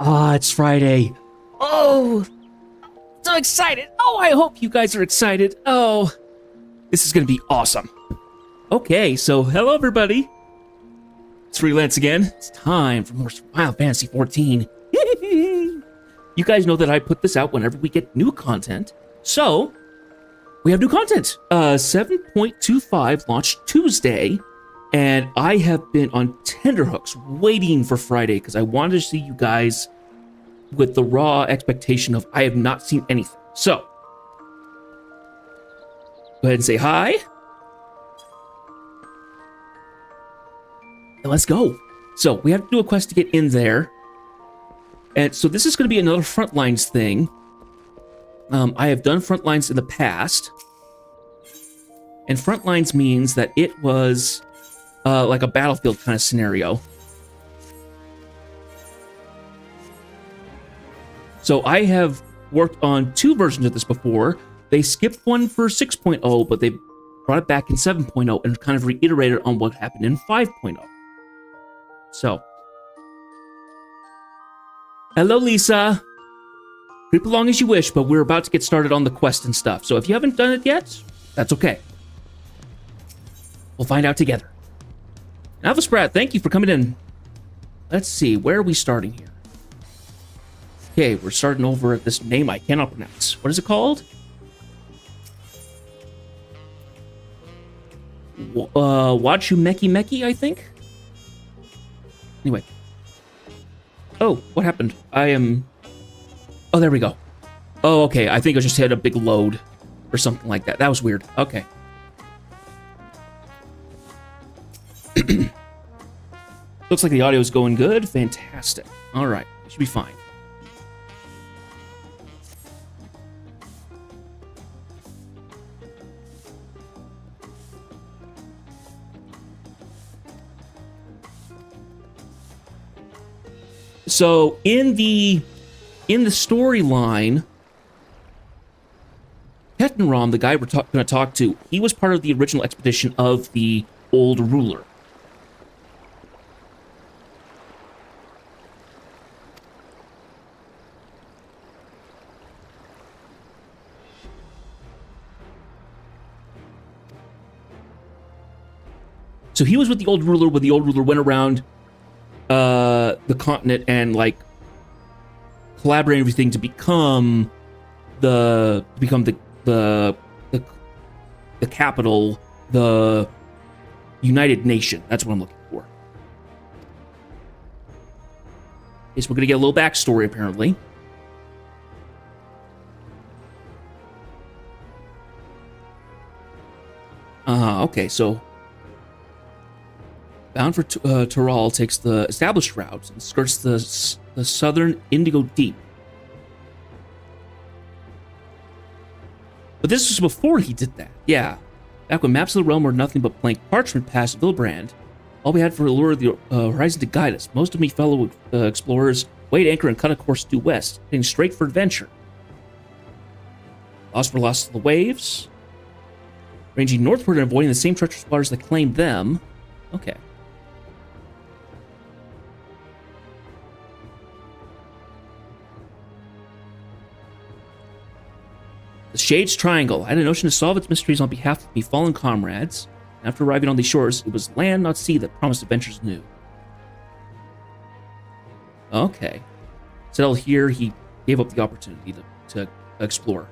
Ah, it's Friday. Oh, so excited. Oh, I hope you guys are excited. Oh, this is going to be awesome. Okay, so hello, everybody. It's Freelance again. It's time for more Final Fantasy 14. You guys know that I put this out whenever we get new content. So, we have new content. 7.25 launched Tuesday. And I have been on tenterhooks waiting for Friday because I wanted to see you guys with the raw expectation of I have not seen anything. So, go ahead and say hi. And let's go. So, we have to do a quest to get in there. And so this is going to be another Frontlines thing. I have done Frontlines in the past. And Frontlines means that it was like a battlefield kind of scenario. So I have worked on two versions of this before. They skipped one for 6.0, but they brought it back in 7.0 and kind of reiterated on what happened in 5.0. So, hello, Lisa. Creep along as you wish, but we're about to get started on the quest and stuff. So if you haven't done it yet, that's okay. We'll find out together. Alpha Sprat, thank you for coming in. Let's see, where are we starting here? Okay, we're starting over at this name I cannot pronounce. What is it called? Wachumeki, I think? Anyway. Oh, what happened? Oh, there we go. Oh, okay, I think I just hit a big load or something like that. That was weird. Okay. Looks like the audio is going good. Fantastic. All right, it should be fine. So in the storyline, Ketenrom, the guy we're going to talk to, he was part of the original expedition of the Old Ruler. So he was with the Old Ruler when the Old Ruler went around the continent and like collaborating everything to become the capital, the United Nation. That's what I'm looking for. Okay, so we're gonna get a little backstory apparently. Okay, so Bound for Tural takes the established route and skirts the southern Indigo Deep. But this was before he did that. Yeah. Back when maps of the realm were nothing but blank parchment past Vilbrand, all we had for the lure of the horizon to guide us. Most of me fellow explorers weighed anchor and cut a course due west, heading straight for adventure. Lost for lost to the waves, ranging northward and avoiding the same treacherous waters that claimed them. Okay. The Shades Triangle. I had a notion to solve its mysteries on behalf of my fallen comrades. After arriving on these shores, it was land, not sea, that promised adventures new. Okay. Settled here, he gave up the opportunity to explore.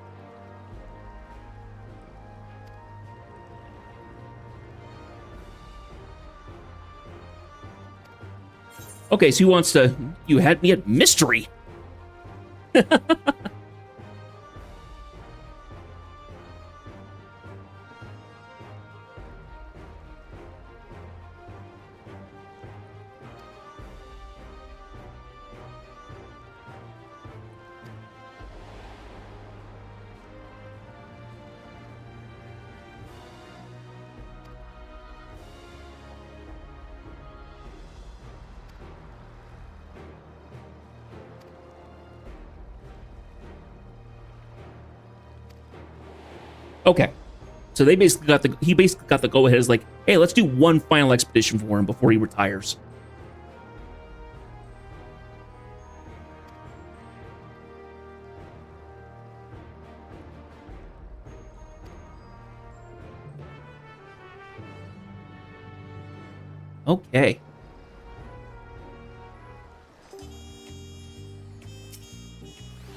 Okay, so he wants to... You had me at mystery! Okay. So he basically got the go ahead as like, hey, let's do one final expedition for him before he retires. Okay.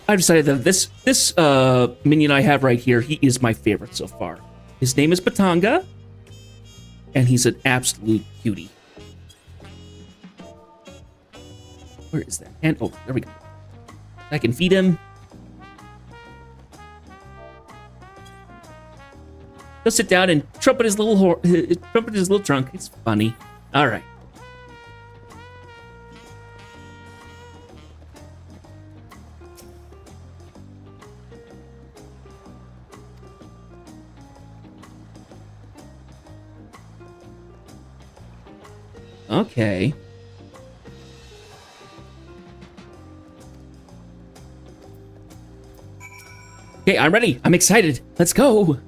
I've decided that this minion I have right here, he is my favorite so far. His name is Batanga, and he's an absolute cutie. Where is that? And oh, there we go. I can feed him. He'll sit down and trumpet his little trunk. It's funny. All right. Okay. Okay, I'm ready. I'm excited. Let's go.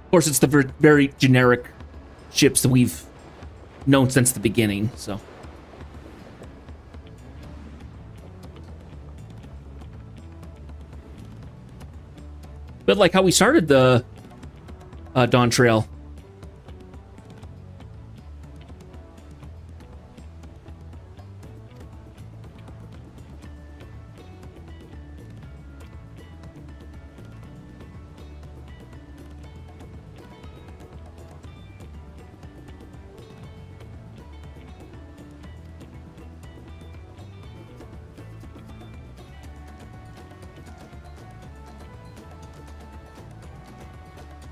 Of course, it's the very generic ships that we've known since the beginning, so. But like how we started the Dawn Trail.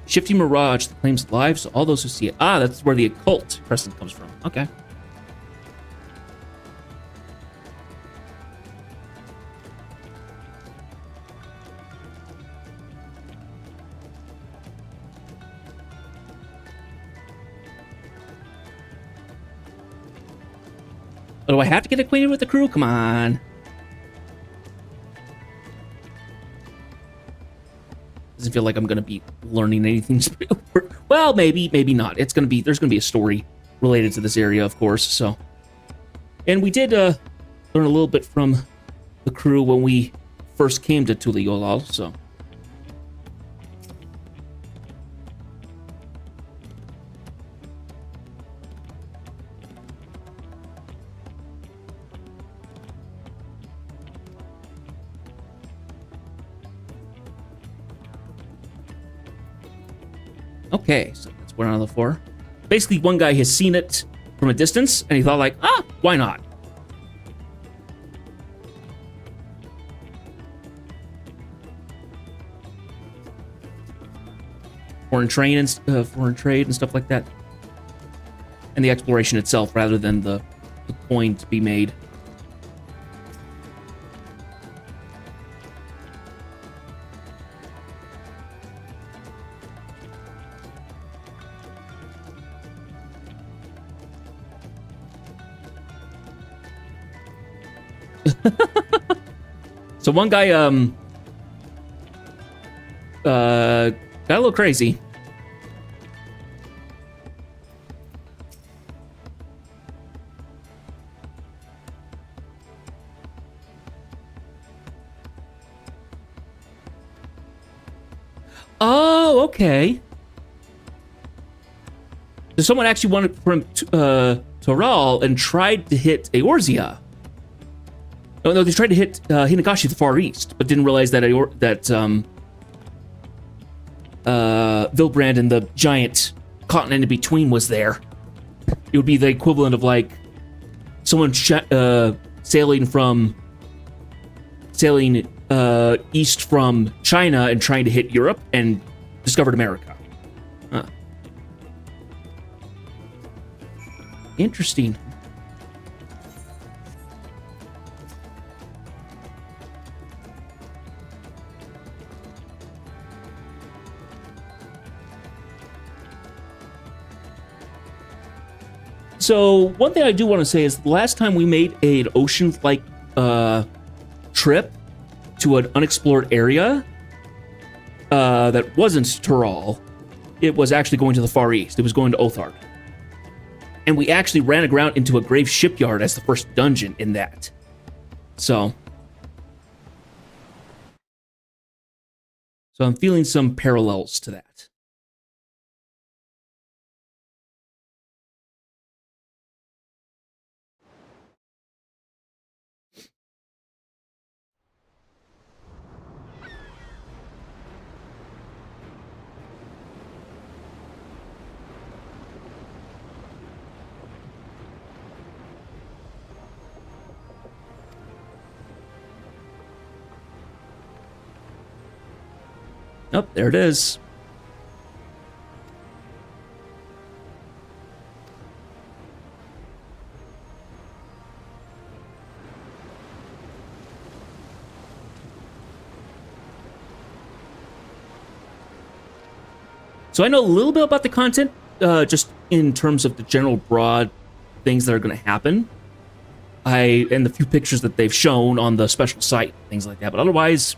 Shifty mirage that claims lives to all those who see it. Ah, that's where the Occult Crescent comes from. Okay. Oh, do I have to get acquainted with the crew? Come on. Doesn't feel like I'm gonna be learning anything. Well, maybe not. There's gonna be a story related to this area, of course. So, and we did learn a little bit from the crew when we first came to Tuliolal. So, okay, so that's 1 out of the 4. Basically, one guy has seen it from a distance, and he thought like, why not? Foreign trade and stuff like that. And the exploration itself, rather than the coin to be made. So one guy got a little crazy. Oh, okay. So someone actually wanted from Toral and tried to hit Eorzea. Oh, no, they tried to hit Hinagashi, the Far East, but didn't realize that Vilbrand and the giant continent in between was there. It would be the equivalent of like someone sailing east from China and trying to hit Europe and discovered America. Huh. Interesting. So one thing I do want to say is the last time we made an ocean-like trip to an unexplored area that wasn't Tural, it was actually going to the Far East. It was going to Othard. And we actually ran aground into a grave shipyard as the first dungeon in that. So I'm feeling some parallels to that. Oh, there it is. So I know a little bit about the content, just in terms of the general broad things that are going to happen. And the few pictures that they've shown on the special site, things like that. But otherwise,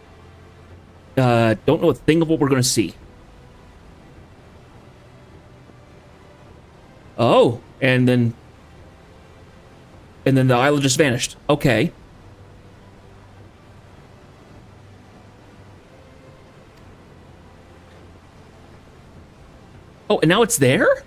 don't know a thing of what we're going to see. Oh, and then the island just vanished. Okay. Oh, and now it's there?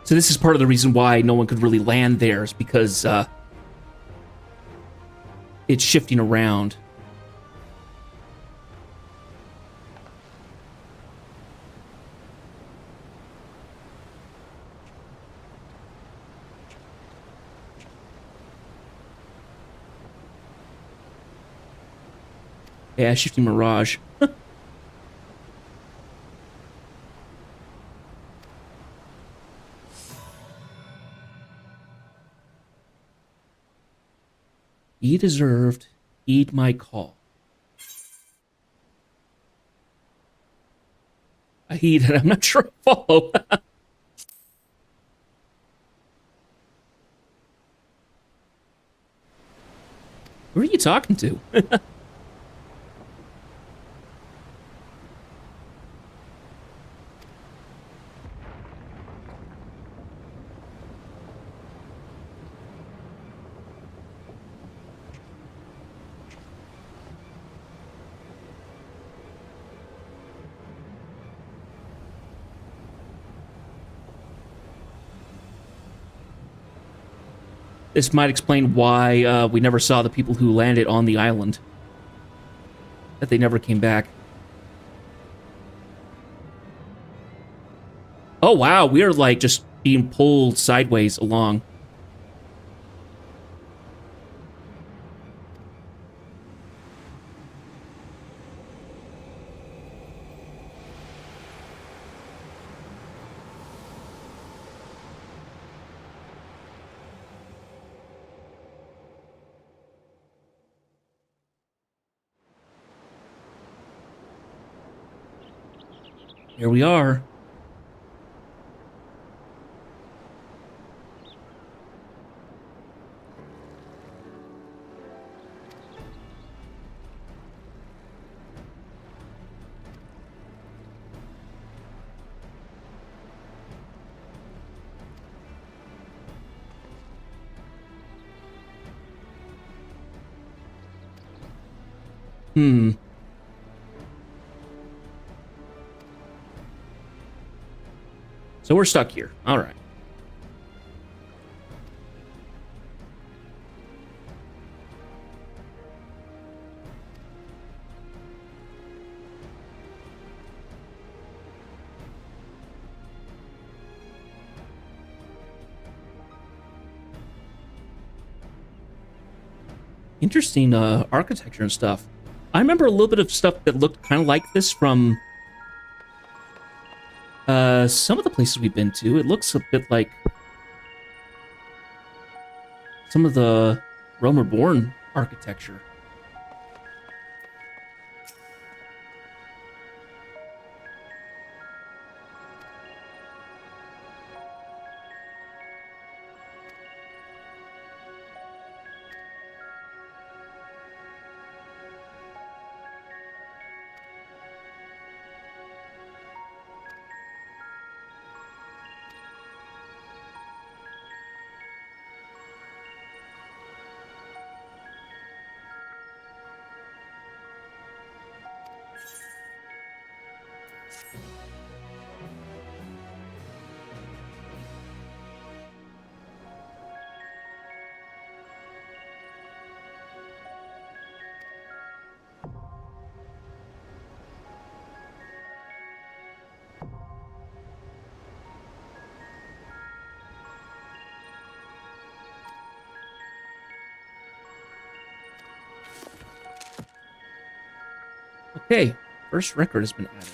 So this is part of the reason why no one could really land there, is because it's shifting around. Yeah, shifting mirage. Ye deserved, heed my call. I heeded, I'm not sure I follow. Who are you talking to? This might explain why we never saw the people who landed on the island. That they never came back. Oh wow, we are like just being pulled sideways along. Here we are. So we're stuck here. All right. Interesting architecture and stuff. I remember a little bit of stuff that looked kind of like this from some of the places we've been to. It looks a bit like some of the Realm Reborn architecture. Okay, first record has been added.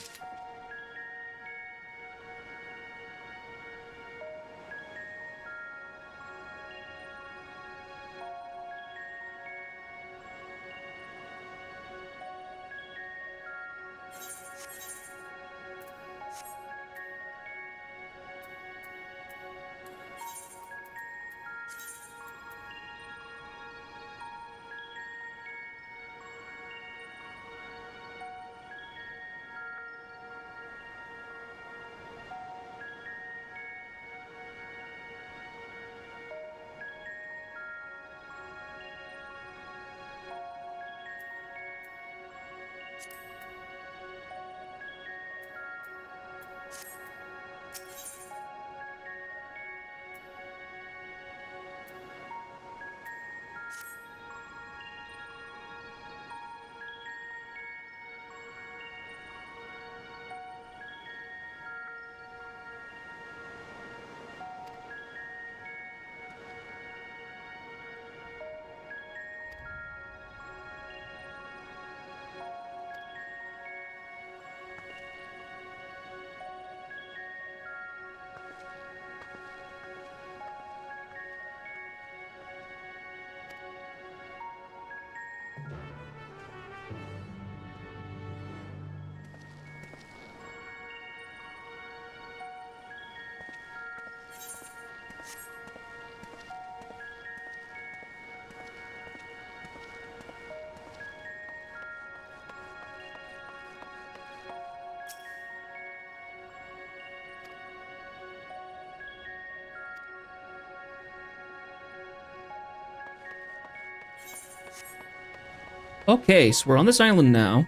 Okay, so we're on this island now.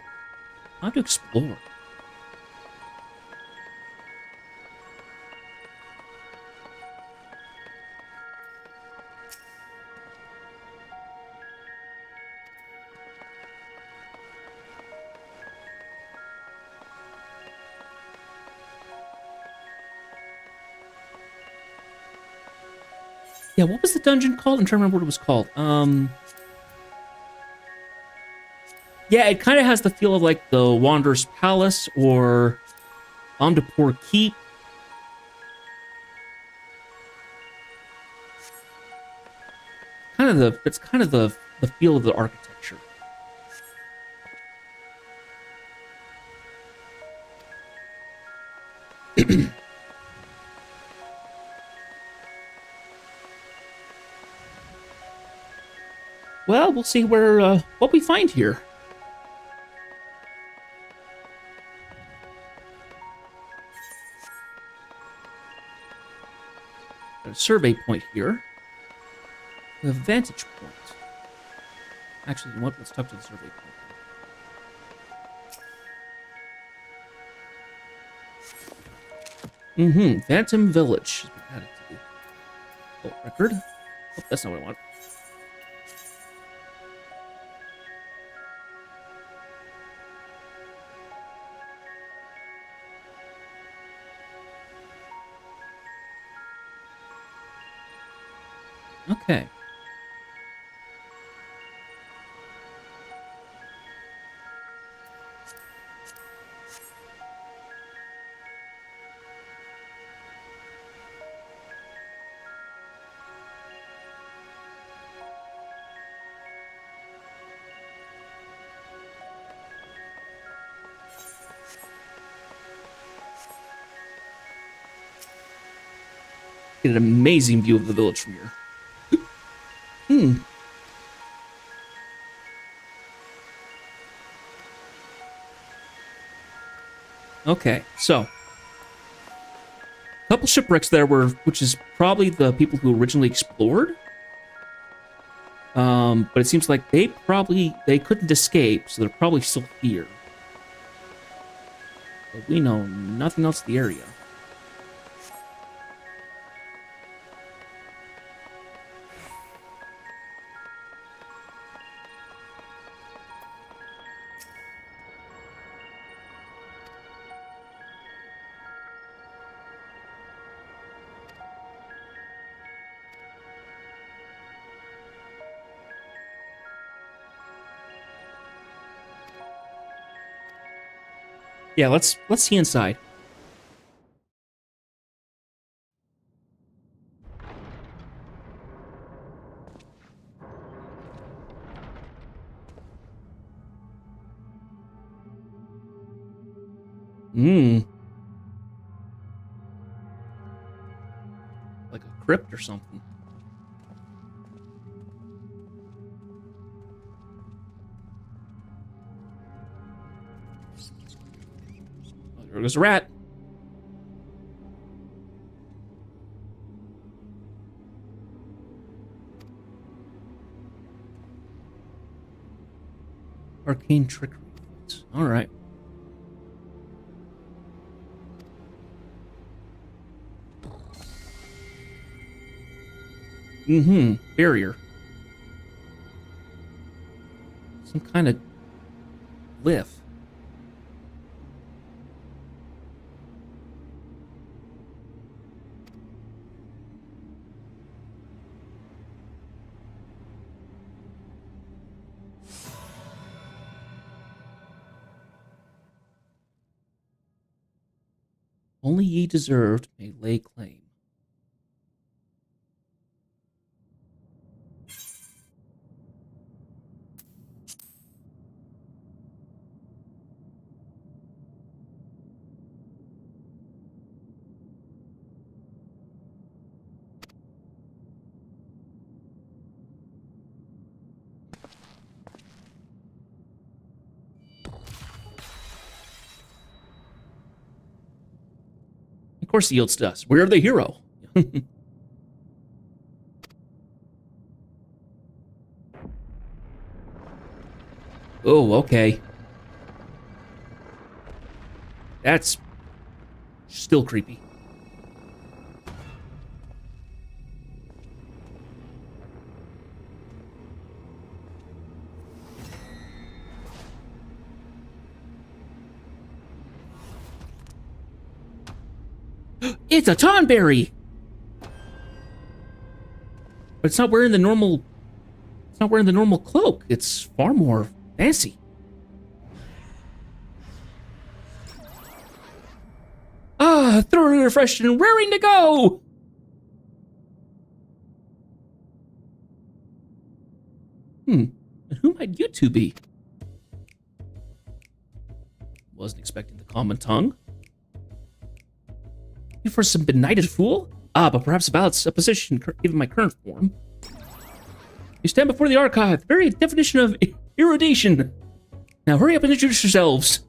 Time to explore. Yeah, what was the dungeon called? I'm trying to remember what it was called. Yeah, it kind of has the feel of like the Wanderer's Palace or Omdapur Keep. It's kind of the feel of the architecture. Well, we'll see where what we find here. Got a survey point here. We have a vantage point. Actually, you know what? Let's talk to the survey point. Phantom Village has been added to the occult record. Oh, that's not what I want. Okay. Get an amazing view of the village from here. Hmm. Okay, so a couple shipwrecks there which is probably the people who originally explored. But it seems like they couldn't escape, so they're probably still here. But we know nothing else in the area. Yeah, let's see inside. Like a crypt or something. Oh, there goes a rat. Arcane trickery. All right. Barrier. Some kind of glyph. Only ye deserved may lay claim. Of course, he yields to us. We're the hero. Oh, okay. That's still creepy. It's a Tonberry! But it's not wearing the normal... It's not wearing the normal cloak. It's far more fancy. Ah, thoroughly refreshed and raring to go! And who might you two be? Wasn't expecting the common tongue. You for some benighted fool? Ah, but perhaps about a position given my current form. You stand before the archive, the very definition of erudition. Now hurry up and introduce yourselves.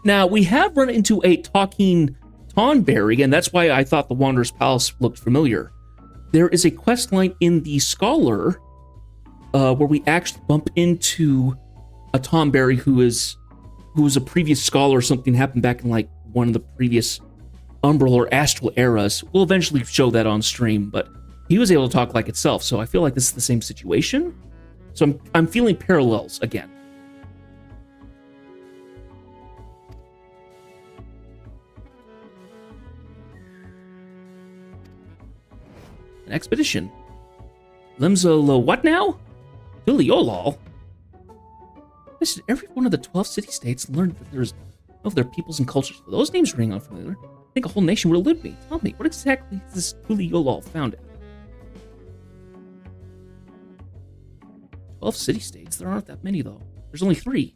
Now, we have run into a talking Tonberry, and that's why I thought the Wanderer's Palace looked familiar. There is a quest line in the Scholar where we actually bump into a Tonberry who was a previous scholar or something happened back in like one of the previous Umbral or Astral eras. We'll eventually show that on stream, but he was able to talk like itself, so I feel like this is the same situation. So I'm feeling parallels again. An expedition. Limsa what now? Tuliolol. Listen, every one of the 12 city-states learned that there's of their peoples and cultures. Those names ring unfamiliar. I think a whole nation would elude me. Tell me, what exactly is this Tuliolol founded? 12 city-states. There aren't that many, though. There's only 3.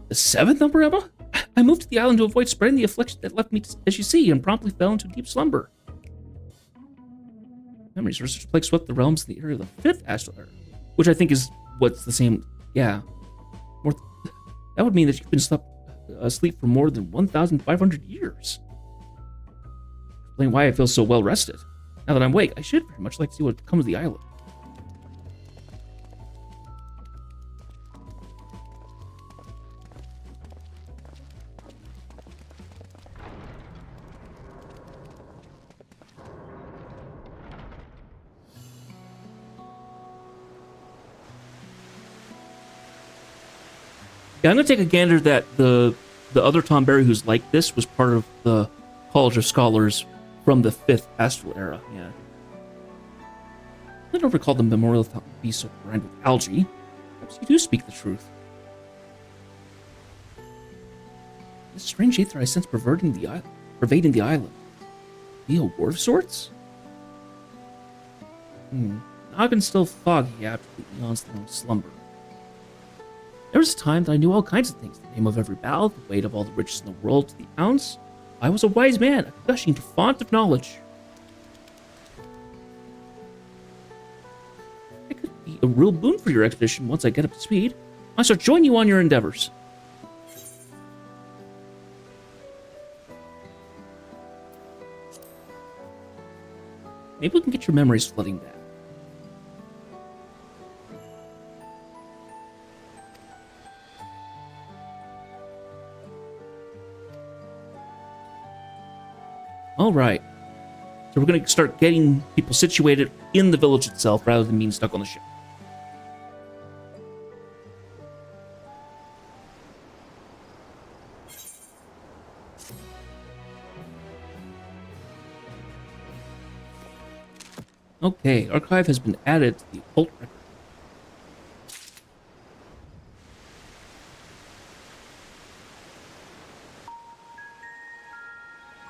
The 7th number, Emma? I moved to the island to avoid spreading the affliction that left me, as you see, and promptly fell into deep slumber. Memories research plague swept the realms in the area of the 5th astral era, which I think is what's the same. Yeah, that would mean that you've been asleep for more than 1,500 years. Explain why I feel so well rested. Now that I'm awake, I should very much like to see what comes of the island. Yeah, I'm going to take a gander that the other Tom Berry who's like this was part of the College of Scholars from the 5th Astral Era, yeah. I don't recall the memorial thought would be so grimed with algae. Perhaps you do speak the truth. This strange ether I sense pervading the island. Be a war of sorts? Noggin's still foggy after the eon's long slumber. There was a time that I knew all kinds of things, the name of every battle, the weight of all the riches in the world to the ounce. I was a wise man, a gushing font of knowledge. I could be a real boon for your expedition once I get up to speed. I shall join you on your endeavors. Maybe we can get your memories flooding back. All right, so we're going to start getting people situated in the village itself rather than being stuck on the ship. Okay, archive has been added to the occult record.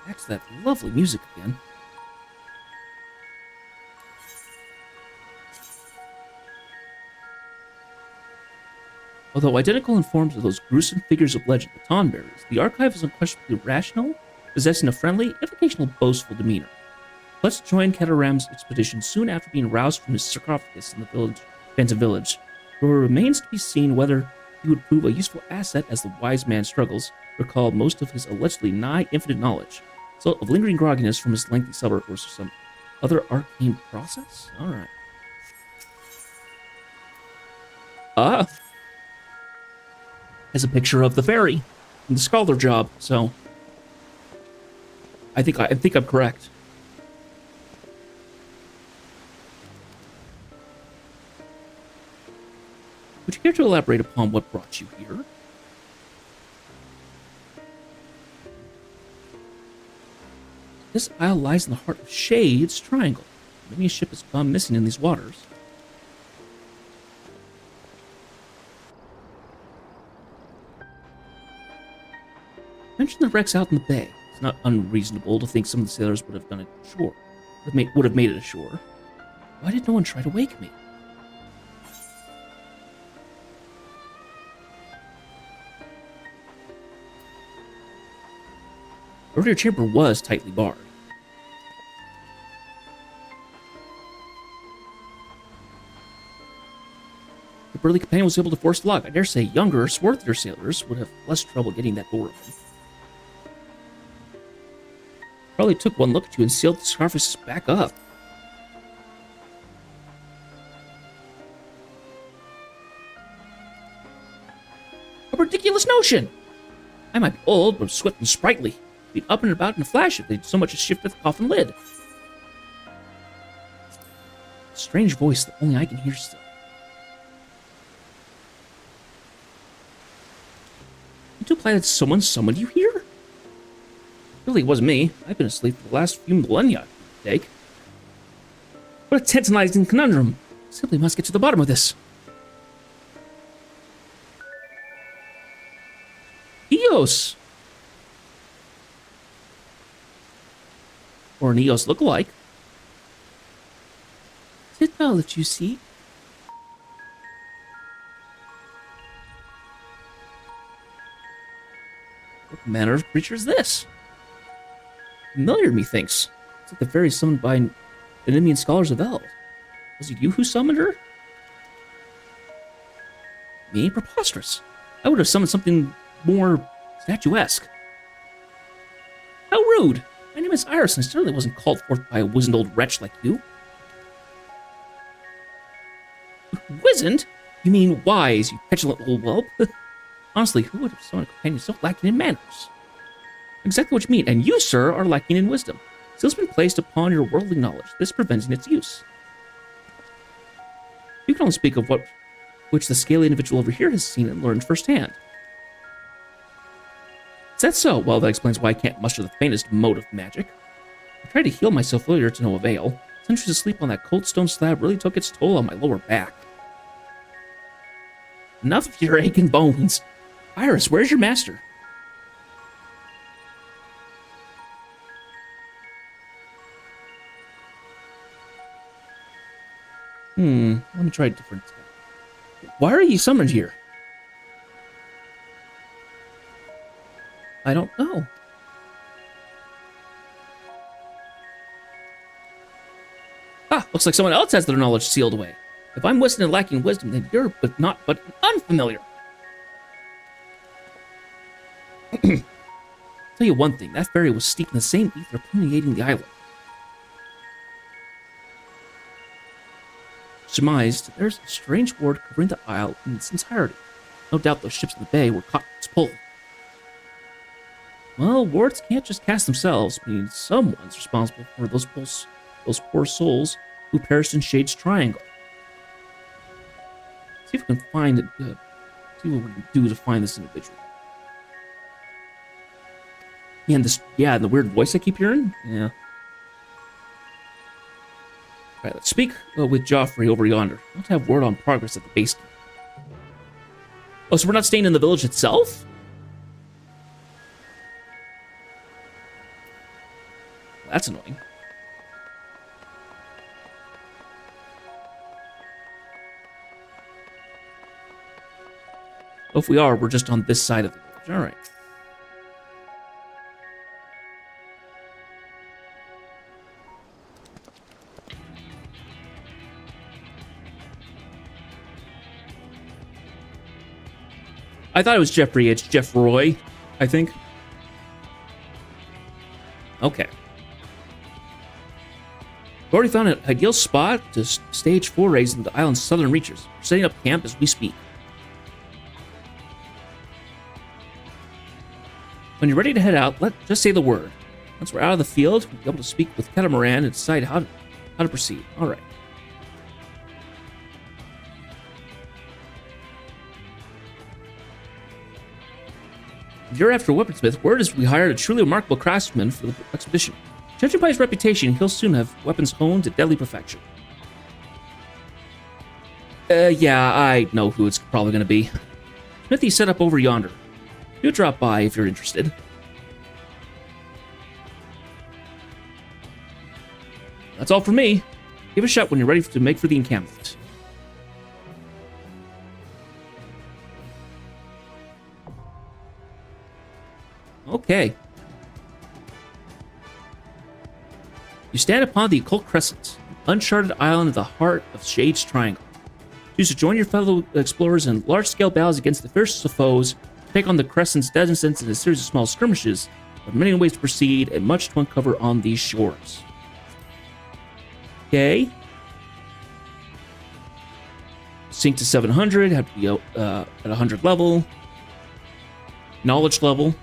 That's that lovely music again. Although identical in forms of those gruesome figures of legend, the Tonberries, the archive is unquestionably rational, possessing a friendly, if occasional boastful demeanor. Let's join Ketaram's expedition soon after being roused from his sarcophagus in the Phantom Village, where it remains to be seen whether he would prove a useful asset as the wise man struggles to recall most of his allegedly nigh infinite knowledge. So, of lingering grogginess from his lengthy supper or some other arcane process? Alright. Has a picture of the fairy in the scholar job, so I think I'm correct. Would you care to elaborate upon what brought you here? This isle lies in the heart of Shade's Triangle. Many a ship has gone missing in these waters. Mention the wrecks out in the bay. It's not unreasonable to think some of the sailors would have done it ashore. Would have made it ashore. Why did no one try to wake me? The earlier chamber was tightly barred. The burly companion was able to force the lock. I dare say younger, swarthier sailors would have less trouble getting that door open. Probably took one look at you and sealed the sarcophagus back up. A ridiculous notion! I might be old, but swift and sprightly. Be up and about in a flash if they'd so much as shifted the coffin lid. A strange voice that only I can hear still. You to imply that someone summoned you here? Really, it wasn't me. I've been asleep for the last few millennia, Jake. What a tantalizing conundrum. Simply must get to the bottom of this. Eos. Or an Eos look-alike. Is it all that you see? What manner of creature is this? Familiar, methinks. It's like the fairy summoned by Endymion scholars of Eld. Was it you who summoned her? Me? Preposterous. I would have summoned something more statuesque. How rude! My name is Iris, and I certainly wasn't called forth by a wizened old wretch like you. Wizened? You mean wise, you petulant old whelp? Honestly, who would have summoned a companion so lacking in manners? Exactly what you mean, and you, sir, are lacking in wisdom. Seal's been placed upon your worldly knowledge, this preventing its use. You can only speak of which the scaly individual over here has seen and learned firsthand. Is that so? Well, that explains why I can't muster the faintest mote of magic. I tried to heal myself earlier to no avail. Centuries of sleep on that cold stone slab really took its toll on my lower back. Enough of your aching bones. Iris, where's your master? Let me try a different. Why are you summoned here? I don't know. Ah, looks like someone else has their knowledge sealed away. If I'm wizened and lacking wisdom, then you're but unfamiliar. Tell you one thing, that fairy was steeped in the same ether permeating the island. Surmised, there's a strange ward covering the isle in its entirety. No doubt those ships in the bay were caught in its pull. Well, wards can't just cast themselves, meaning someone's responsible for those poor souls who perished in Shade's Triangle. See if we can find it. See what we can do to find this individual. Yeah, and the weird voice I keep hearing? Yeah. Alright, let's speak with Joffrey over yonder. I want to have word on progress at the base camp. Oh, so we're not staying in the village itself? That's annoying. Oh, if we are, we're just on this side of the village. Alright. I thought it was Jeffrey. It's Jeff Roy, I think. Okay. We've already found an ideal spot to stage forays into the island's southern reaches. We're setting up camp as we speak. When you're ready to head out, just say the word. Once we're out of the field, we'll be able to speak with Catamaran and decide how to proceed. All right. If you're after a weaponsmith, word is we hired a truly remarkable craftsman for the expedition. Judging by his reputation, he'll soon have weapons honed to deadly perfection. Yeah, I know who it's probably going to be. Smithy's set up over yonder. Do drop by if you're interested. That's all for me. Give a shout when you're ready to make for the encampment. Okay. You stand upon the Occult Crescent, an uncharted island in the heart of Shade's Triangle. Choose to join your fellow explorers in large-scale battles against the fiercest of foes, take on the Crescent's denizens in a series of small skirmishes. There are many ways to proceed and much to uncover on these shores. Okay. Sync to 700, have to be at 100 level. Knowledge level.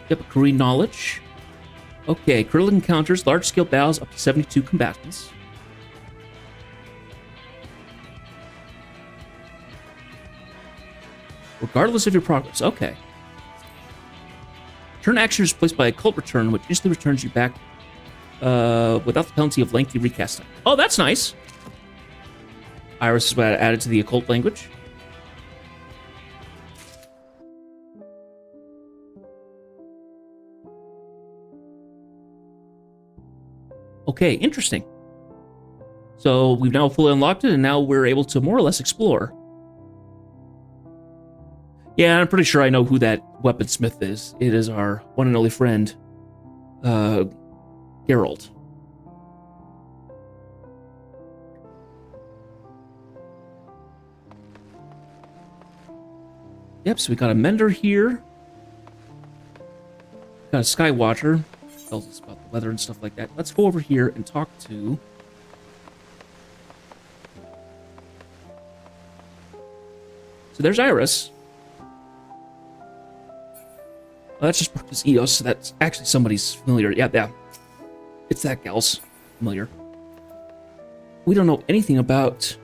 Yep, Korean knowledge. Okay, critical encounters, large-scale battles, up to 72 combatants. Regardless of your progress, okay. Turn action is replaced by a cult return, which instantly returns you back without the penalty of lengthy recast time. Oh, that's nice. Iris is added to the occult language. Okay, interesting. So we've now fully unlocked it, and now we're able to more or less explore. Yeah, I'm pretty sure I know who that weaponsmith is. It is our one and only friend, Geralt. Yep, so we got a mender here. Got a skywatcher. Tells us about the weather and stuff like that. Let's go over here and talk to... So there's Iris. Well, that's just Marcus Eos, so that's actually somebody's familiar. Yeah. It's that gal's familiar. We don't know anything about...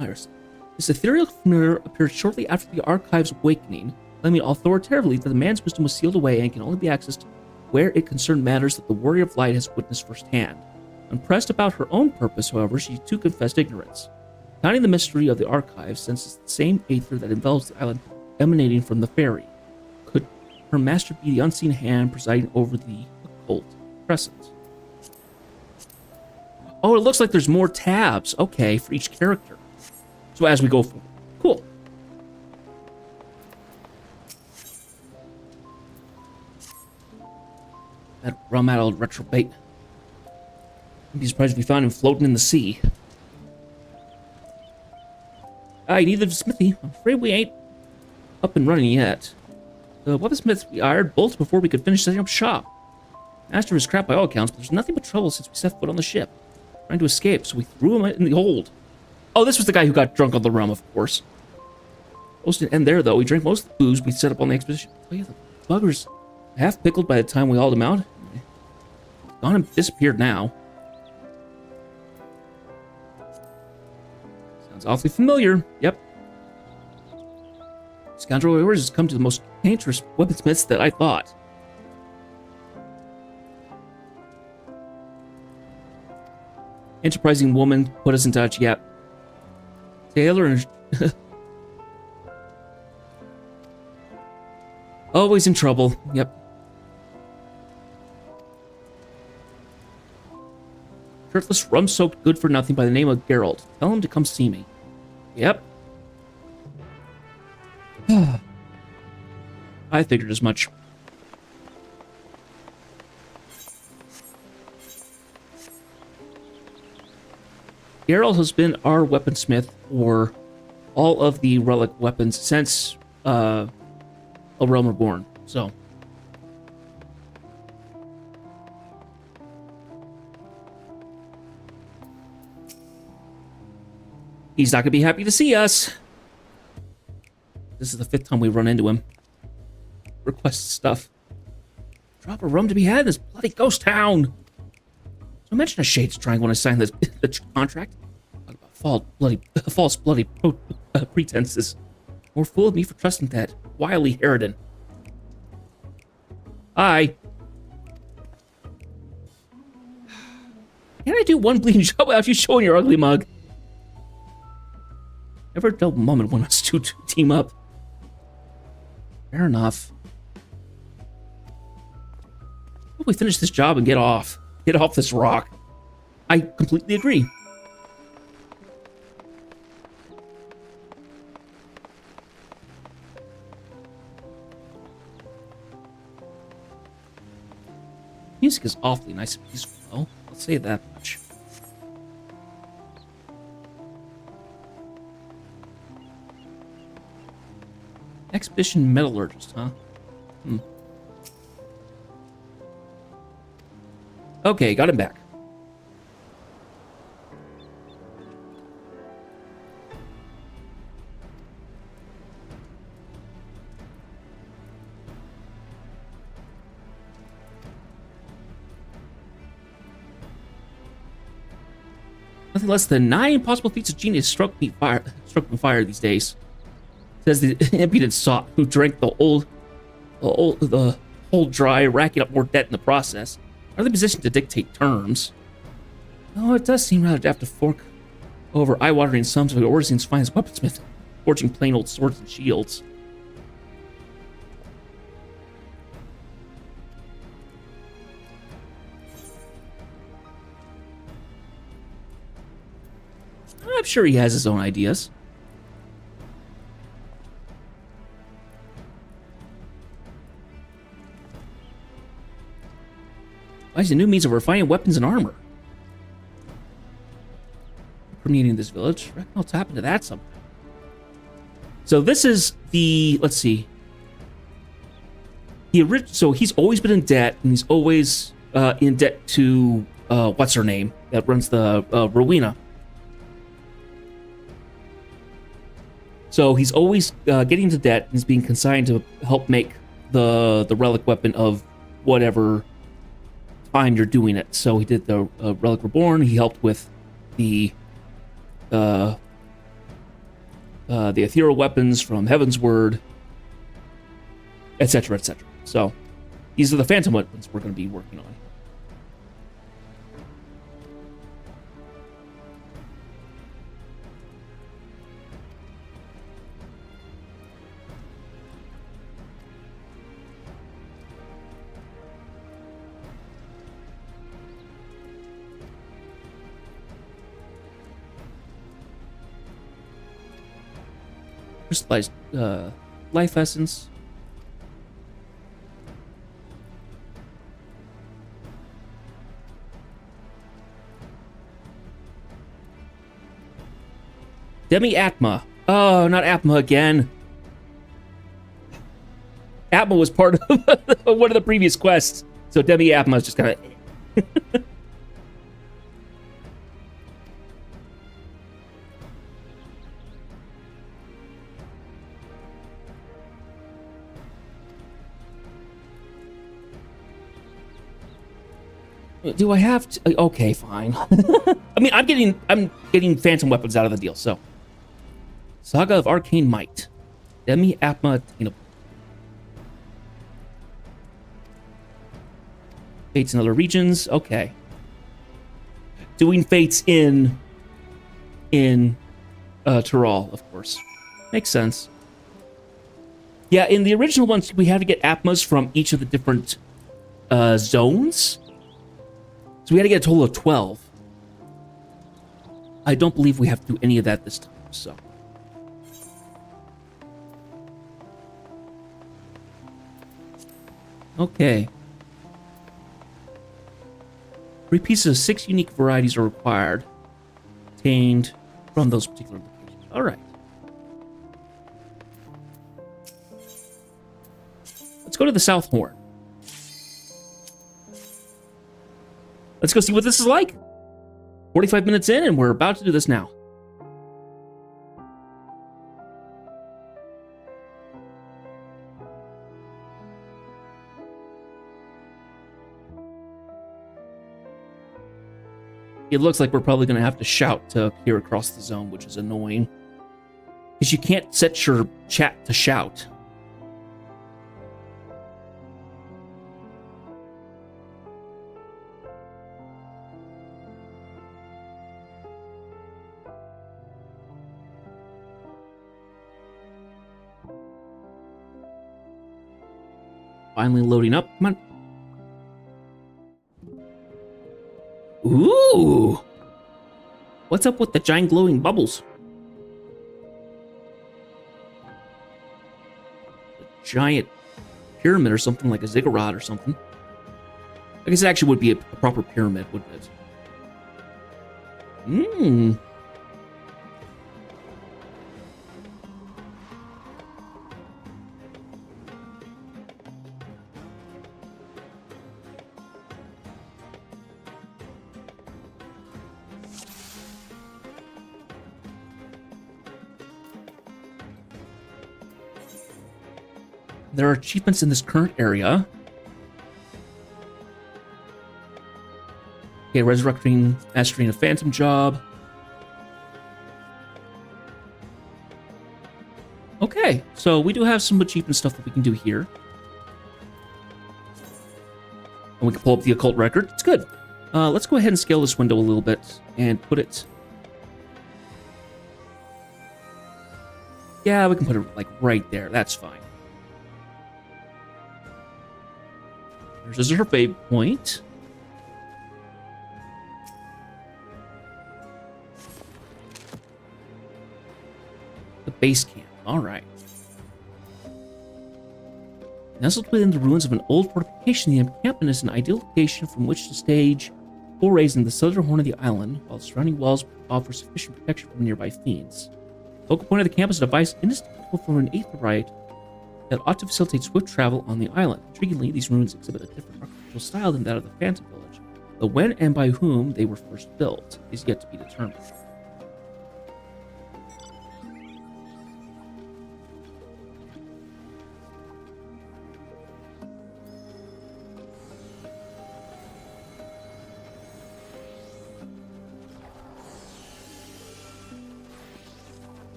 Iris. This ethereal familiar appeared shortly after the Archive's awakening, claiming authoritatively that the man's wisdom was sealed away and can only be accessed where it concerned matters that the Warrior of Light has witnessed firsthand. Unpressed about her own purpose, however, she too confessed ignorance. Counting the mystery of the Archive, senses the same aether that envelops the island emanating from the ferry. Could her master be the unseen hand presiding over the Occult Crescent? Oh, it looks like there's more tabs, okay, for each character. So as we go forward. Cool. That rum-addled retrobait. I'd be surprised if we found him floating in the sea. I need the smithy. I'm afraid we ain't up and running yet. The weaponsmiths we hired bolted before we could finish setting up shop. Master was crap by all accounts, but there's nothing but trouble since we set foot on the ship. Trying to escape, so we threw him in the hold. Oh, this was the guy who got drunk on the rum, of course. Most didn't end there, though. We drank most of the booze we set up on the expedition. Oh, yeah, the buggers half pickled by the time we hauled him out. Gone and disappeared now. Sounds awfully familiar. Yep. Scoundrel Warriors has come to the most dangerous weaponsmiths that I thought. Enterprising woman put us in touch. Yep. Taylor and... Always in trouble. Yep. Shirtless, rum-soaked good for nothing by the name of Geralt. Tell him to come see me. Yep. I figured as much. Geralt has been our weaponsmith for all of the relic weapons since A Realm Reborn. So he's not gonna be happy to see us. This is the 5th time we run into him. Request stuff. Drop a rum to be had in this bloody ghost town. So mention a Shades Triangle when I signed the contract. Talk about false bloody pretenses. More fool of me for trusting that wily Harridan. Hi. Can I do one bleeding job without you showing your ugly mug? Never a dull moment when us two team up. Fair enough. Hope we finish this job and get off. Get off this rock. I completely agree. Music is awfully nice and peaceful, though. I'll say that much. Expedition metallurgist, huh? Okay, got him back. Nothing less than 9 possible feats of genius struck me fire these days. Says the impudent sot who drank the whole dry, racking up more debt in the process. Are they in a position to dictate terms? Oh, it does seem rather daft to fork over eye-watering sums of Orzin's finest weaponsmith, forging plain old swords and shields. I'm sure he has his own ideas. Why is the new means of refining weapons and armor? Permeating this village. I reckon I'll tap into that sometime. So this is the, let's see. So he's always been in debt, and he's always in debt to what's her name that runs the Rowena. So he's always getting into debt and is being consigned to help make the relic weapon of whatever time you're doing it. So he did the Relic Reborn. He helped with the ethereal weapons from Heaven's Word, etc., etc. So these are the phantom weapons we're going to be working on. Crystallized life essence. Demi-Atma. Oh, not Atma again. Atma was part of one of the previous quests, so Demi-Atma is just kind of... Do I have to? Okay, fine. I mean, I'm getting phantom weapons out of the deal. So, Saga of Arcane Might, Demi-Atma attainable. Fates in other regions. Okay. Doing fates in Tural, of course. Makes sense. Yeah, in the original ones, we had to get Atmas from each of the different zones. So we had to get a total of 12. I don't believe we have to do any of that this time, so. Okay. 3 pieces of 6 unique varieties are required. Obtained from those particular locations. Alright. Let's go to the South Horn. Let's go see what this is like. 45 minutes in, and we're about to do this now. It looks like we're probably going to have to shout to peer across the zone, which is annoying. Because you can't set your chat to shout. Finally loading up. Come on. Ooh! What's up with the giant glowing bubbles? A giant pyramid or something, like a ziggurat or something. I guess it actually would be a proper pyramid, wouldn't it? Mmm. There are achievements in this current area. Okay, mastering a phantom job. Okay, so we do have some achievement stuff that we can do here. And we can pull up the occult record. It's good. Let's go ahead and scale this window a little bit and put it... Yeah, we can put it, like, right there. That's fine. There's a survey point. The base camp. All right. Nestled within the ruins of an old fortification, the encampment is an ideal location from which to stage forays in the southern horn of the island, while the surrounding walls offer sufficient protection from nearby fiends. The focal point of the camp is a device indistinguishable from an aetheryte that ought to facilitate swift travel on the island. Intriguingly, these ruins exhibit a different architectural style than that of the Phantom Village, though when and by whom they were first built is yet to be determined.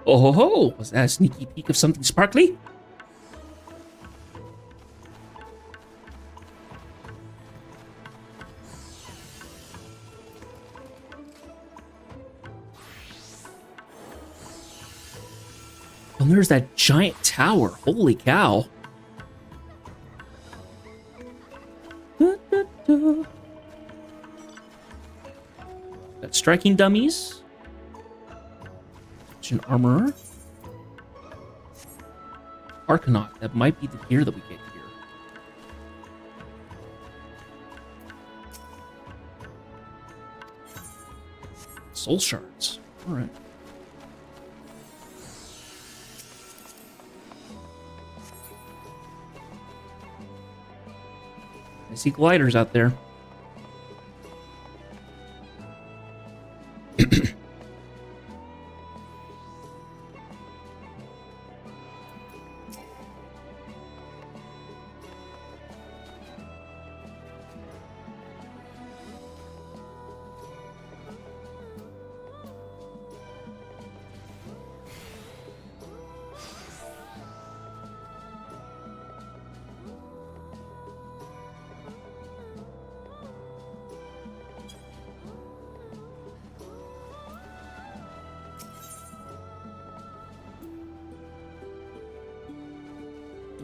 Oh ho ho! Was that a sneaky peek of something sparkly? And there's that giant tower. Holy cow. Got striking dummies. An armorer. Arcanaut. That might be the gear that we get here. Soul shards. All right. I see gliders out there.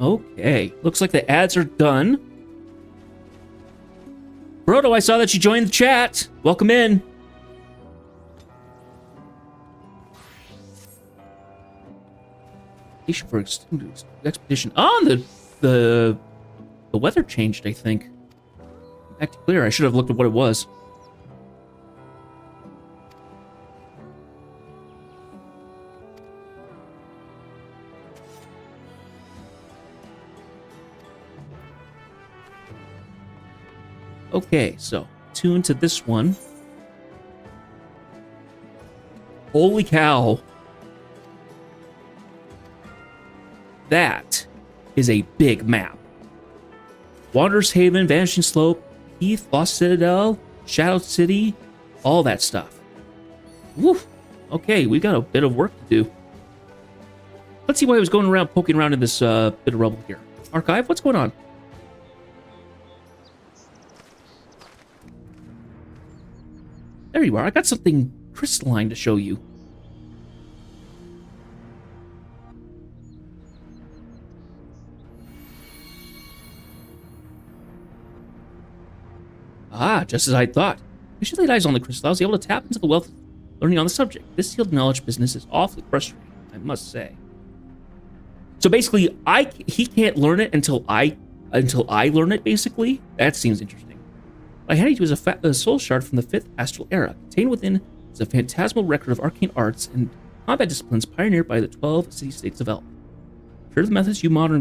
Okay, looks like the ads are done. Brodo, I saw that you joined the chat. Welcome in. For expedition. Oh, the weather changed, I think. Back to clear. I should have looked at what it was. Okay, so tune to this one. Holy cow. That is a big map. Wanderer's Haven, Vanishing Slope, Heath, Lost Citadel, Shadow City, all that stuff. Woo! Okay, we got a bit of work to do. Let's see why I was going around, poking around in this bit of rubble here. Archive, what's going on? There you are. I got something crystalline to show you. Ah, just as I thought. If she laid eyes on the crystal, I was able to tap into the wealth of learning on the subject. This sealed knowledge business is awfully frustrating, I must say. So basically, he can't learn it until I learn it, basically. That seems interesting. What I handed you is a soul shard from the 5th astral era. Contained within is a phantasmal record of arcane arts and combat disciplines pioneered by the 12 city-states of Elf. Sure, the methods you modern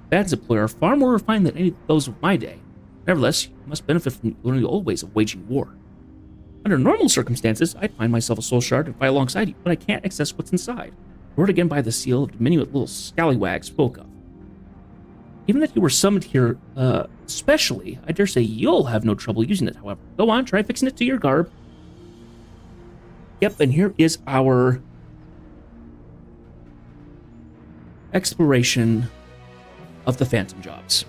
bands employ are far more refined than any of those of my day. Nevertheless, you must benefit from learning the old ways of waging war. Under normal circumstances, I'd find myself a soul shard and fight alongside you, but I can't access what's inside. Word again by the seal of diminutive little scallywag spoke of. Given that you were summoned here specially, I dare say you'll have no trouble using it, however. Go on, try fixing it to your garb. Yep, and here is our exploration of the phantom jobs.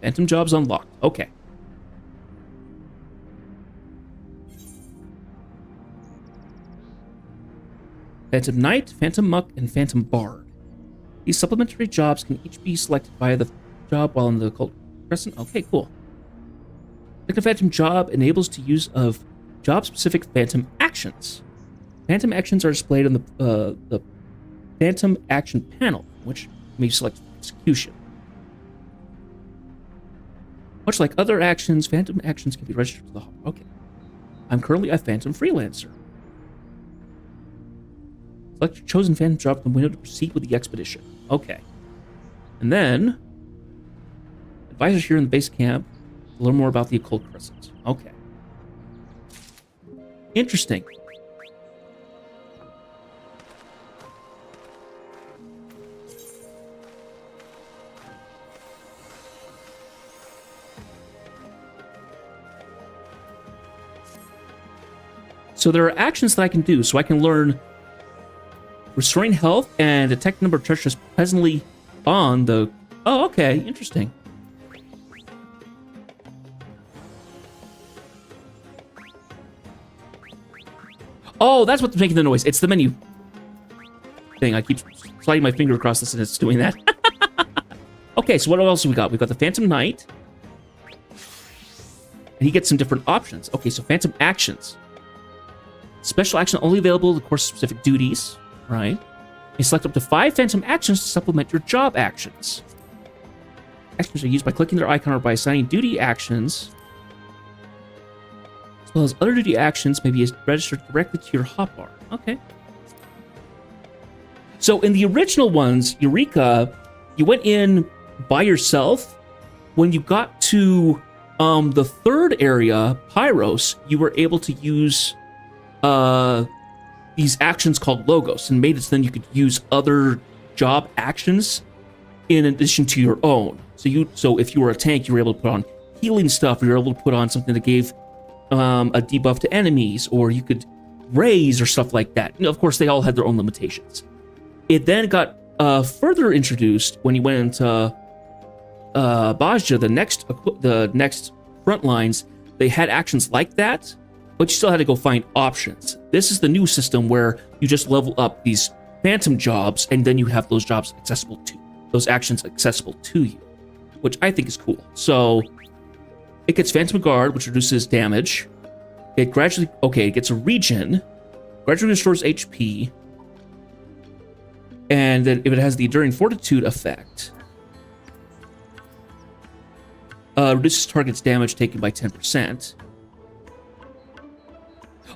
Phantom jobs unlocked. Okay. Phantom Knight, Phantom Muck, and Phantom Bard. These supplementary jobs can each be selected via the job while in the Occult Crescent. Okay, cool. Selecting a Phantom job enables the use of job-specific Phantom actions. Phantom actions are displayed on the Phantom action panel, which may be selected for execution. Much like other actions, Phantom actions can be registered to the hub. Okay. I'm currently a Phantom freelancer. Select your chosen Phantom job from the window to proceed with the expedition. Okay. And then, advisors here in the base camp to learn more about the Occult Crescent. Okay. Interesting. So there are actions that I can do. So I can learn restoring health and detect number of treasures presently on the... Oh, okay. Interesting. Oh, that's what's making the noise. It's the menu thing. I keep sliding my finger across this and it's doing that. Okay, so what else do we got? We've got the Phantom Knight. And he gets some different options. Okay, so Phantom actions. Special action only available to course specific duties, right? You select up to 5 Phantom actions to supplement your job actions. Actions are used by clicking their icon or by assigning duty actions, as well as other duty actions may be registered directly to your hotbar. Okay. So in the original ones, Eureka, you went in by yourself. When you got to the third area, Pyros, you were able to use these actions called logos, and made it so then you could use other job actions in addition to your own. So if you were a tank, you were able to put on healing stuff, or you were able to put on something that gave a debuff to enemies, or you could raise or stuff like that. You know, of course, they all had their own limitations. It then got further introduced when you went into Bajja, the next front lines. They had actions like that, but you still had to go find options. This is the new system where you just level up these phantom jobs, and then you have those jobs accessible to those actions accessible to you, which I think is cool. So it gets Phantom Guard, which reduces damage. It gradually, it gets a regen, gradually restores HP, and then if it has the Enduring Fortitude effect, reduces target's damage taken by 10%.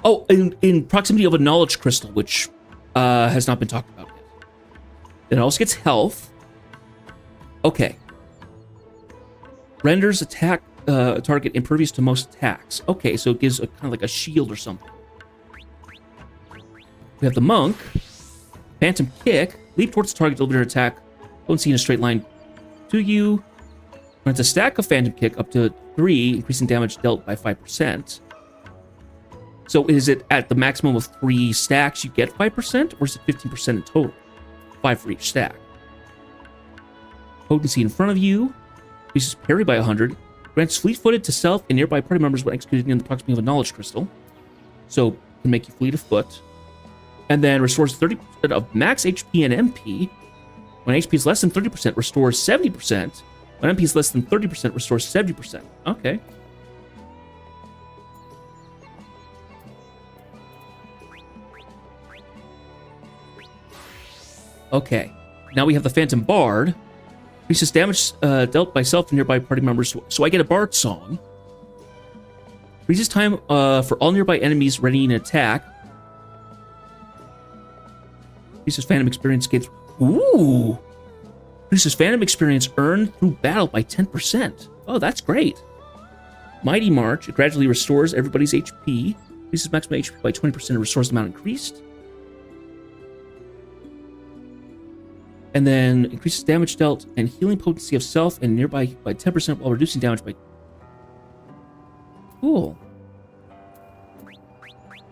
Oh, in proximity of a knowledge crystal, which has not been talked about yet. Then it also gets health. Okay. Renders attack target impervious to most attacks. Okay, so it gives a kind of like a shield or something. We have the monk. Phantom kick. Leap towards the target, deliver an attack. Don't see in a straight line to you. When it's a stack of phantom kick up to 3, increasing damage dealt by 5%. So is it at the maximum of 3 stacks you get 5%, or is it 15% in total? 5 for each stack. Potency in front of you. Increases parry by 100. Grants fleet-footed to self and nearby party members when executing in the proximity of a knowledge crystal. So can make you fleet of foot. And then restores 30% of max HP and MP. When HP is less than 30%, restores 70%. When MP is less than 30%, restores 70%. Okay. Okay. Now we have the Phantom Bard. Increases damage dealt by self and nearby party members. So I get a Bard song. Increases time for all nearby enemies readying an attack. Increases Phantom Experience gained. Ooh! Increases Phantom Experience earned through battle by 10%. Oh, that's great. Mighty March. It gradually restores everybody's HP. Increases maximum HP by 20% and restores the amount increased. And then increases damage dealt and healing potency of self and nearby by 10% while reducing damage by... Cool.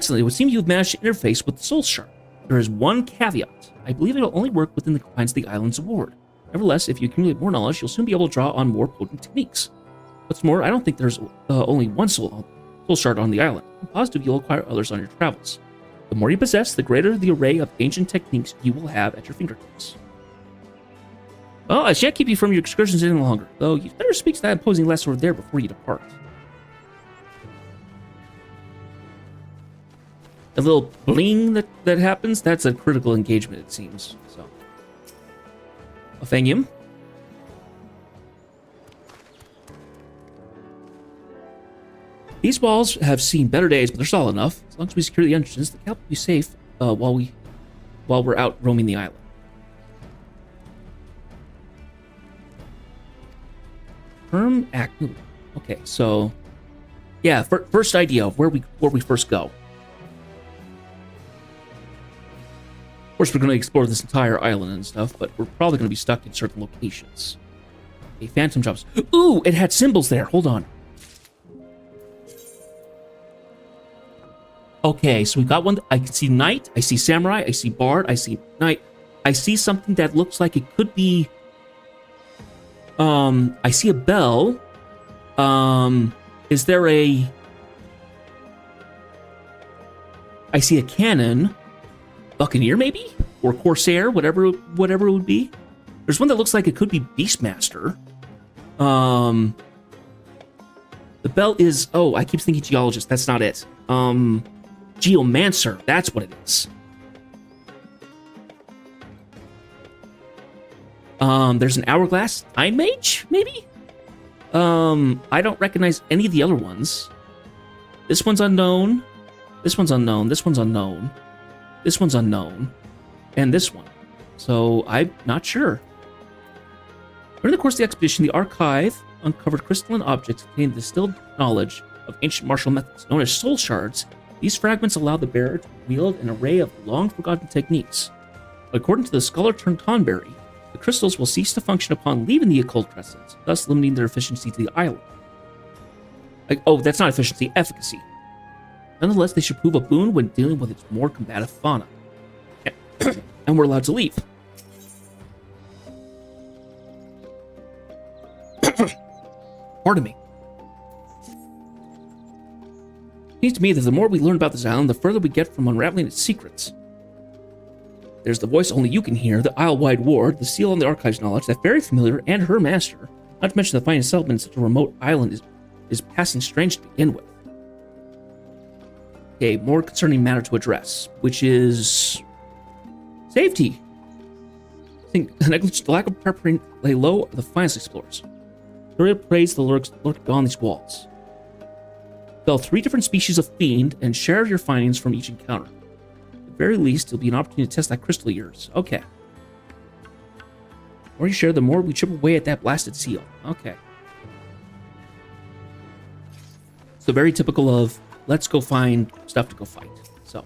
Excellent. It would seem you've managed to interface with the Soul Shard. There is one caveat. I believe it will only work within the confines of the island's award. Nevertheless, if you accumulate more knowledge, you'll soon be able to draw on more potent techniques. What's more, I don't think there's only one soul shard on the island. I'm positive you'll acquire others on your travels. The more you possess, the greater the array of ancient techniques you will have at your fingertips. Well, I shan't keep you from your excursions any longer, though you better speak to that imposing lass over there before you depart. A little bling that happens, that's a critical engagement, it seems. So, Ophangium. These walls have seen better days, but they're solid enough. As long as we secure the entrance, the camp will be safe while we're out roaming the island. Firm act. Okay, so yeah, first idea of where we first go. Of course, we're going to explore this entire island and stuff, but we're probably going to be stuck in certain locations. Okay, phantom jobs. Ooh, it had symbols there. Hold on. Okay, so we got one. I can see knight, I see samurai, I see bard, I see knight. I see something that looks like it could be... I see a bell. Is there a... I see a cannon. Buccaneer, maybe? Or Corsair, whatever it would be. There's one that looks like it could be Beastmaster. The bell is... Oh, I keep thinking Geologist. That's not it. Geomancer. That's what it is. There's an Hourglass Time Mage, maybe? I don't recognize any of the other ones. This one's unknown. This one's unknown. This one's unknown. This one's unknown. And this one. So, I'm not sure. During the course of the expedition, the archive uncovered crystalline objects containing distilled knowledge of ancient martial methods, known as soul shards. These fragments allow the bearer to wield an array of long-forgotten techniques. According to the scholar-turned-Tonberry, the crystals will cease to function upon leaving the Occult Crescent, thus limiting their efficiency to the island. That's not efficiency, efficacy. Nonetheless, they should prove a boon when dealing with its more combative fauna. And we're allowed to leave. Pardon me. It seems to me that the more we learn about this island, the further we get from unraveling its secrets. There's the voice only you can hear, the Isle-wide ward, the seal on the archive's knowledge, that very familiar, and her master. Not to mention the finding settlement in such a remote island is passing strange to begin with. Okay, more concerning matter to address, which is... safety. I think the lack of preparation lay low of the finest explorers. Gloria praised the lurk beyond these walls. Fell 3 different species of fiend and share your findings from each encounter. At the very least, it'll be an opportunity to test that crystal of yours. Okay. The more you share, the more we chip away at that blasted seal. Okay. So very typical of, let's go find stuff to go fight. So,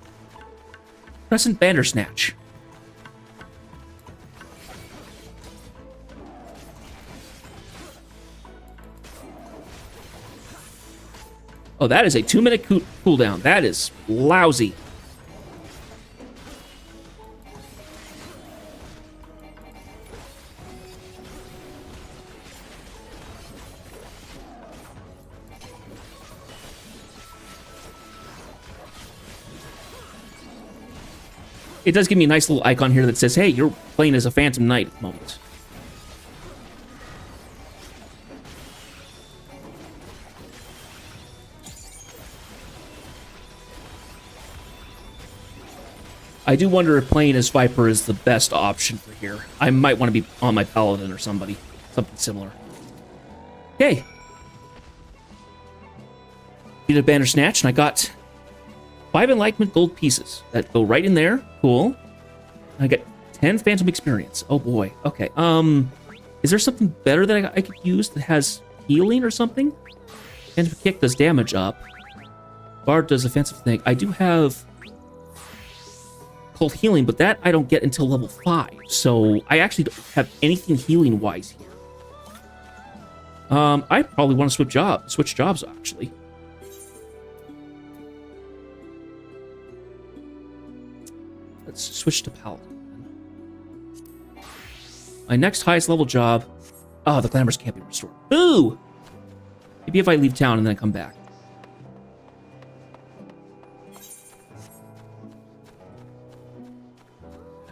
Crescent Bandersnatch. Oh, that is a 2-minute cooldown. That is lousy. It does give me a nice little icon here that says, hey, you're playing as a Phantom Knight at the moment. I do wonder if playing as Viper is the best option for here. I might want to be on my Paladin or something similar. Okay. Did a Bandersnatch, and I got 5 Enlightenment gold pieces that go right in there. Cool. I got 10 Phantom experience. Oh boy. Okay. Is there something better that I could use that has healing or something? Phantom Kick does damage up. Bard does offensive thing. I do have Cold Healing, but that I don't get until level 5. So I actually don't have anything healing-wise here. I probably want to switch jobs, actually. let's switch to Paladin. My next highest level job. Oh, the glamours can't be restored. Boo! Maybe if I leave town and then I come back.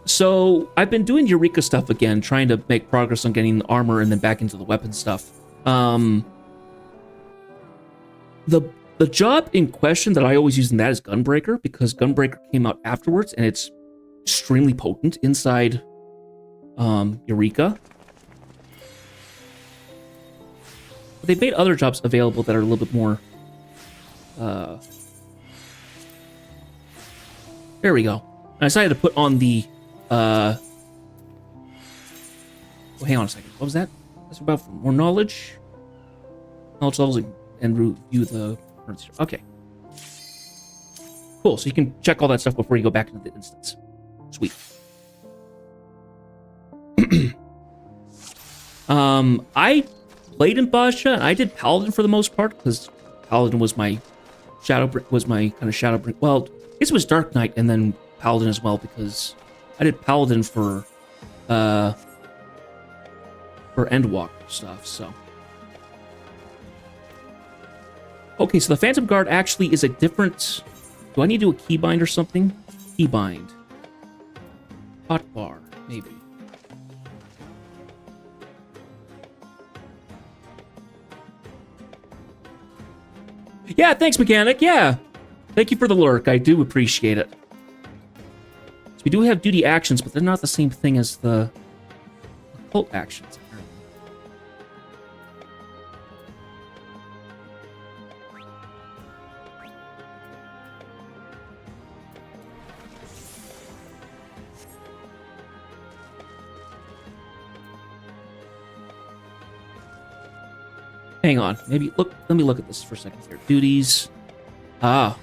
So, I've been doing Eureka stuff again, trying to make progress on getting the armor and then back into the weapon stuff. The job in question that I always use in that is Gunbreaker, because Gunbreaker came out afterwards, and it's extremely potent inside Eureka. But they've made other jobs available that are a little bit more... There we go. I decided to put on the... Oh, hang on a second. What was that? That's about more knowledge? Knowledge levels and review the... Okay. Cool, so you can check all that stuff before you go back into the instance. Sweet. I played in Basha, and I did Paladin for the most part, because Paladin was my kind of shadow. Well, I guess it was Dark Knight and then Paladin as well, because I did Paladin for Endwalker stuff, so. Okay, so the Phantom Guard actually is a different... Do I need to do a keybind or something? Keybind. Hotbar, maybe. Yeah, thanks, Mechanic, yeah! Thank you for the lurk, I do appreciate it. So we do have duty actions, but they're not the same thing as the occult actions. Hang on, maybe look. Let me look at this for a second here. Duties. Ah.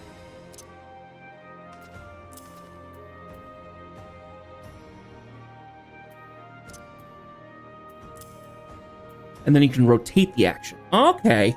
And then you can rotate the action. Okay.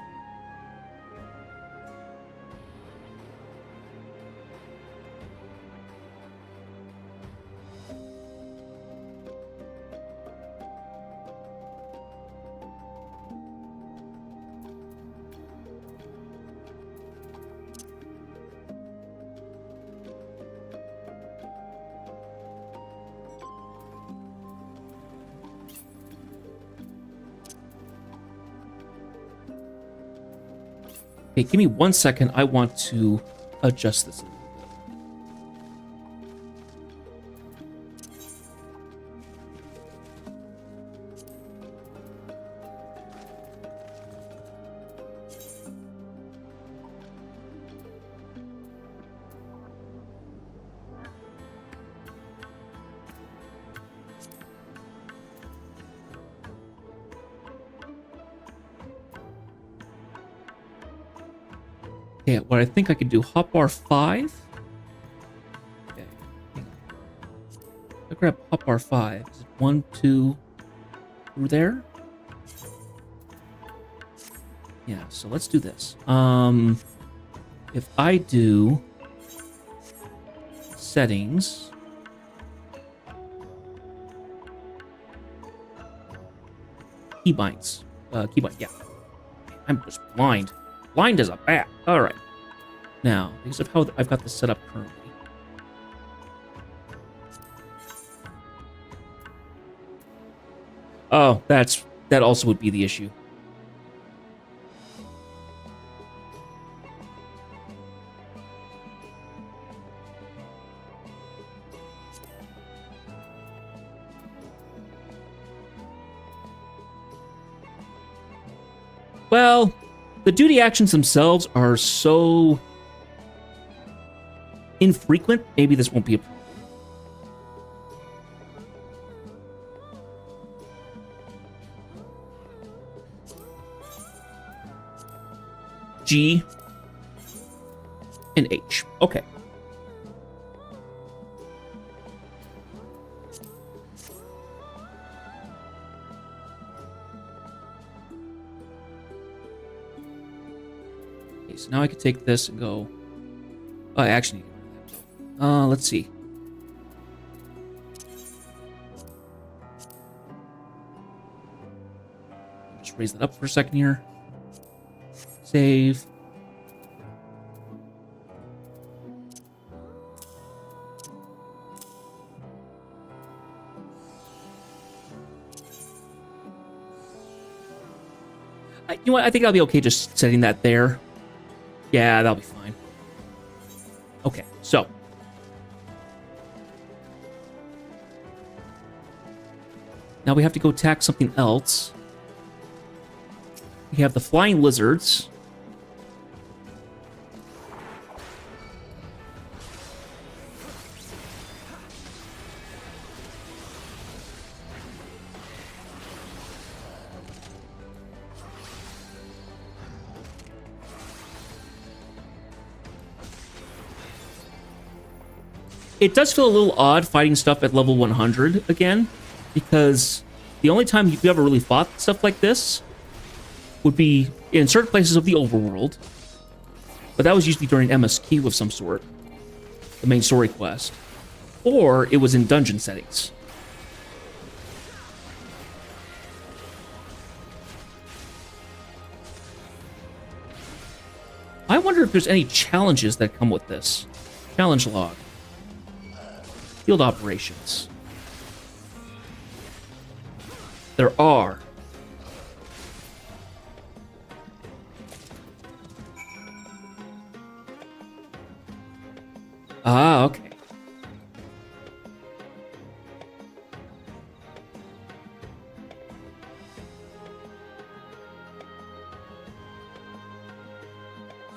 Okay, give me 1 second. I want to adjust this a little bit. Okay, what I think I could do, hotbar 5. Okay, hang on. I grab hotbar 5. Is it 1, 2 through there? Yeah, so let's do this. If I do settings, keybinds, keybind, yeah. I'm just blind. Blind as a bat. All right. Now, because of how I've got this set up currently. Oh, that also would be the issue. Well, the duty actions themselves are so infrequent, maybe this won't be a problem. G and H. Okay. So now I can take this and go... I actually need to do that. Let's see. Just raise that up for a second here. Save. You know what? I think I'll be okay just setting that there. Yeah, that'll be fine. Okay, so. Now we have to go attack something else. We have the flying lizards. It does feel a little odd fighting stuff at level 100 again, because the only time you've ever really fought stuff like this would be in certain places of the overworld, but that was usually during MSQ of some sort, the main story quest, or it was in dungeon settings. I wonder if there's any challenges that come with this. Challenge log. Field operations. There are. Ah, okay.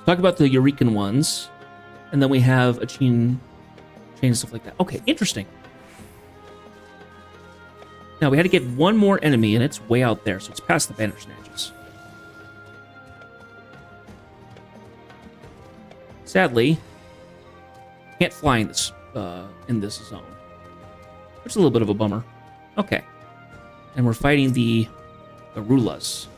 Talk about the Eurekan ones, and then we have a chain and stuff like that. Okay, interesting. Now we had to get one more enemy, and it's way out there, so it's past the banner snatches. Sadly, can't fly in this zone, which is a little bit of a bummer. Okay, and we're fighting the Garulas.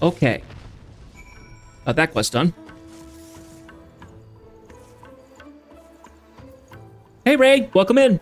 Okay. Got that quest done. Hey, Ray, welcome in.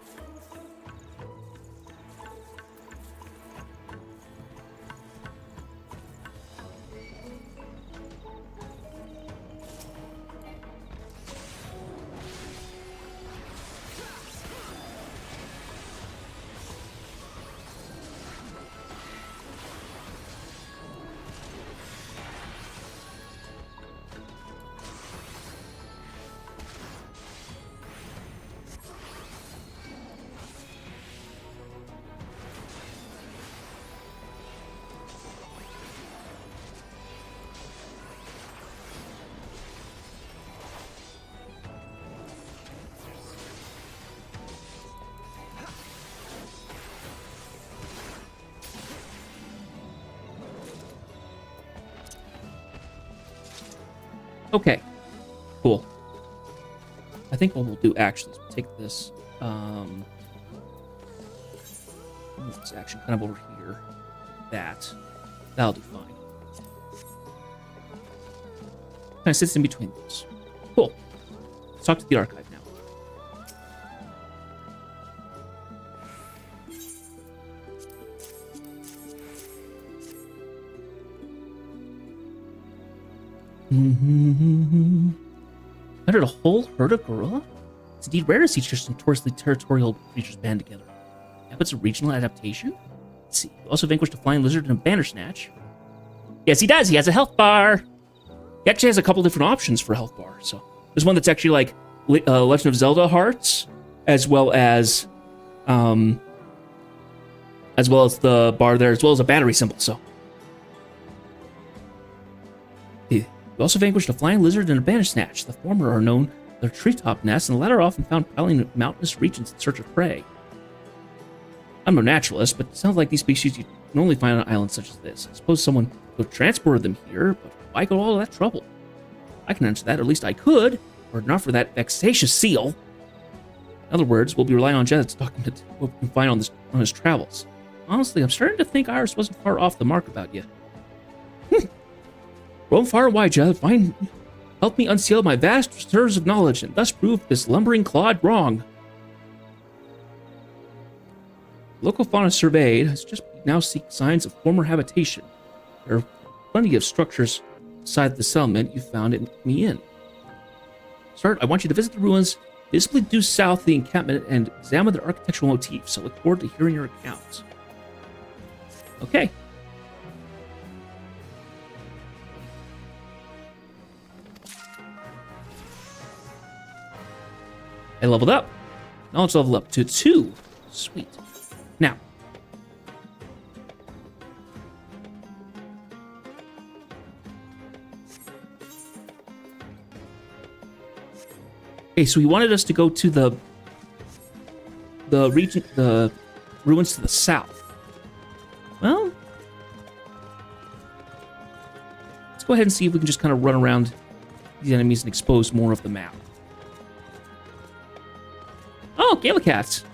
Okay, cool. I think what we'll do actually is we'll take this, move this action kind of over here. That'll do fine. Kind of sits in between those. Cool. Let's talk to the archive now. Under a whole herd of gorilla? It's indeed rare to see such notoriously territorial creatures band together. Yeah, but it's a regional adaptation. Let's see. He also vanquished a flying lizard and a bandersnatch. Yes, he does. He has a health bar. He actually has a couple different options for a health bar. So there's one that's actually like Legend of Zelda hearts, as well as the bar there, as well as a battery symbol. So he also vanquished a flying lizard and a bandersnatch. The former are known for their treetop nests, and the latter are often found prowling in mountainous regions in search of prey. I'm no naturalist, but it sounds like these species you can only find on islands such as this. I suppose someone could have transported them here, but why go all that trouble? I can answer that, or at least I could, were it not for that vexatious seal. In other words, we'll be relying on Jed to document what we can find on his travels. Honestly, I'm starting to think Iris wasn't far off the mark about you. Roam far and wide, Jed. Help me unseal my vast reserves of knowledge, and thus prove this lumbering clod wrong. Local fauna surveyed has just now seek signs of former habitation. There are plenty of structures beside the settlement you found me in. Start, I want you to visit the ruins, visibly due south of the encampment, and examine the architectural motifs. I look forward to hearing your accounts. Okay. I leveled up. Knowledge level up to 2. Sweet. Now. Okay, so he wanted us to go to the ruins to the south. Well, let's go ahead and see if we can just kind of run around these enemies and expose more of the map. Oh, Galacats.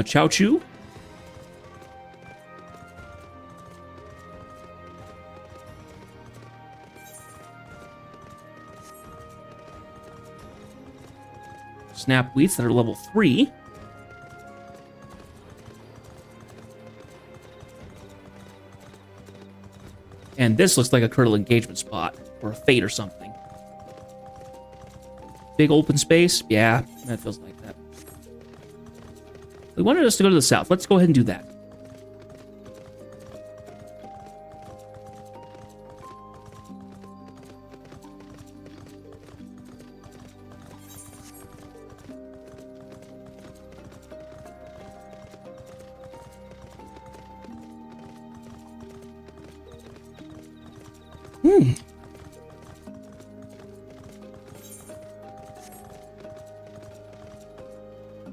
Chow Chu. Snapweeds that are level 3. And this looks like a Curdle engagement spot, or a fate or something. Big open space? Yeah, that feels like that. They wanted us to go to the south. Let's go ahead and do that.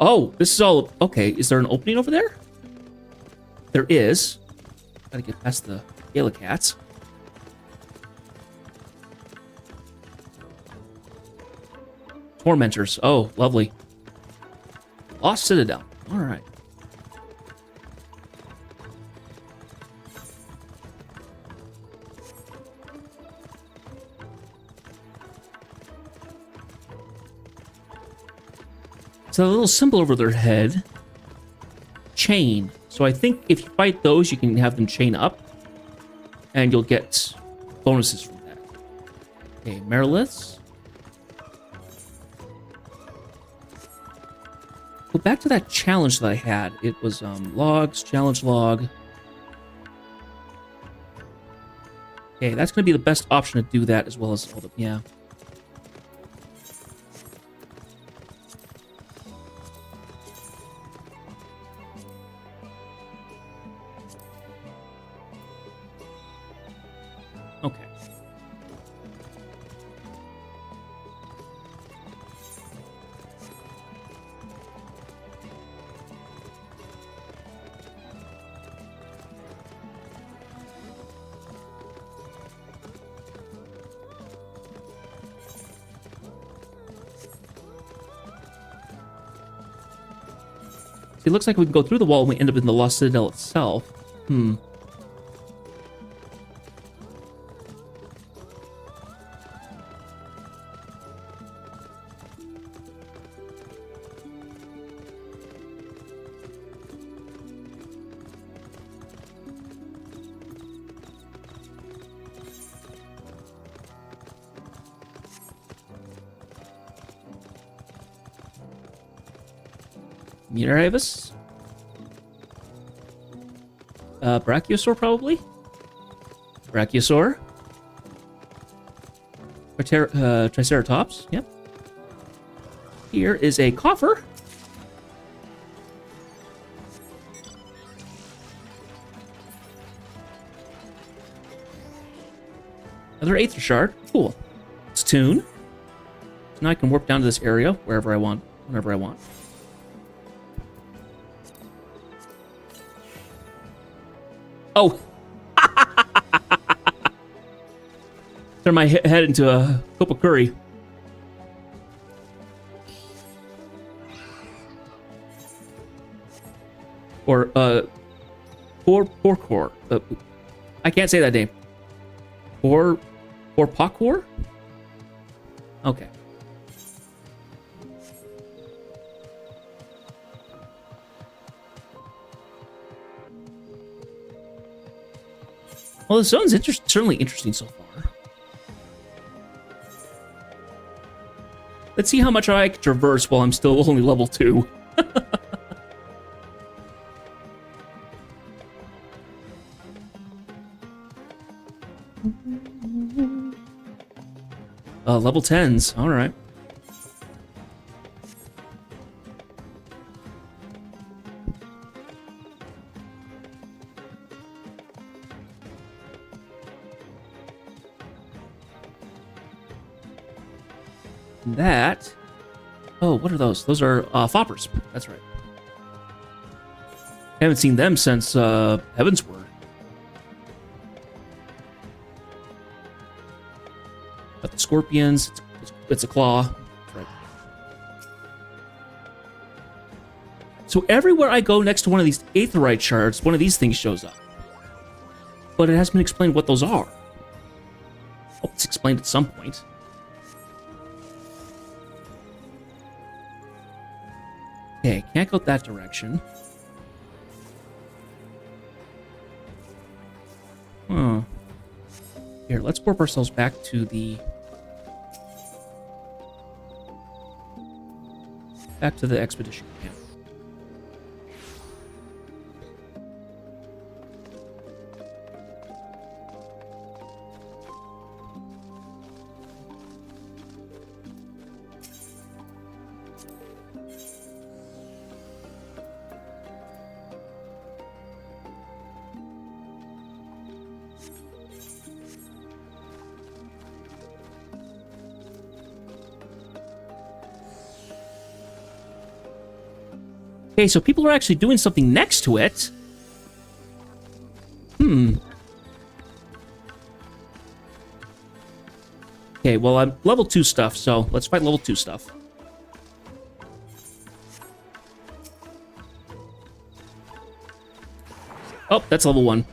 Oh, this is all... Okay, is there an opening over there? There is. Gotta get past the Galacats. Tormentors. Oh, lovely. Lost Citadel. Alright. So a little symbol over their head. Chain. So I think if you fight those, you can have them chain up. And you'll get bonuses from that. Okay, Meriliths. Go back to that challenge that I had. It was logs, challenge log. Okay, that's going to be the best option to do that as well as all the... Yeah. Okay. See, it looks like we can go through the wall and we end up in the Lost Citadel itself. Miravis. Brachiosaur, probably? Brachiosaur. Triceratops, yep. Here is a coffer. Another Aether Shard. Cool. It's Toon. So now I can warp down to this area wherever I want, whenever I want. Oh! Turn my head into a cup of curry. Or, Porcor. I can't say that name. Porpockor? Okay. Well, this zone's certainly interesting so far. Let's see how much I can traverse while I'm still only level 2. Level 10s. All right. That. Oh, what are those? Those are foppers. That's right. I haven't seen them since Heaven's Word. Got the scorpions. It's a claw. That's right. So everywhere I go next to one of these aetheryte shards, one of these things shows up. But it hasn't been explained what those are. Hope it's explained at some point. Okay, can't go that direction. Huh. Here, let's warp ourselves back to the... back to the expedition camp. Okay, so people are actually doing something next to it. Okay, well, I'm level 2 stuff, so let's fight level 2 stuff. Oh, that's level 1.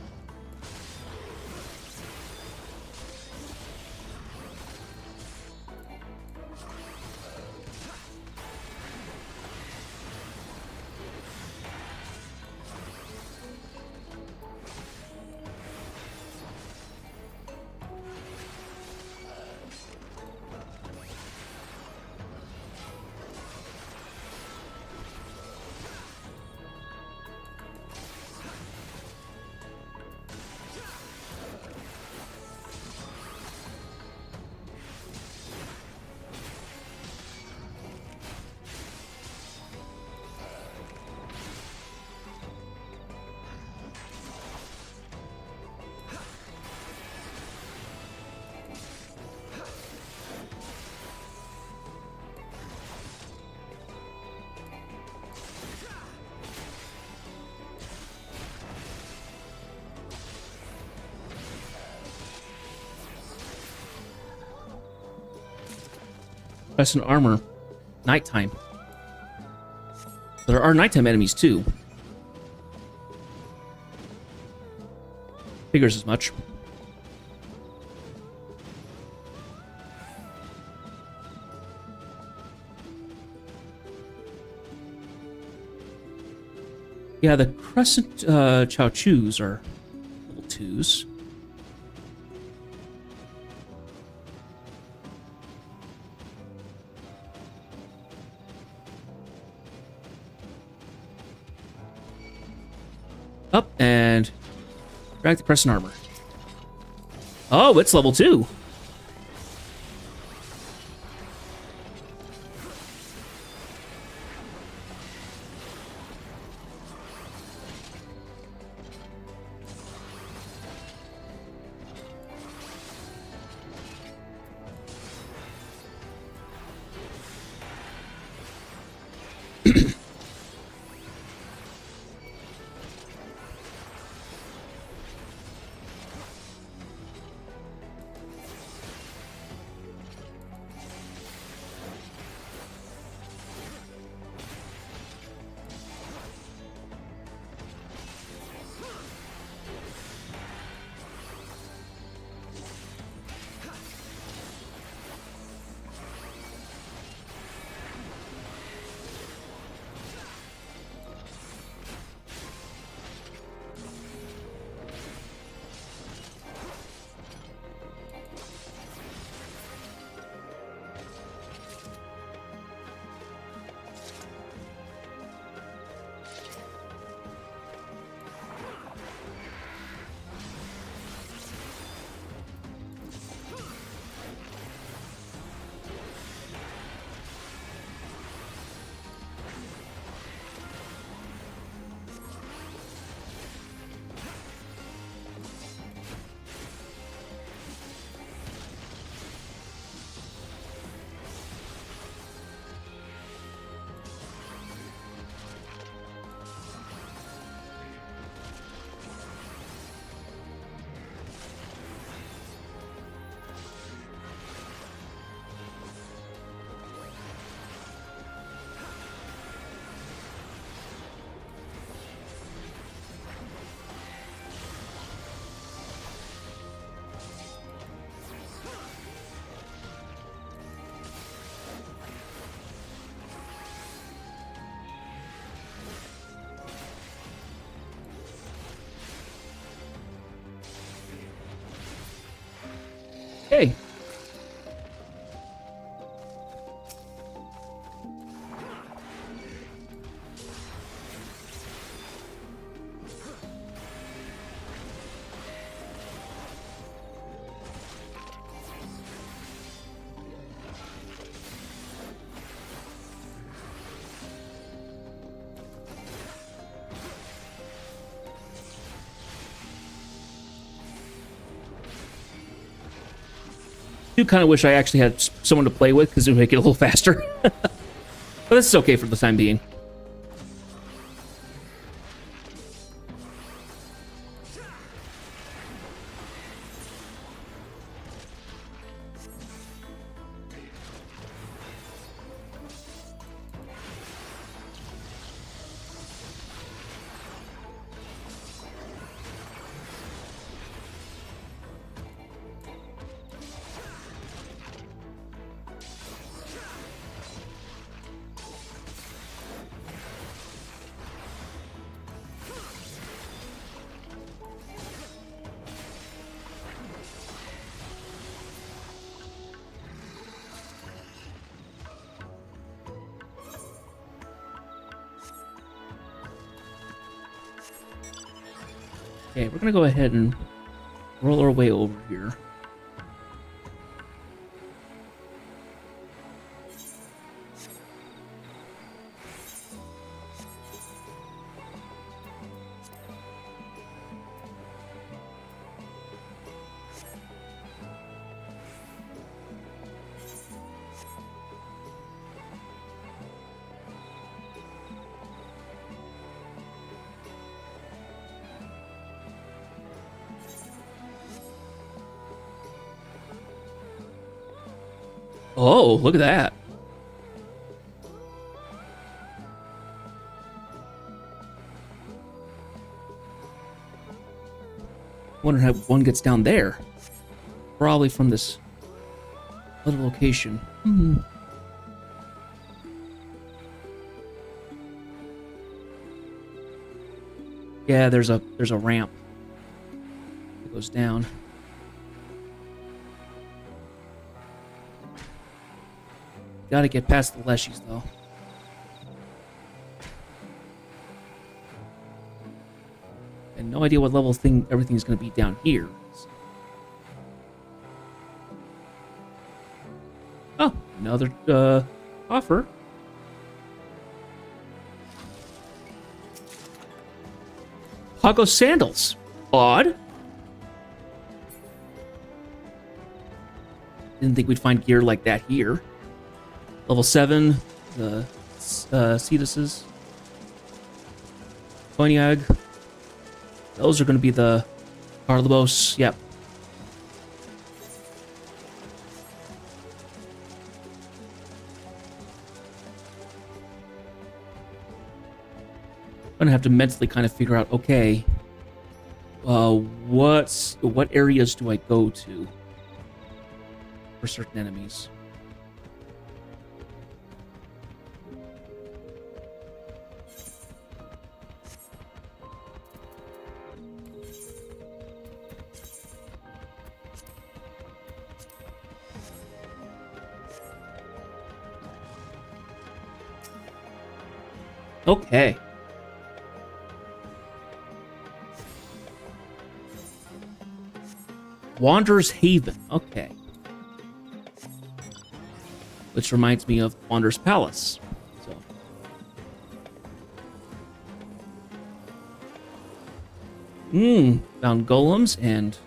Crescent armor. Nighttime. There are nighttime enemies too. Figures as much. Yeah, the Crescent Chao-Chus are level 2s. Up and drag the Crescent armor. Oh, it's level 2. Hey. I do kind of wish I actually had someone to play with because it would make it a little faster. But this is okay for the time being. Okay, we're gonna go ahead and roll our way over here. Oh, look at that. Wonder how one gets down there. Probably from this other location. Yeah, there's a ramp that goes down. Gotta get past the leshies, though. no idea what level thing everything's going to be down here. Oh, another offer. Pago sandals. Odd. Didn't think we'd find gear like that here. Level 7, the Cetuses. Cognac. Those are going to be the Carlibos. Yep. I'm gonna have to mentally kind of figure out, okay, what areas do I go to for certain enemies? Okay. Wanderer's Haven. Okay. Which reminds me of Wanderer's Palace. So. Found golems and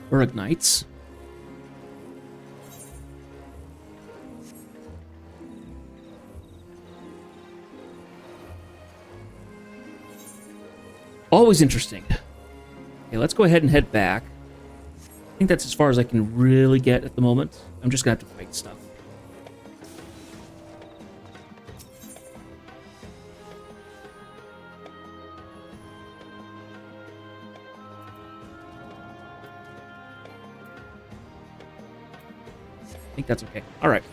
Uragnites. Always interesting. Okay, let's go ahead and head back. I think that's as far as I can really get at the moment. I'm just gonna have to fight stuff. I think that's okay. All right.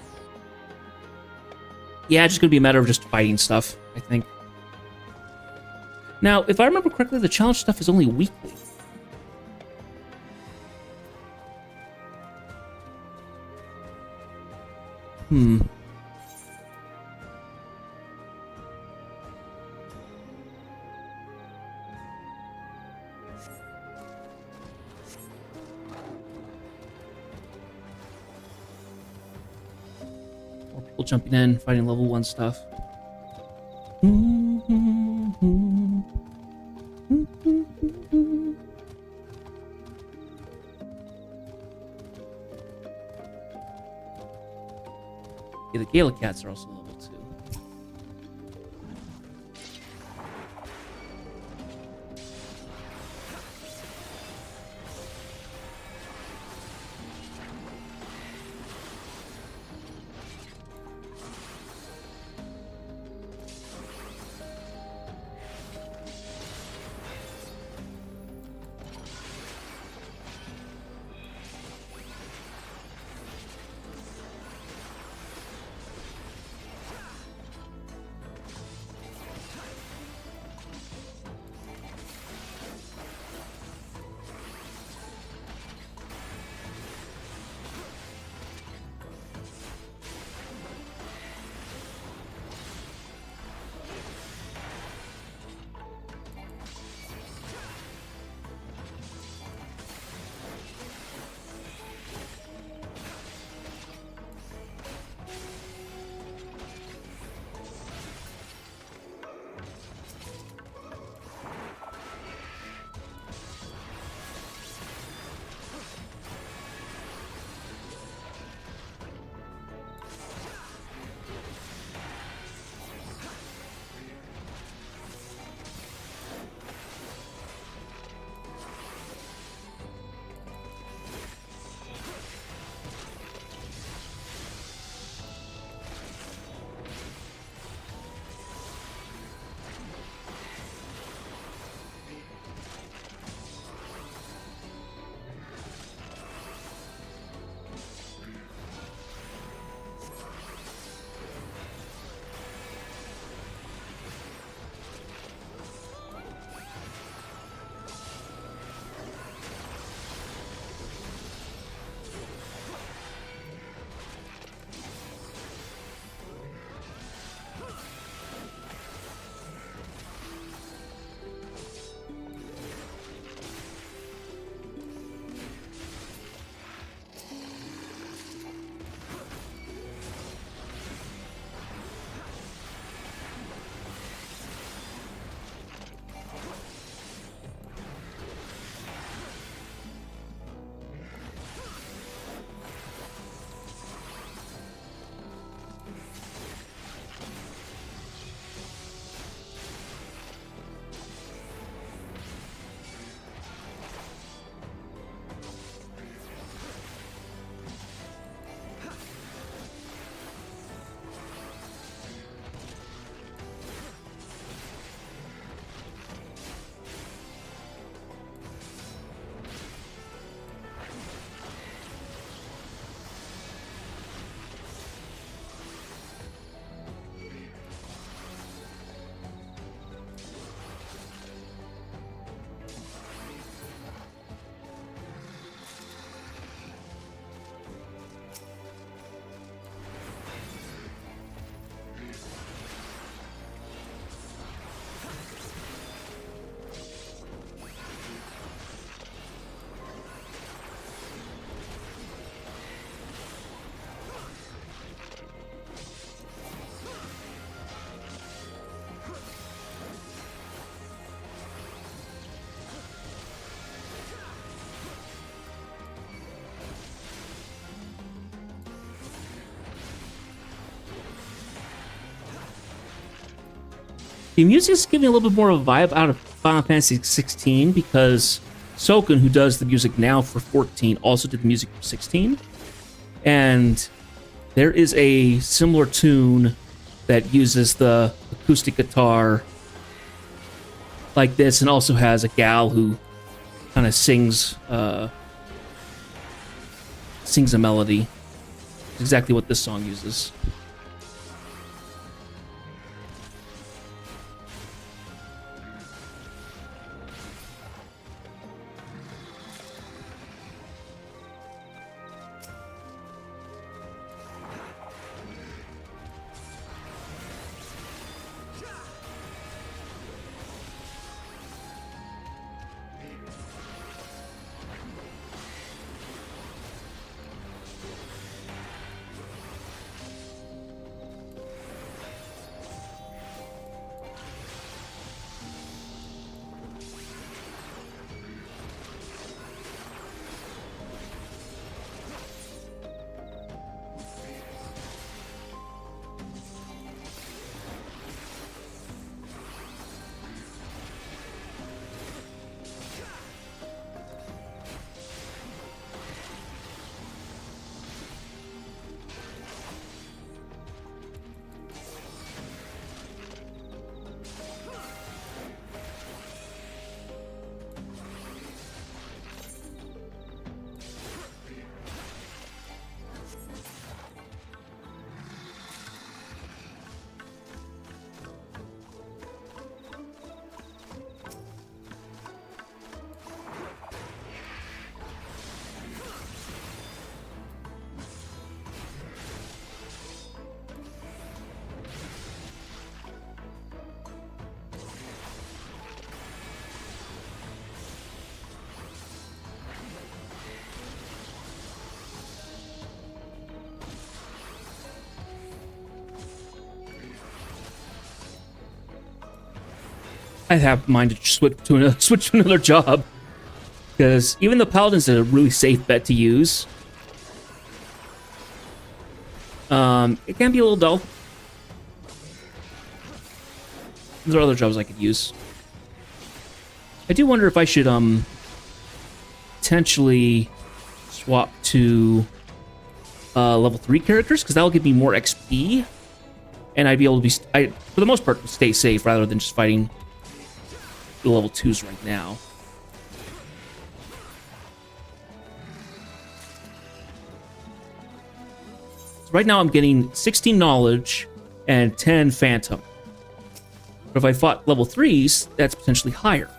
Yeah, it's just gonna be a matter of just fighting stuff, I think. Now, if I remember correctly, the challenge stuff is only weekly. More people jumping in, fighting level 1 stuff. Yeah, the Gala Cats are also level 2. The music's giving a little bit more of a vibe out of Final Fantasy 16 because Soken, who does the music now for 14, also did the music for 16. And there is a similar tune that uses the acoustic guitar like this, and also has a gal who kind of sings a melody. It's exactly what this song uses. I have mine to switch to another job, because even though Paladin's a really safe bet to use, it can be a little dull. There are other jobs I could use. I do wonder if I should potentially swap to level 3 characters, because that'll give me more XP, and I'd be able to be, for the most part, stay safe rather than just fighting the level 2s right now. So right now I'm getting 16 knowledge and 10 phantom. But if I fought level 3s, that's potentially higher.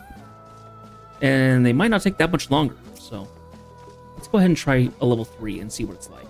And they might not take that much longer. So let's go ahead and try a level 3 and see what it's like.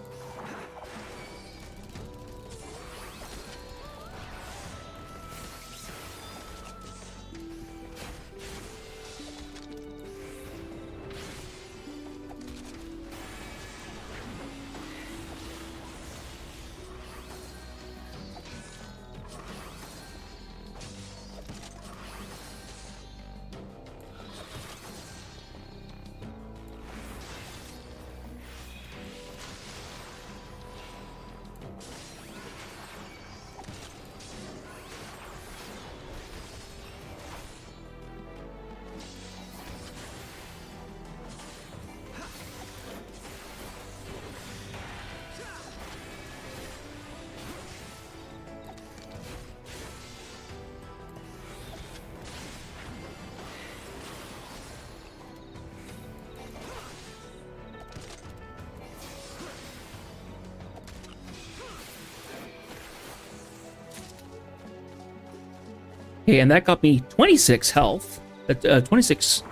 Okay, and that got me 26 health. 26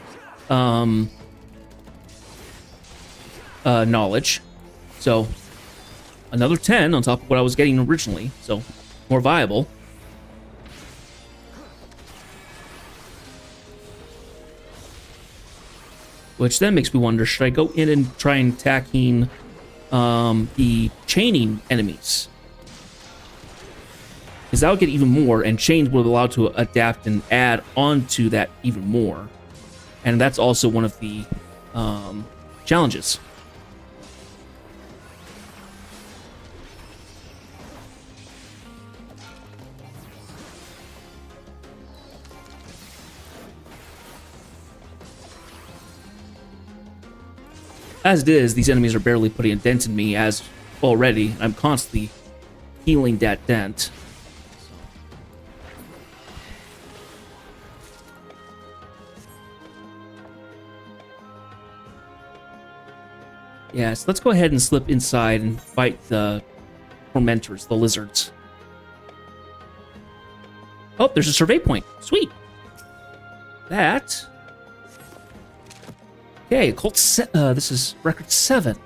knowledge. So another 10 on top of what I was getting originally. So more viable. Which then makes me wonder, should I go in and try and attacking the chaining enemies? Because that would get even more, and chains will allow to adapt and add on to that even more. And that's also one of the challenges. As it is, these enemies are barely putting a dent in me as already. I'm constantly healing that dent. Yes, let's go ahead and slip inside and fight the tormentors, the lizards. Oh, there's a survey point. Sweet. That. Okay, Occult. This is record 7.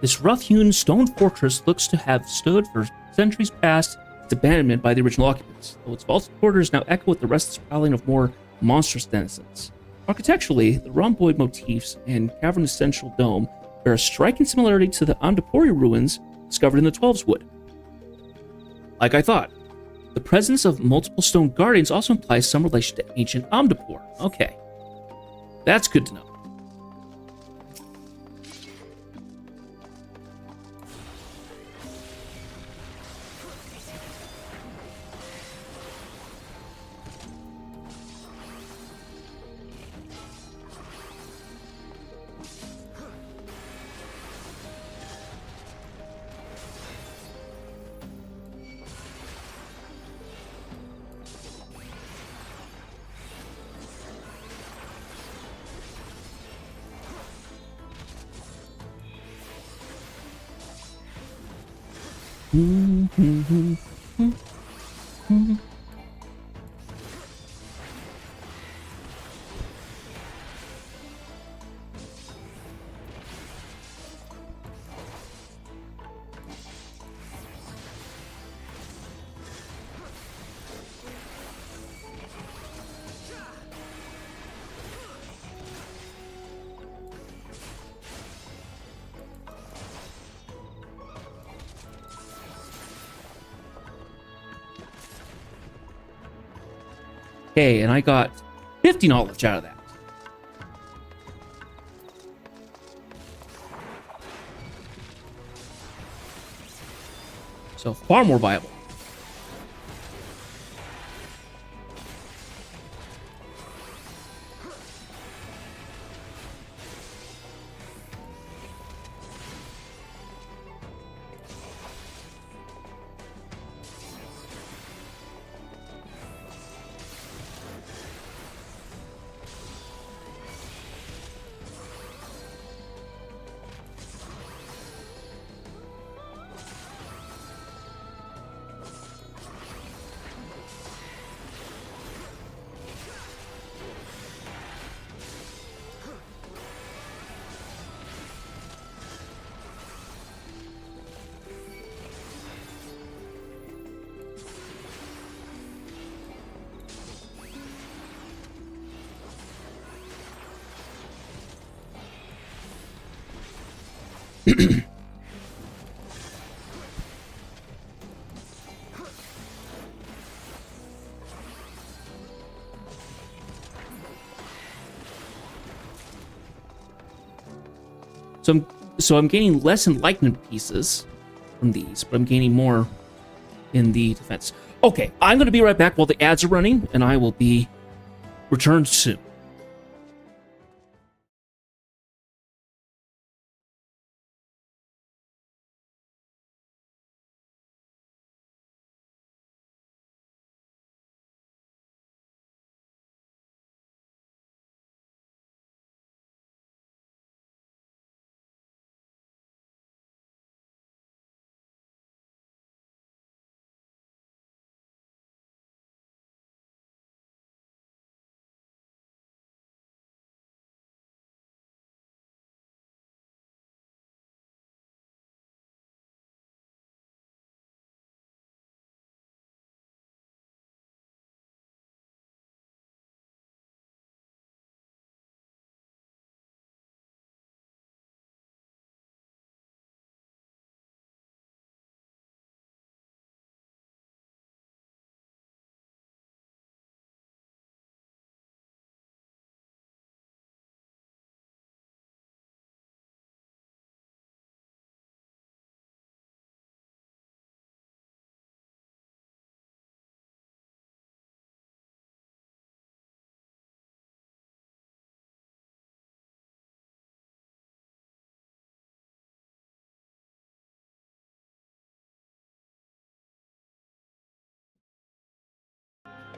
This rough-hewn stone fortress looks to have stood for centuries past its abandonment by the original occupants, though its vaulted quarters now echo with the restless prowling of more monstrous denizens. Architecturally, the rhomboid motifs and cavernous central dome bear a striking similarity to the Amdapori ruins discovered in the Twelves Wood. Like I thought, the presence of multiple stone guardians also implies some relation to ancient Amdapor. Okay, that's good to know. Okay, and I got 50 knowledge out of that. So far more viable. So I'm gaining less enlightenment pieces from these, but I'm gaining more in the defense. Okay, I'm going to be right back while the ads are running, and I will be returned soon.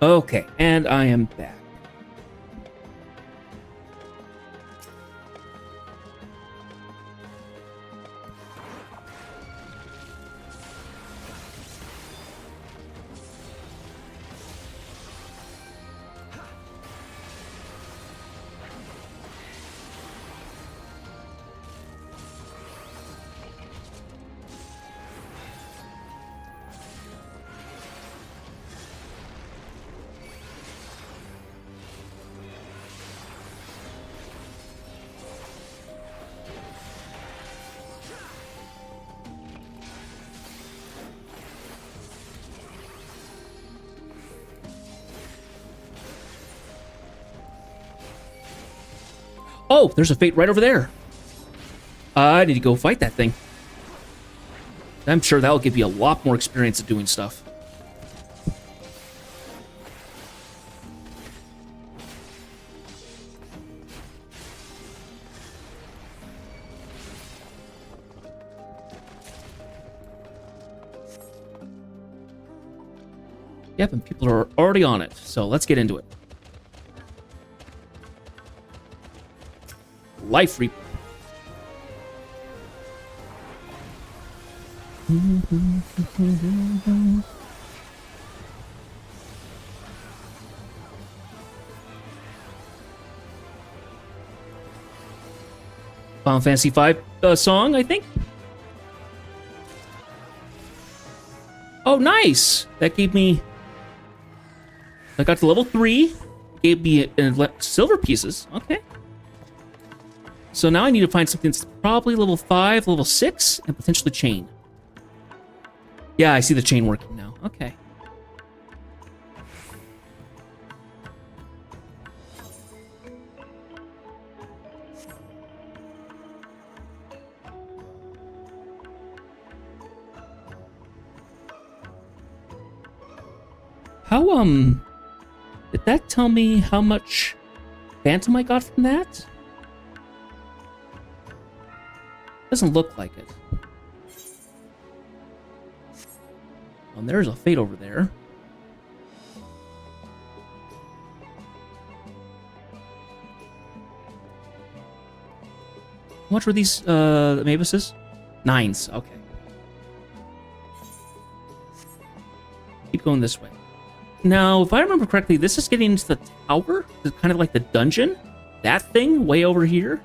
Okay, and I am back. Oh, there's a fate right over there. I need to go fight that thing. I'm sure that'll give you a lot more experience at doing stuff. Yep, and people are already on it, so let's get into it. Life Reaper. Final Fantasy V song, I think. Oh, nice! That gave me... I got to level 3. Gave me silver pieces. Okay. So now I need to find something that's probably level 5, level 6, and potentially chain. Yeah, I see the chain working now. Okay. How, did that tell me how much Phantom I got from that? Doesn't look like it. And there's a fate over there. How much were these Mavises? 9s, okay. Keep going this way. Now, if I remember correctly, this is getting into the tower? It's kind of like the dungeon? That thing way over here?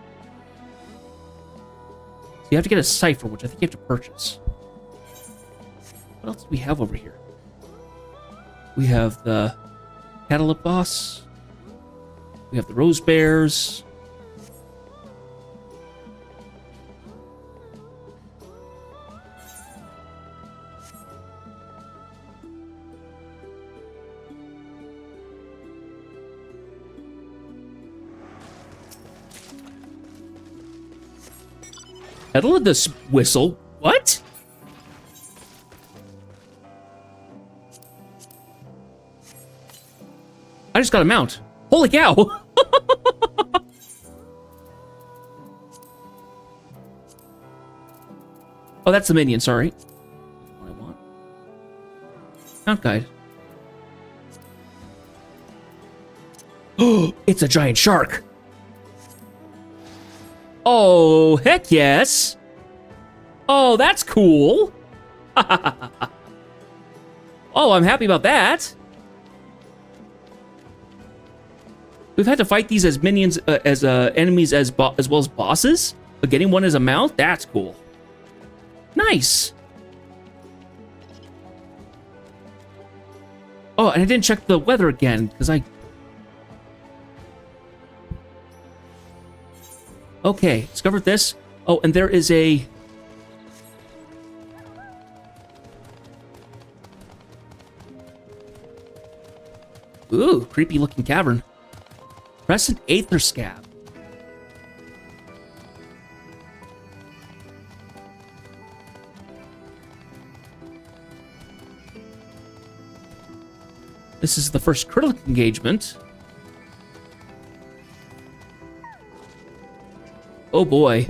So you have to get a cipher, which I think you have to purchase. What else do we have over here? We have the Catalyst boss. We have the Rose Bears. Pedal of this whistle. What? I just got a mount. Holy cow! Oh, that's the minion, sorry. What I want. Mount guide. Oh, it's a giant shark. Oh, heck yes. Oh, that's cool. Oh, I'm happy about that. We've had to fight these as minions, as enemies, as well as bosses. But getting one as a mount, that's cool. Nice. Oh, and I didn't check the weather again, because I... Okay, discovered this. Oh, and there is a... Ooh, creepy looking cavern. Crescent Aether Scab. This is the first critical engagement. Oh boy.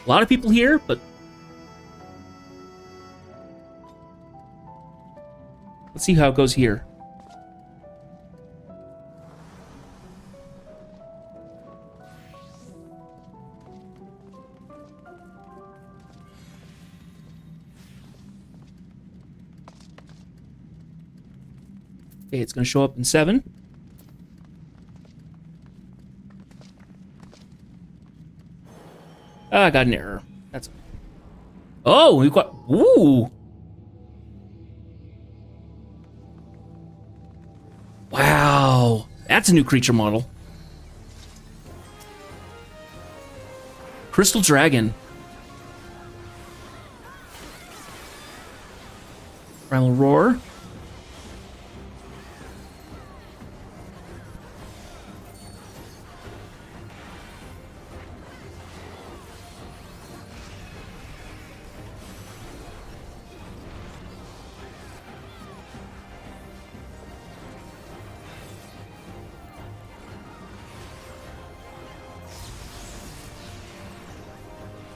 A lot of people here, but... Let's see how it goes here. Okay, it's gonna show up in 7. I got an error. That's... Oh, we've got... Ooh! Wow! That's a new creature model. Crystal Dragon. Primal Roar.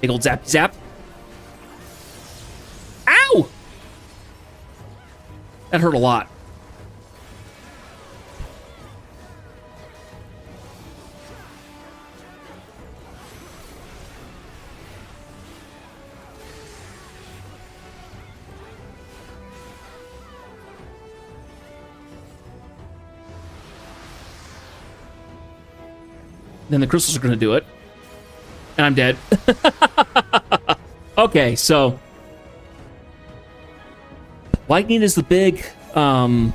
Big old zap zap. Ow! That hurt a lot. Then the crystals are going to do it. And I'm dead. Okay, so... Lightning is the big, that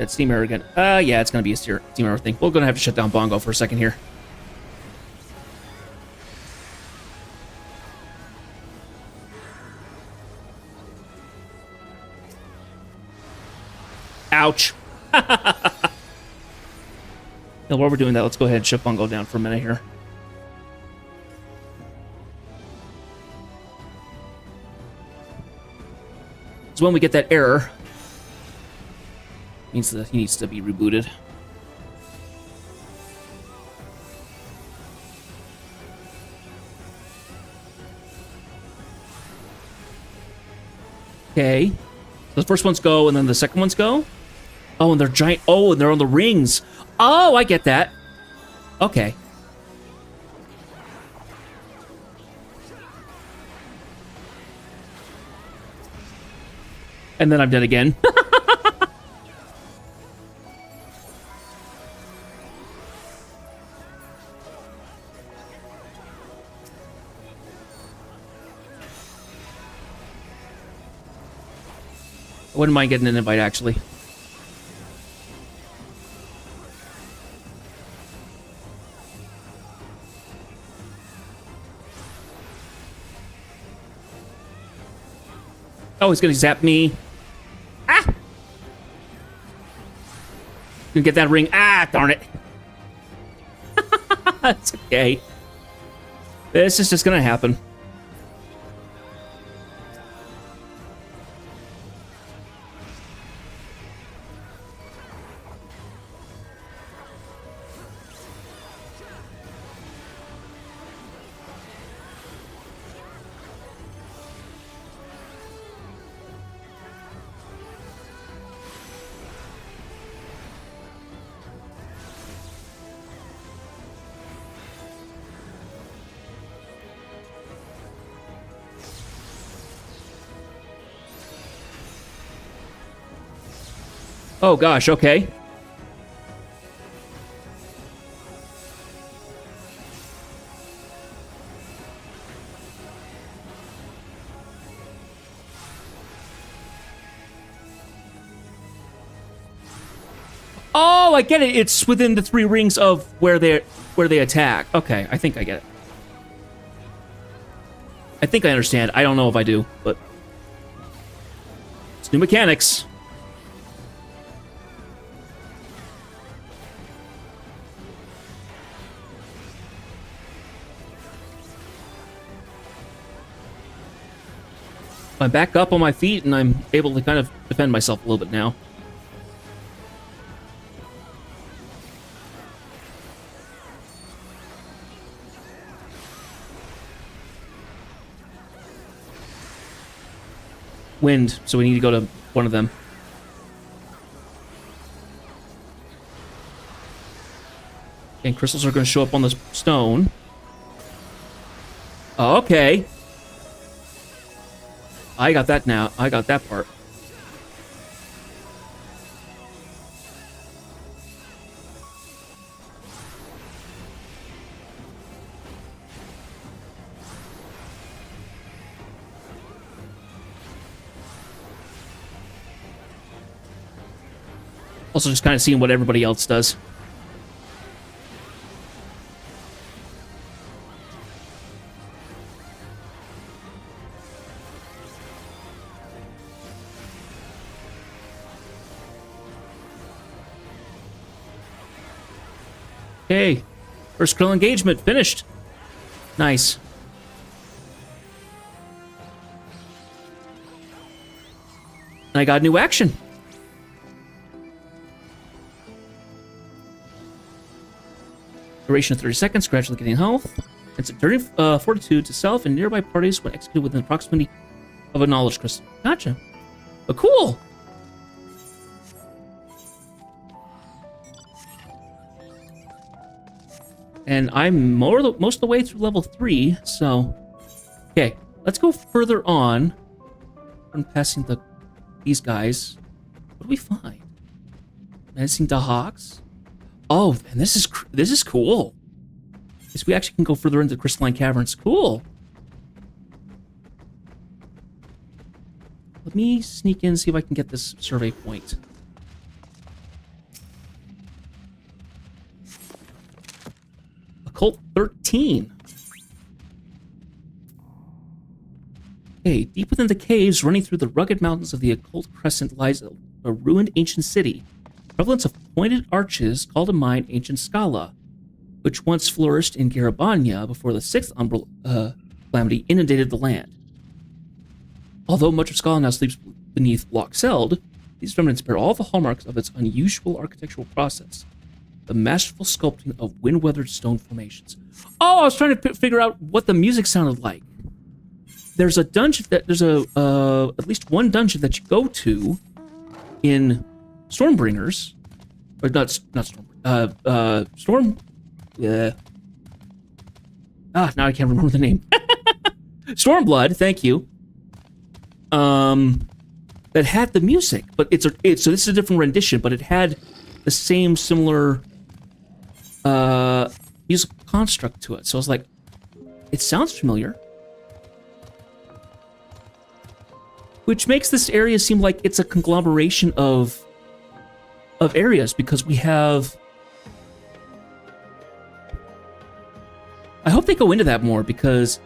steam arrow again. Yeah, it's gonna be a steam arrow thing. We're gonna have to shut down Bongo for a second here. Ouch. Now, while we're doing that, let's go ahead and shut Bongo down for a minute here. So when we get that error, he needs to be rebooted. Okay. So the first ones go, and then the second ones go? Oh, and they're giant. Oh, and they're on the rings. Oh, I get that. Okay. And then I'm dead again. I wouldn't mind getting an invite, actually. Oh, he's gonna zap me. Ah! Gonna get that ring. Ah, darn it. It's okay. This is just gonna happen. Oh gosh, okay. Oh, I get it. It's within the 3 rings of where they attack. Okay, I think I get it. I think I understand. I don't know if I do, but it's new mechanics. I'm back up on my feet, and I'm able to kind of defend myself a little bit now. Wind, so we need to go to one of them. And crystals are going to show up on the stone. Oh, okay. I got that now. I got that part. Also just kind of seeing what everybody else does. Okay, first krill engagement finished. Nice. And I got new action. Duration of 30 seconds, gradually getting health. It's enduring fortitude to self and nearby parties when executed within proximity of a knowledge crystal. Gotcha. But cool. And I'm most of the way through level 3, so... Okay, let's go further on. I'm passing these guys. What do we find? Menacing Dahawks? Oh, and this is cool. Because we actually can go further into the crystalline caverns. Cool. Let me sneak in and see if I can get this survey point. Occult 13. Okay, deep within the caves, running through the rugged mountains of the Occult Crescent, lies a ruined ancient city. Prevalence of pointed arches call to mind ancient Scala, which once flourished in Garabania before the sixth umbral calamity inundated the land. Although much of Scala now sleeps beneath Loch Seld, these remnants bear all the hallmarks of its unusual architectural process. The masterful sculpting of wind-weathered stone formations. Oh, I was trying to figure out what the music sounded like. There's a dungeon there's at least one dungeon that you go to in Stormbringers, or not Storm. Yeah. Now I can't remember the name. Stormblood. Thank you. That had the music, but so this is a different rendition, but it had the same similar musical construct to it. So I was like, it sounds familiar. Which makes this area seem like it's a conglomeration of areas, because we have... I hope they go into that more, because...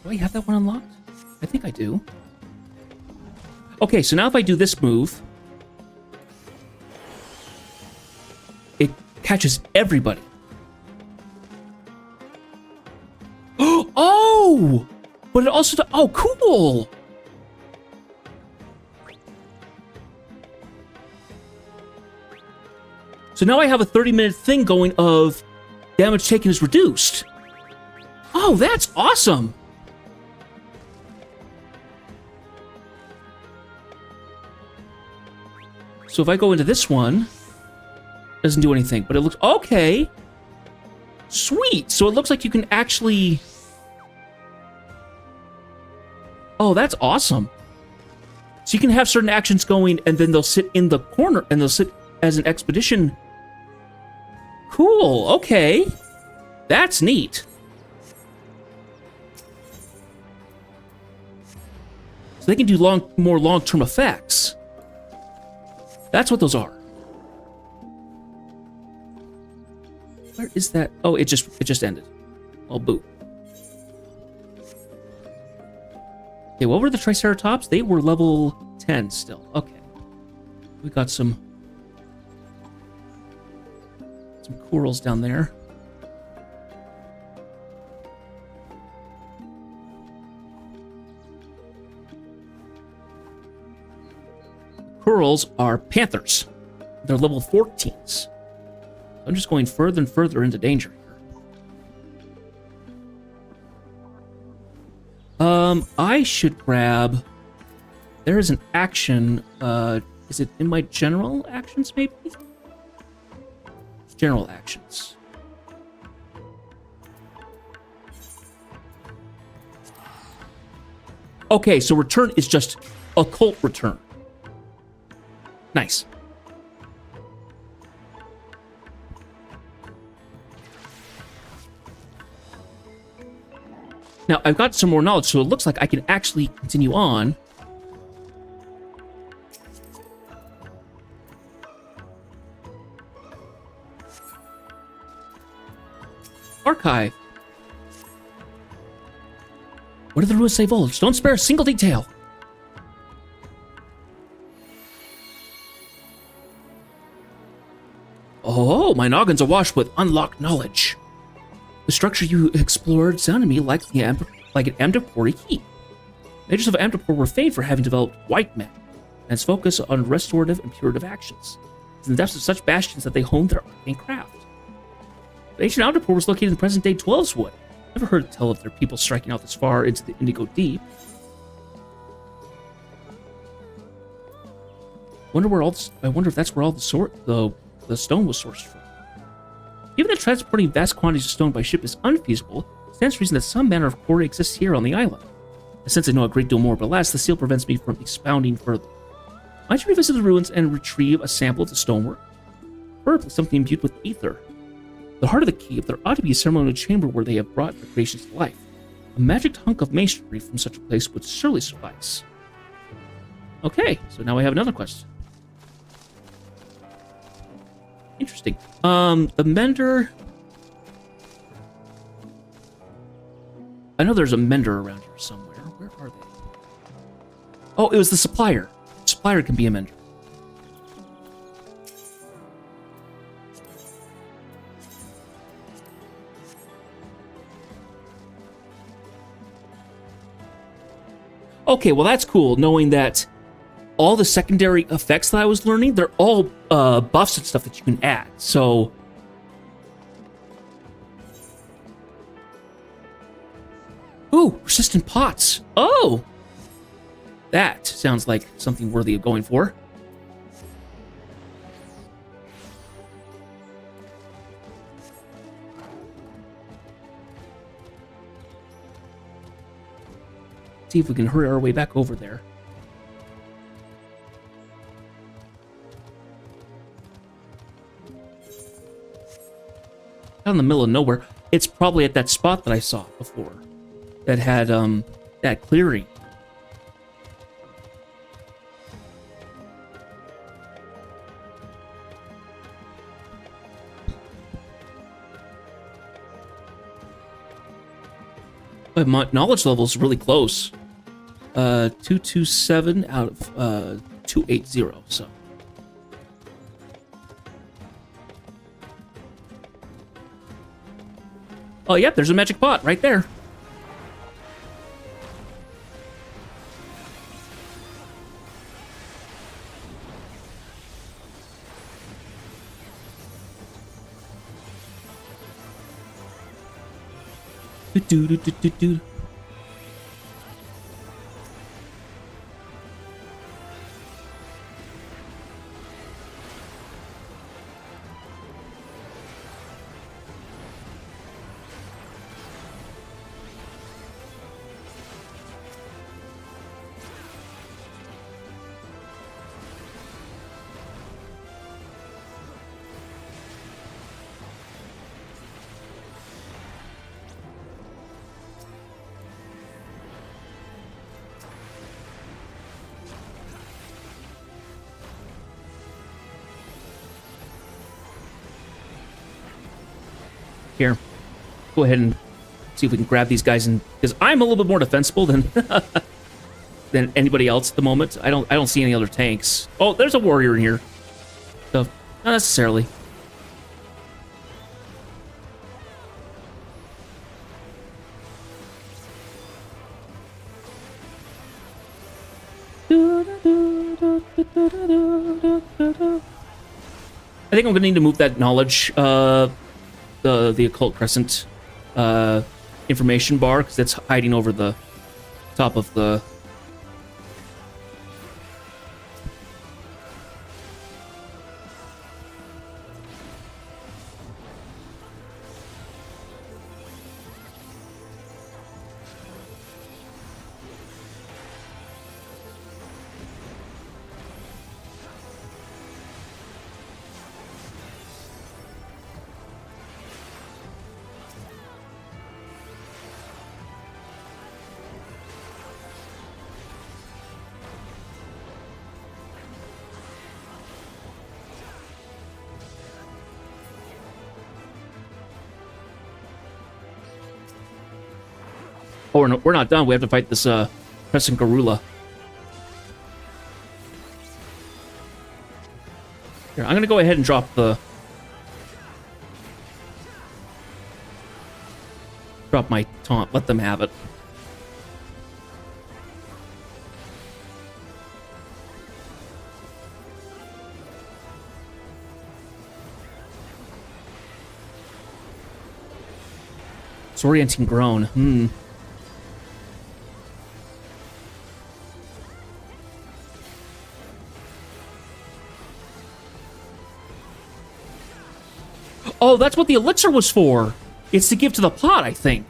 Do I have that one unlocked? I think I do. Okay, so now if I do this move, it catches everybody. Oh! But it also... Oh, cool! So now I have a 30-minute thing going of damage taken is reduced. Oh, that's awesome! So if I go into this one, it doesn't do anything, but it looks... Okay! Sweet! So it looks like you can actually... Oh, that's awesome. So you can have certain actions going, and then they'll sit in the corner, and they'll sit as an expedition. Cool, okay. That's neat. So they can do more long-term effects. That's what those are. Where is that? Oh, it just ended. Oh, boo. Okay, what were the Triceratops? They were level 10 still. Okay. We got some corals down there. Corals are panthers. They're level 14s. I'm just going further and further into danger here. I should grab... There is an action. Is it in my general actions, maybe? General actions. Okay, so return is just occult return. Nice. Now, I've got some more knowledge, so it looks like I can actually continue on. Archive. What do the ruins say of old? Don't spare a single detail. Oh, my noggin's awash with unlocked knowledge. The structure you explored sounded to me like an Amdapori keep. Mages of Amdapor were famed for having developed white magic and its focus on restorative and curative actions. It's in the depths of such bastions that they honed their arcane craft. The ancient Amdapor was located in present-day Twelveswood. Never heard tell of their people striking out this far into the Indigo Deep. I wonder if that's where all the stone was sourced from. Given that transporting vast quantities of stone by ship is unfeasible, it stands to reason that some manner of quarry exists here on the island. And since I know a great deal more about Lass, the seal prevents me from expounding further. Might you revisit the ruins and retrieve a sample of the stonework? Preferably something imbued with ether. At the heart of the cave, there ought to be a ceremonial chamber where they have brought their creations to life. A magic hunk of masonry from such a place would surely suffice. Okay, so now I have another question. Interesting. The mender... I know there's a mender around here somewhere. Where are they? Oh, it was the supplier. Supplier can be a mender. Okay, well that's cool, knowing that all the secondary effects that I was learning, they're all buffs and stuff that you can add, so... Ooh, resistant pots! Oh! That sounds like something worthy of going for. See if we can hurry our way back over there. Out in the middle of nowhere. It's probably at that spot that I saw before. That had, that clearing. But my knowledge level is really close. 227 out of 280, so. Oh, yep, there's a magic pot right there. Do. Here, go ahead and see if we can grab these guys, and because I'm a little bit more defensible than than anybody else at the moment. I don't see any other tanks. Oh, there's a warrior in here. So not necessarily. I think I'm gonna need to move that knowledge. The Occult Crescent information bar, because it's hiding over the top of the... Oh, we're not done. We have to fight this Crescent Garula. Here, I'm gonna go ahead and drop my taunt. Let them have it. Disorienting groan. Oh, that's what the elixir was for. It's to give to the pot, I think.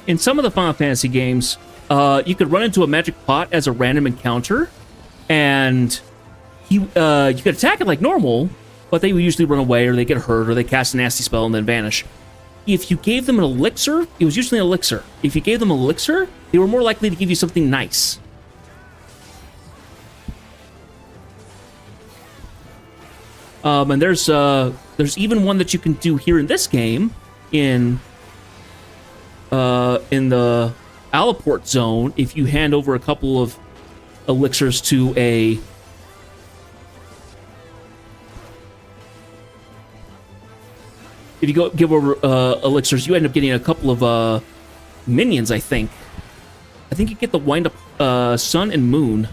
In some of the Final Fantasy games, you could run into a magic pot as a random encounter, and you could attack it like normal, but they would usually run away, or they get hurt, or they cast a nasty spell and then vanish. If you gave them an elixir, it was usually an elixir. If you gave them an elixir, they were more likely to give you something nice. And there's even one that you can do here in this game, in the Alaport zone, if you hand over a couple of elixirs to a... If you give over elixirs, you end up getting a couple of minions, I think. I think you get the wind-up sun and moon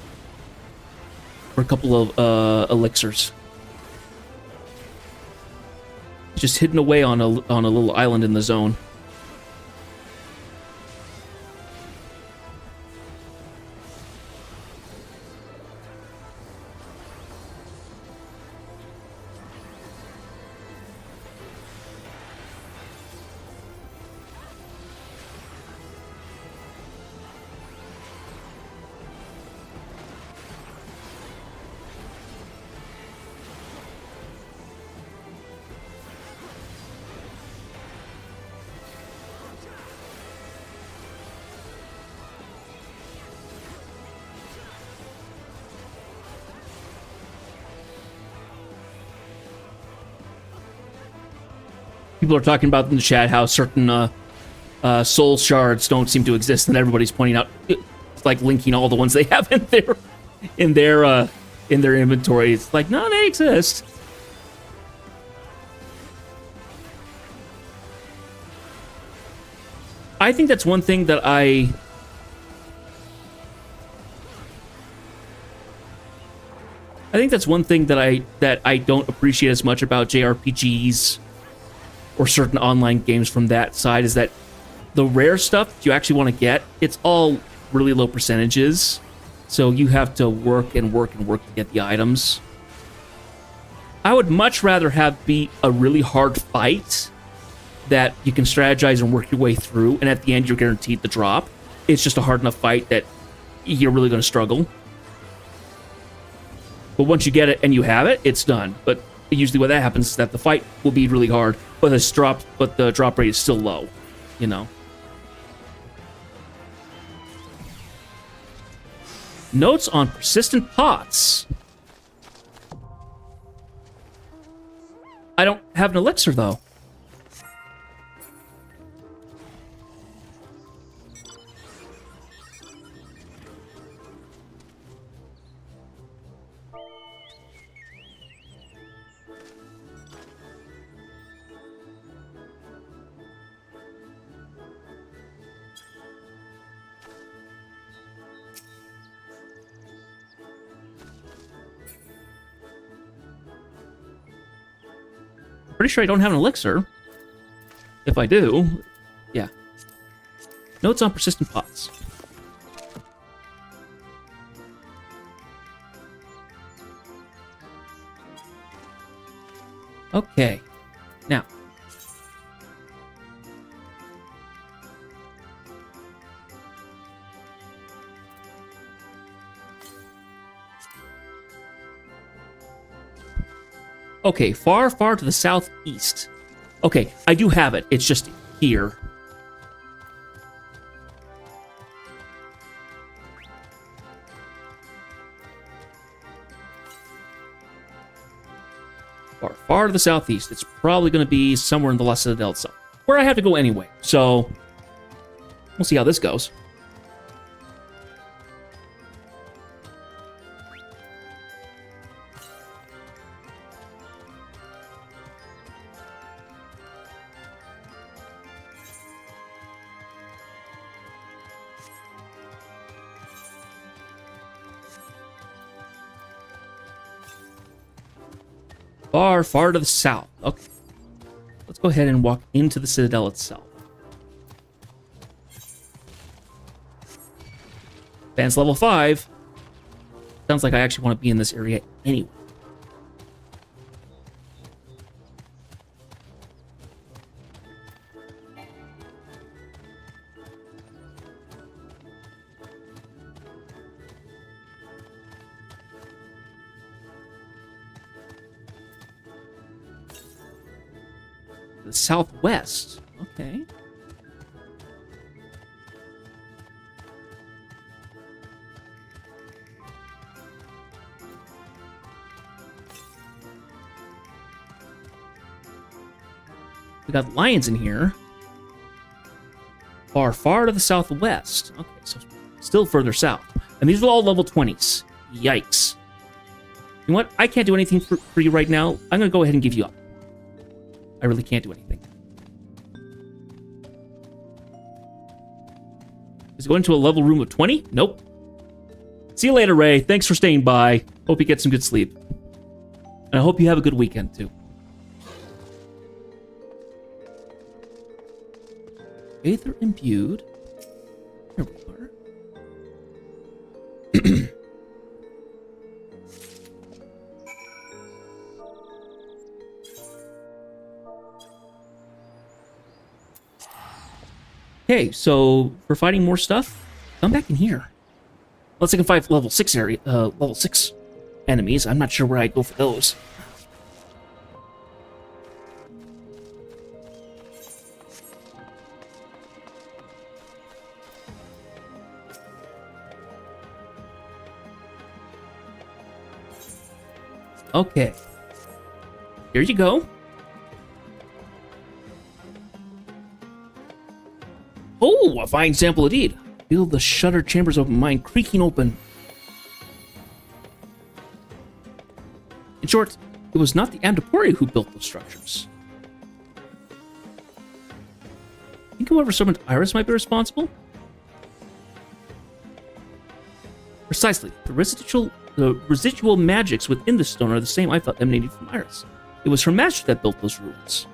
for a couple of elixirs. Just hidden away on a little island in the zone. People are talking about in the chat how certain soul shards don't seem to exist, and everybody's pointing out, it's like linking all the ones they have in their inventory. It's like, no, they exist. I think that's one thing that I don't appreciate as much about JRPGs or certain online games from that side, is that the rare stuff that you actually want to get, it's all really low percentages. So you have to work and work and work to get the items. I would much rather have be a really hard fight that you can strategize and work your way through, and at the end you're guaranteed the drop. It's just a hard enough fight that you're really going to struggle. But once you get it and you have it, it's done. But usually what that happens is that the fight will be really hard, but the drop rate is still low, you know. Notes on persistent pots. I don't have an elixir, though. Pretty sure I don't have an elixir. If I do, yeah. Notes on persistent pots. Okay. Now, okay, far, far to the southeast. Okay, I do have it. It's just here. Far, far to the southeast. It's probably going to be somewhere in the La Citadel itself, where I have to go anyway. So, we'll see how this goes. Far, far to the south. Okay. Let's go ahead and walk into the Citadel itself. Advanced level 5. Sounds like I actually want to be in this area anyway. The southwest. Okay. We got lions in here. Far, far to the southwest. Okay, so still further south. And these are all level 20s. Yikes. You know what? I can't do anything for you right now. I'm going to go ahead and give you up. I really can't do anything. Is it going to a level room of 20? Nope. See you later, Ray. Thanks for staying by. Hope you get some good sleep. And I hope you have a good weekend, too. Aether imbued. Here we are. Okay, so for fighting more stuff, come back in here. Unless I can fight level 6 enemies. I'm not sure where I go for those. Okay. Here you go. Oh, a fine sample indeed. Feel the shutter chambers of mine creaking open. In short, it was not the Amdapori who built those structures. Think whoever summoned Iris might be responsible? Precisely. The residual magics within the stone are the same I thought emanated from Iris. It was her master that built those ruins.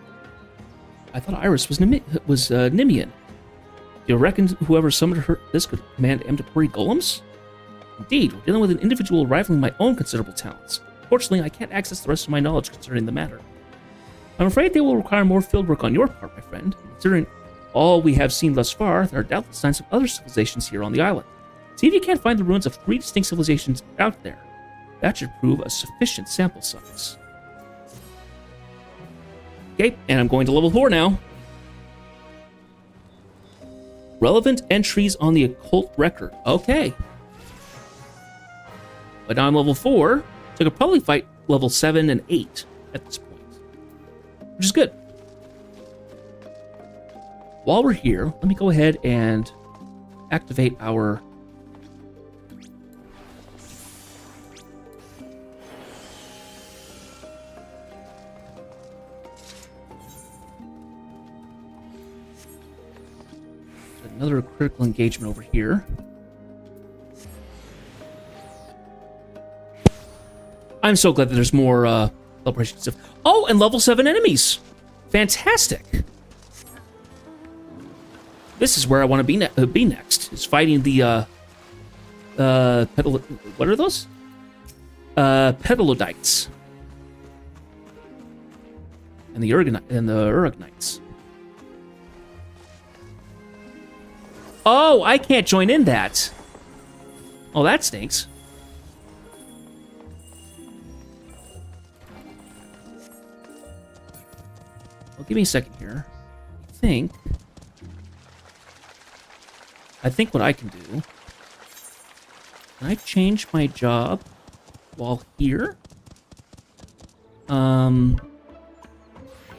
I thought Iris was Nimian. Do you reckon whoever summoned her this could command Amdapori golems? Indeed, we're dealing with an individual rivaling my own considerable talents. Fortunately, I can't access the rest of my knowledge concerning the matter. I'm afraid they will require more fieldwork on your part, my friend. Considering all we have seen thus far, there are doubtless signs of other civilizations here on the island. See if you can't find the ruins of 3 distinct civilizations out there. That should prove a sufficient sample size. Okay, and I'm going to level 4 now. Relevant entries on the occult record. Okay. But now I'm level 4, so I could probably fight level 7 and 8 at this point. Which is good. While we're here, let me go ahead and activate our... Another critical engagement over here. I'm so glad that there's more celebration stuff. Oh, and level 7 enemies. Fantastic. This is where I want to be next. Is fighting the what are those? Pedalodites. and the Urugnites. Oh, I can't join in that. Oh, that stinks. Well, give me a second here. I think what I can do... Can I change my job while here?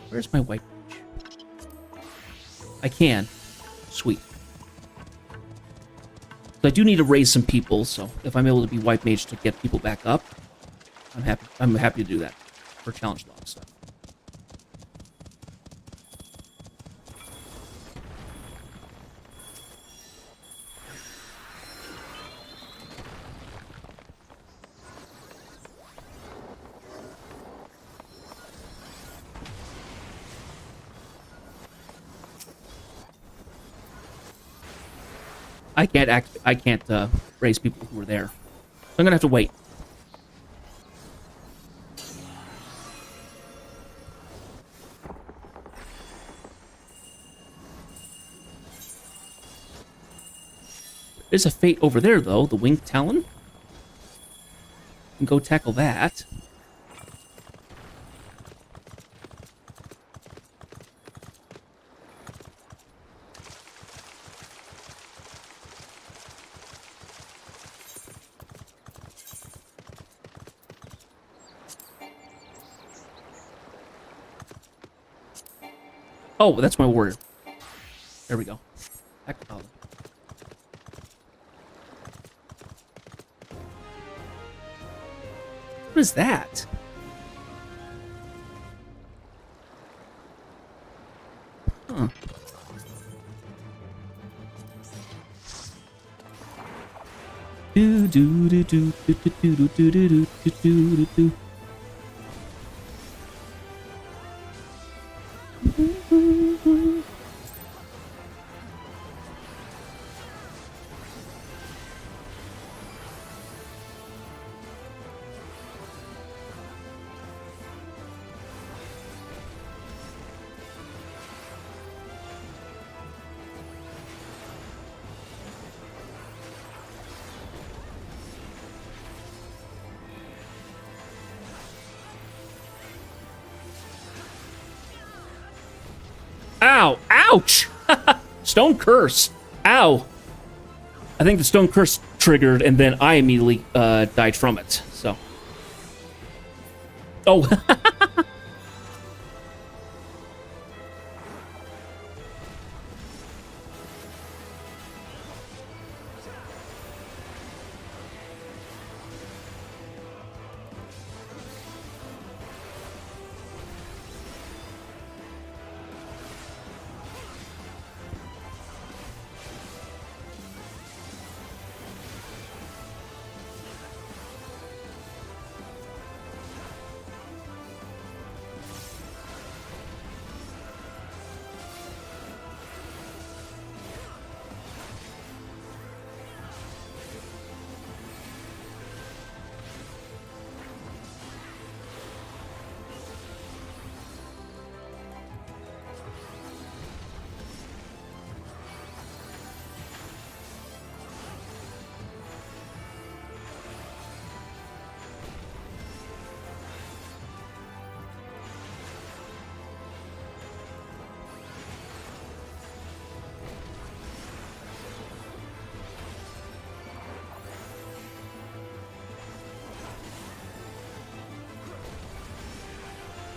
Where's my white mage? I can. Sweet. So I do need to raise some people, so if I'm able to be white mage to get people back up, I'm happy to do that for challenge log stuff. I can't raise people who are there. So I'm gonna have to wait. There's a fate over there, though, the Winged Talon. And go tackle that. Oh, that's my warrior. There we go. Back to Paladin. What is that? Huh. Do do do do do do do do do do do do. Ow! Ouch! Stone Curse! Ow! I think the Stone Curse triggered, and then I immediately died from it, so... Oh!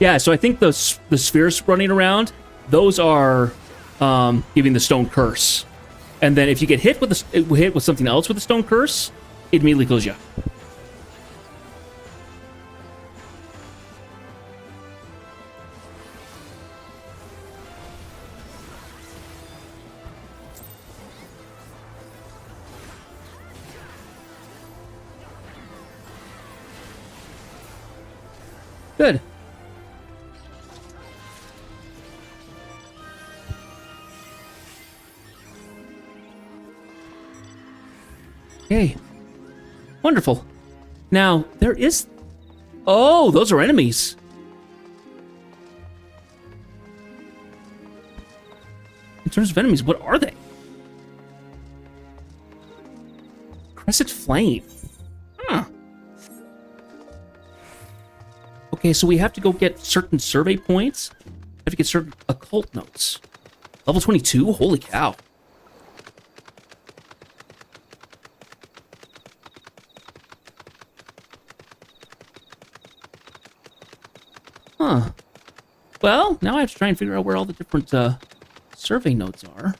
Yeah, so I think the spheres running around, those are giving the Stone Curse. And then if you get hit with something else with the Stone Curse, it immediately kills you. Good. Okay. Wonderful. Now, there is... Oh, those are enemies. terms of enemies, what are they? Crescent Flame. Huh. Okay, so we have to go get certain survey points. We have to get certain occult notes. Level 22? Holy cow. Huh. Well, now I have to try and figure out where all the different survey notes are.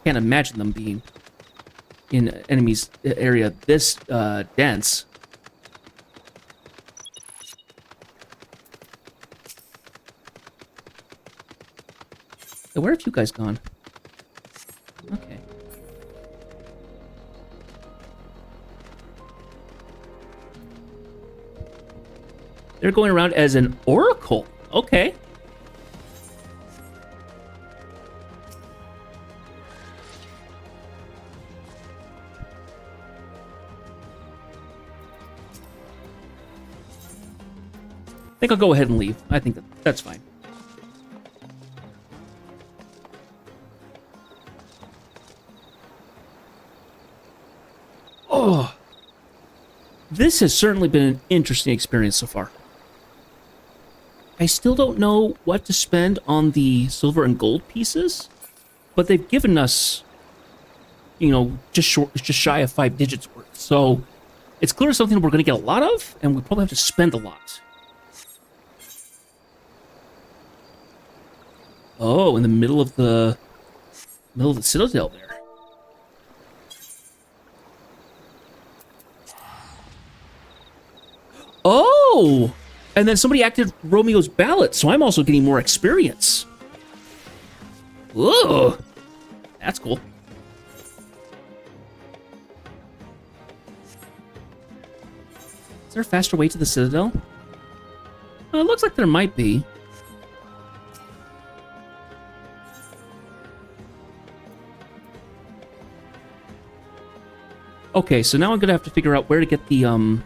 Can't imagine them being in enemies area this dense. Hey, where have you guys gone? Okay. They're going around as an oracle. Okay. I think I'll go ahead and leave. I think that's fine. Oh. This has certainly been an interesting experience so far. I still don't know what to spend on the silver and gold pieces, but they've given us, you know, just shy of 5 digits worth. So it's clearly something we're going to get a lot of, and we probably have to spend a lot. Oh, in the middle of the citadel there. Oh! And then somebody acted Romeo's ballot, so I'm also getting more experience. Whoa! That's cool. Is there a faster way to the Citadel? It looks like there might be. Okay, so now I'm gonna have to figure out where to get the,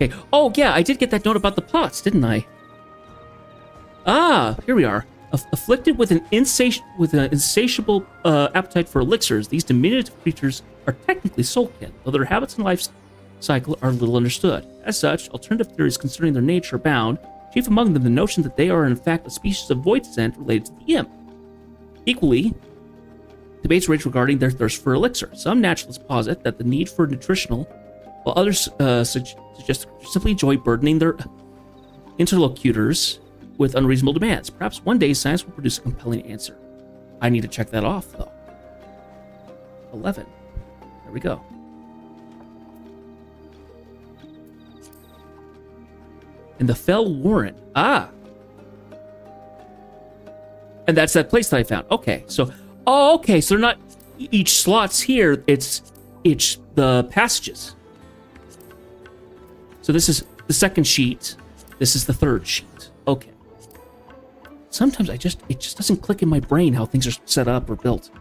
Okay. Oh, yeah, I did get that note about the pots, didn't I? Ah, here we are. Afflicted with an insatiable appetite for elixirs, these diminutive creatures are technically soulkin, though their habits and life cycle are little understood. As such, alternative theories concerning their nature abound, chief among them the notion that they are in fact a species of void scent related to the imp. Equally, debates rage regarding their thirst for elixir. Some naturalists posit that the need for nutritional, while others suggest simply enjoy burdening their interlocutors with unreasonable demands. Perhaps one day science will produce a compelling answer. I need to check that off, though. 11. There we go. In the Fell Warren. Ah! And that's that place that I found. Okay, so... Oh, okay, so they're not each slots here. It's each the passages. So this is the second sheet. This is the third sheet. Okay. Sometimes it just doesn't click in my brain how things are set up or built.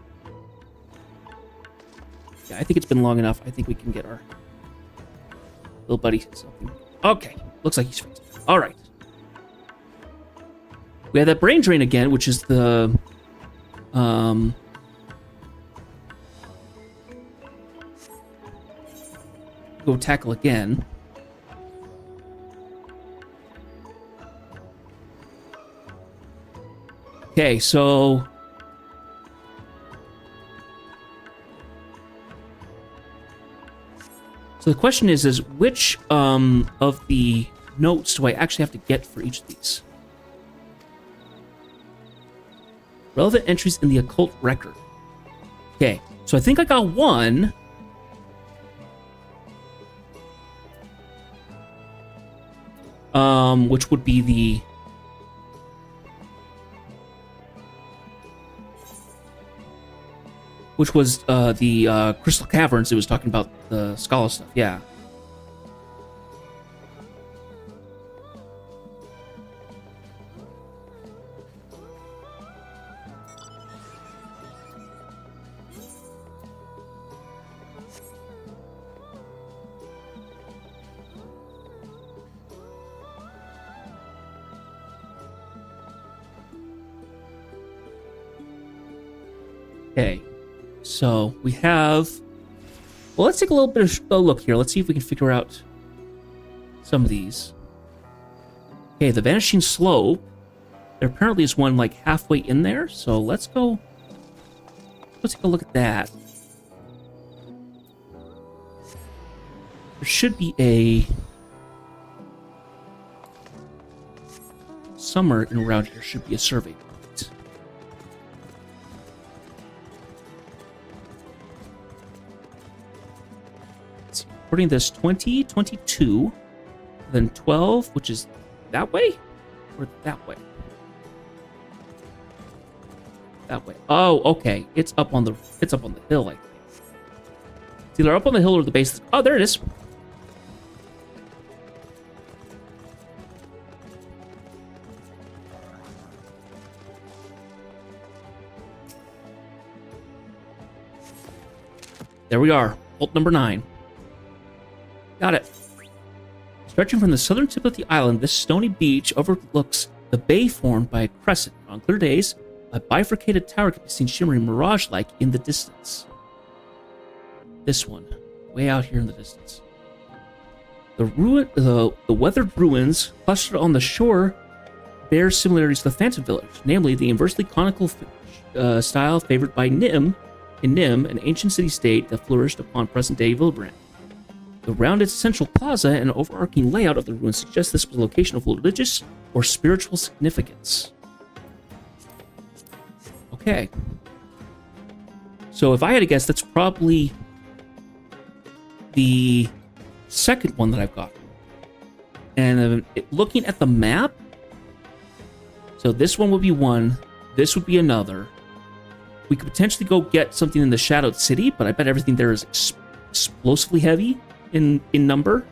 Yeah, I think it's been long enough. I think we can get our little buddy something. Okay, looks like he's fixed. All right. We have that brain drain again, which is the go tackle again. Okay, so the question is which of the notes do I actually have to get for each of these? Relevant entries in the occult record. Okay, so I think I got one. Which would be the... Which was the Crystal Caverns. It was talking about the Scala stuff, yeah. Okay, so we have... Well, let's take a little bit of a look here. Let's see if we can figure out some of these. Okay, the Vanishing Slope. There apparently is one like halfway in there, so let's go take a look at that. There should be a... Somewhere around here should be a survey point. Let's see. According to this, 20, 22, then 12, which is that way? Or that way? That way. Oh, okay. It's up on the hill, I think. It's either up on the hill or the base. Oh, there it is. There we are. Vault number 9. Got it. Stretching from the southern tip of the island, this stony beach overlooks the bay formed by a crescent. On clear days, a bifurcated tower can be seen shimmering mirage-like in the distance. This one, way out here in the distance. The weathered ruins clustered on the shore bear similarities to the Phantom Village, namely the inversely conical style favored by Nim, an ancient city-state that flourished upon present-day Villbrand. The rounded central plaza and overarching layout of the ruins suggest this was a location of religious or spiritual significance. Okay. So if I had to guess, that's probably the second one that I've got. And looking at the map, so this one would be one, this would be another. We could potentially go get something in the Shadowed City, but I bet everything there is explosively heavy in number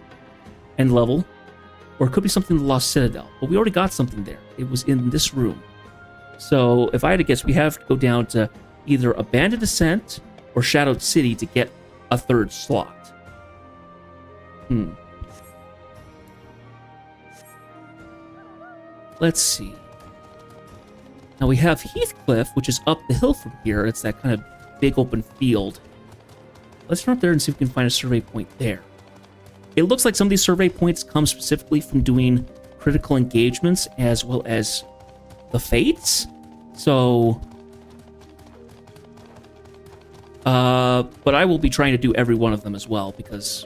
and level. Or it could be something in the Lost Citadel, but we already got something there. It was in this room. So if I had to guess, we have to go down to either Abandoned Ascent or Shadowed City to get a third slot. Let's see. Now we have Heathcliff, which is up the hill from here. It's that kind of big open field. Let's run up there and see if we can find a survey point there. It looks like some of these survey points come specifically from doing critical engagements as well as the Fates. So, but I will be trying to do every one of them as well because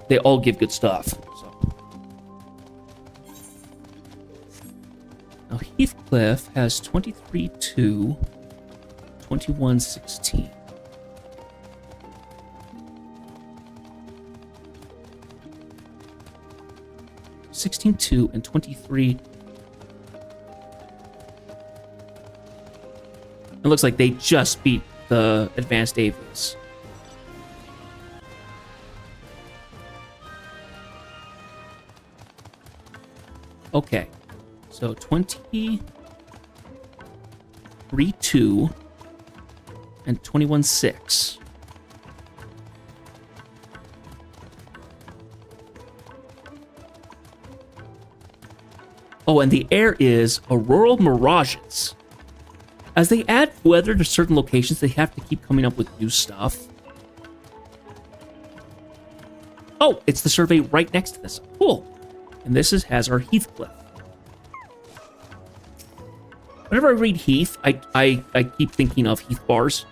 they all give good stuff. So. Now Heathcliff has 23-2, 21-16. (16-2) and 23. It looks like they just beat the Advanced Avies. Okay, so 23-2 and 21-6. Oh, and the air is auroral mirages. As they add weather to certain locations, they have to keep coming up with new stuff. Oh, it's the survey right next to this. Cool. And this has our Heathcliff. Whenever I read Heath, I keep thinking of Heath bars.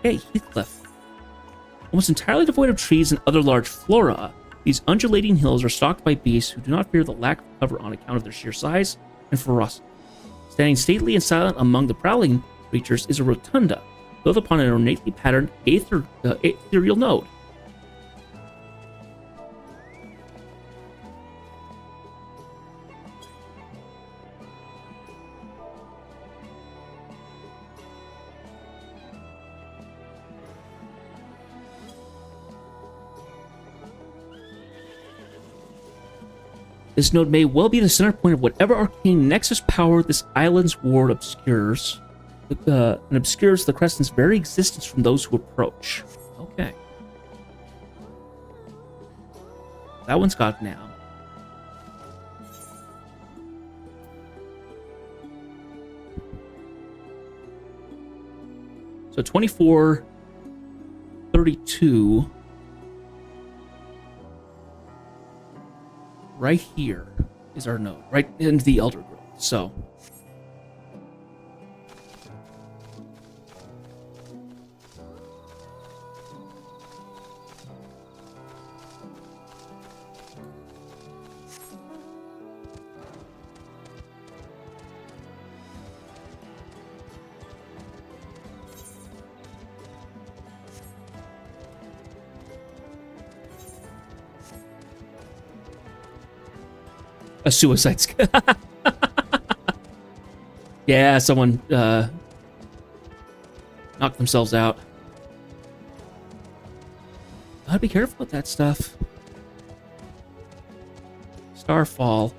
Hey, Heathcliff. Almost entirely devoid of trees and other large flora, these undulating hills are stalked by beasts who do not fear the lack of cover on account of their sheer size and ferocity. Standing stately and silent among the prowling creatures is a rotunda, built upon an ornately patterned ethereal node. This node may well be the center point of whatever arcane nexus power this island's ward obscures, and obscures the Crescent's very existence from those who approach. Okay. That one's got now. So 24, 32. Right here is our node, right into the Elder Growth. So a suicide yeah, someone knocked themselves out. Gotta be careful with that stuff. Starfall.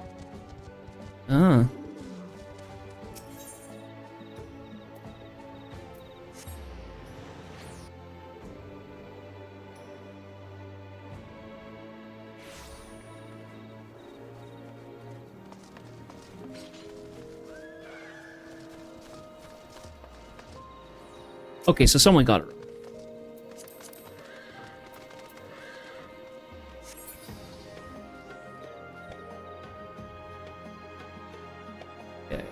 Okay, so someone got it. Okay.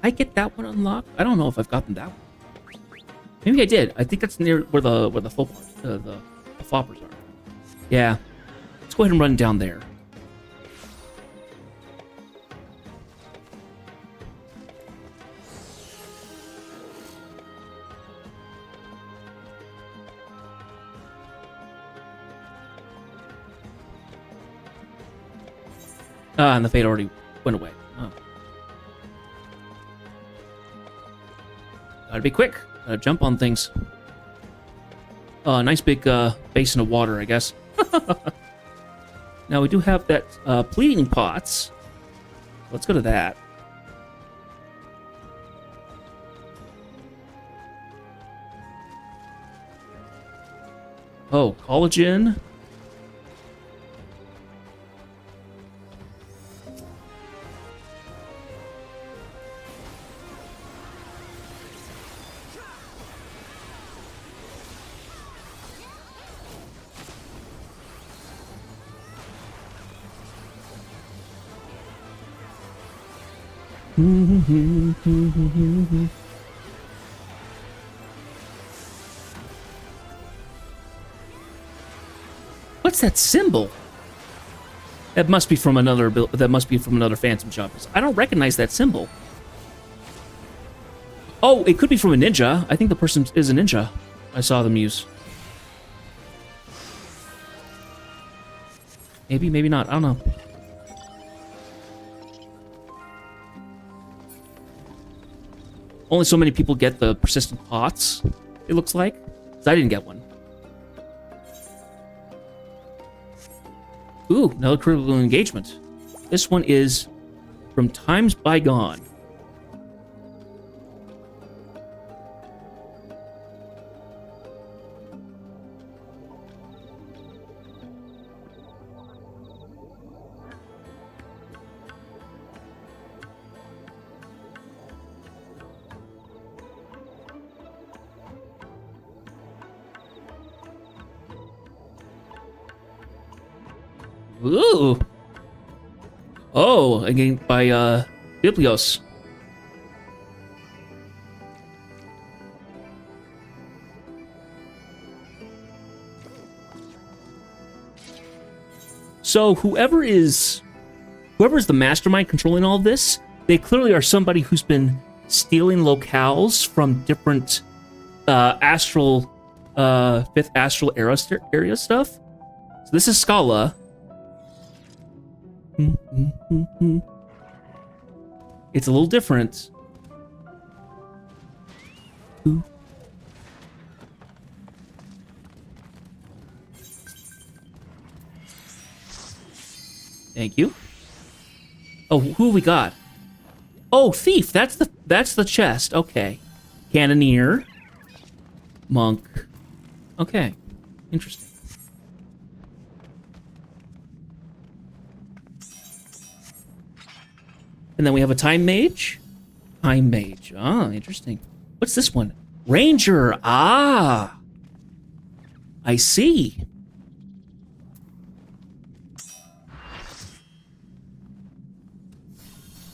I get that one unlocked? I don't know if I've gotten that one. Maybe I did. I think that's near where the the floppers are. Yeah. Let's go ahead and run down there. And the fade already went away. Oh. Gotta be quick. Gotta jump on things. Nice big basin of water, I guess. Now we do have that pleading pots. Let's go to that. Oh, collagen. What's that symbol? That must be from another. That must be from another Phantom shop. I don't recognize that symbol. Oh, it could be from a ninja. I think the person is a ninja. I saw them use. Maybe, maybe not. I don't know. Only so many people get the persistent pots, it looks like. 'Cause I didn't get one. Ooh, another critical engagement. This one is from times bygone. Ooh. Oh, again by Biblios. So whoever's the mastermind controlling all of this, they clearly are somebody who's been stealing locales from different astral fifth astral area stuff. So this is Scala. It's a little different. Ooh. Thank you. Oh, who we got? Oh, thief. That's the chest. Okay. Cannoneer. Monk. Okay. Interesting. And then we have a time mage. Time mage. Ah, interesting. What's this one? Ranger. Ah. I see.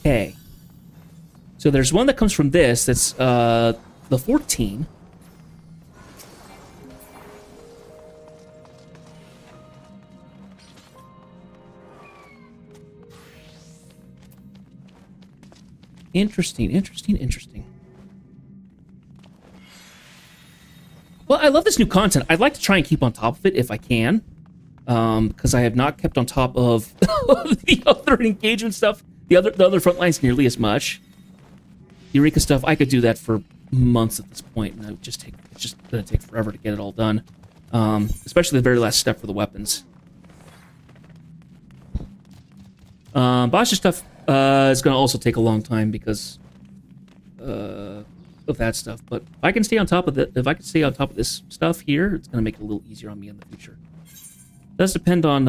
Okay. So there's one that comes from this. That's the 14. Interesting, interesting, interesting. Well, I love this new content. I'd like to try and keep on top of it if I can. Because I have not kept on top of the other engagement stuff. The other front lines nearly as much. The Eureka stuff, I could do that for months at this point, and it's just gonna take forever to get it all done. Especially the very last step for the weapons. Boss stuff is gonna also take a long time because of that stuff. But if I can stay on top of this stuff here, it's gonna make it a little easier on me in the future. It does depend on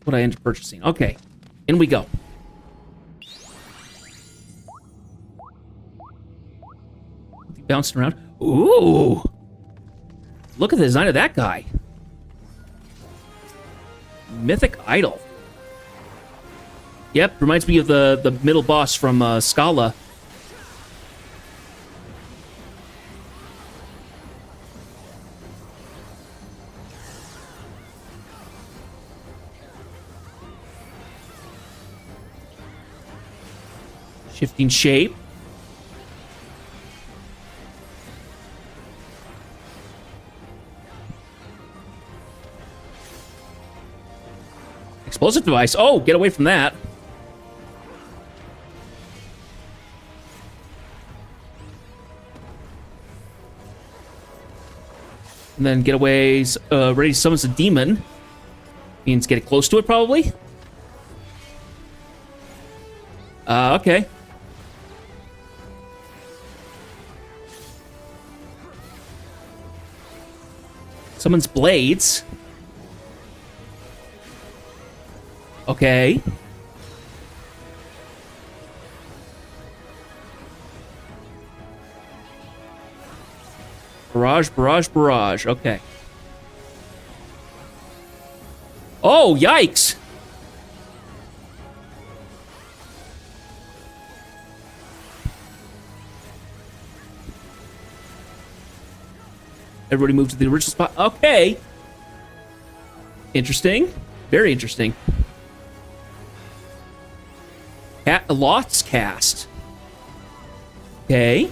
what I end up purchasing. Okay, in we go. Bouncing around. Ooh! Look at the design of that guy. Mythic Idol. Yep, reminds me of the middle boss from Scala. Shifting shape. Explosive device. Oh, get away from that. And then getaways. Ready summons a demon. Means get close to it, probably. Okay. Summons blades. Okay. Barrage. Okay. Oh, yikes! Everybody move to the original spot. Okay. Interesting. Very interesting. Lots cast. Okay.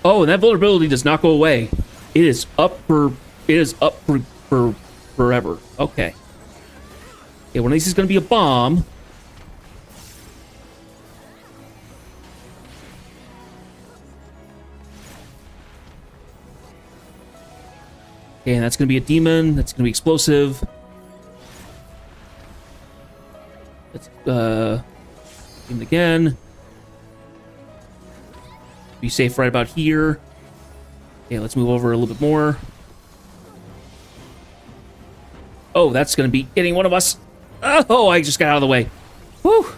Oh, and that vulnerability does not go away. It is up for forever. Okay. Okay, one of these is going to be a bomb. Okay, and that's going to be a demon. That's going to be explosive. Let's demon again. Be safe right about here. Okay, let's move over a little bit more. Oh, that's going to be hitting one of us. Oh, I just got out of the way. Whew.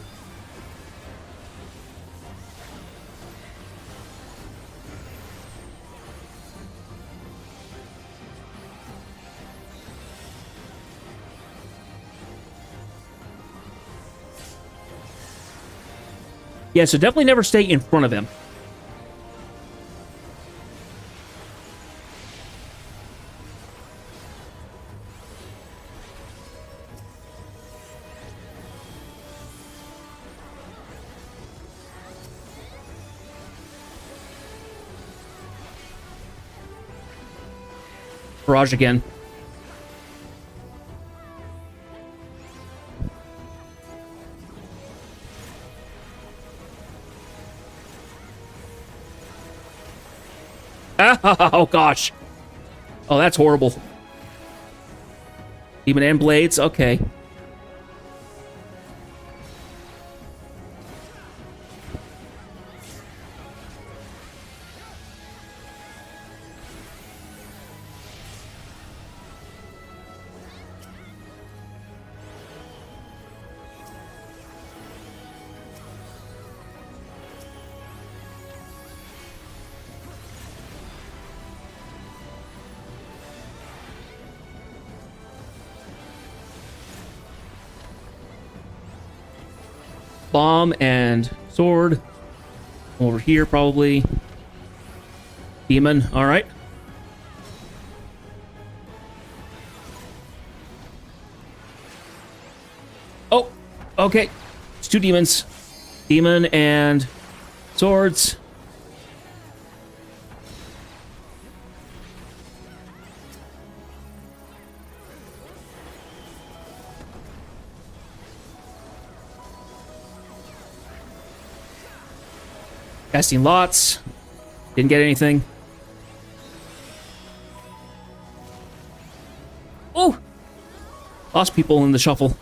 Yeah, so definitely never stay in front of him. Barrage again. Oh, gosh. Oh, that's horrible. Demon and blades. Okay. Bomb and sword. Over here, probably. Demon, alright. Oh, okay. It's two demons. Demon and swords. Casting lots. Didn't get anything. Oh! Lost people in the shuffle.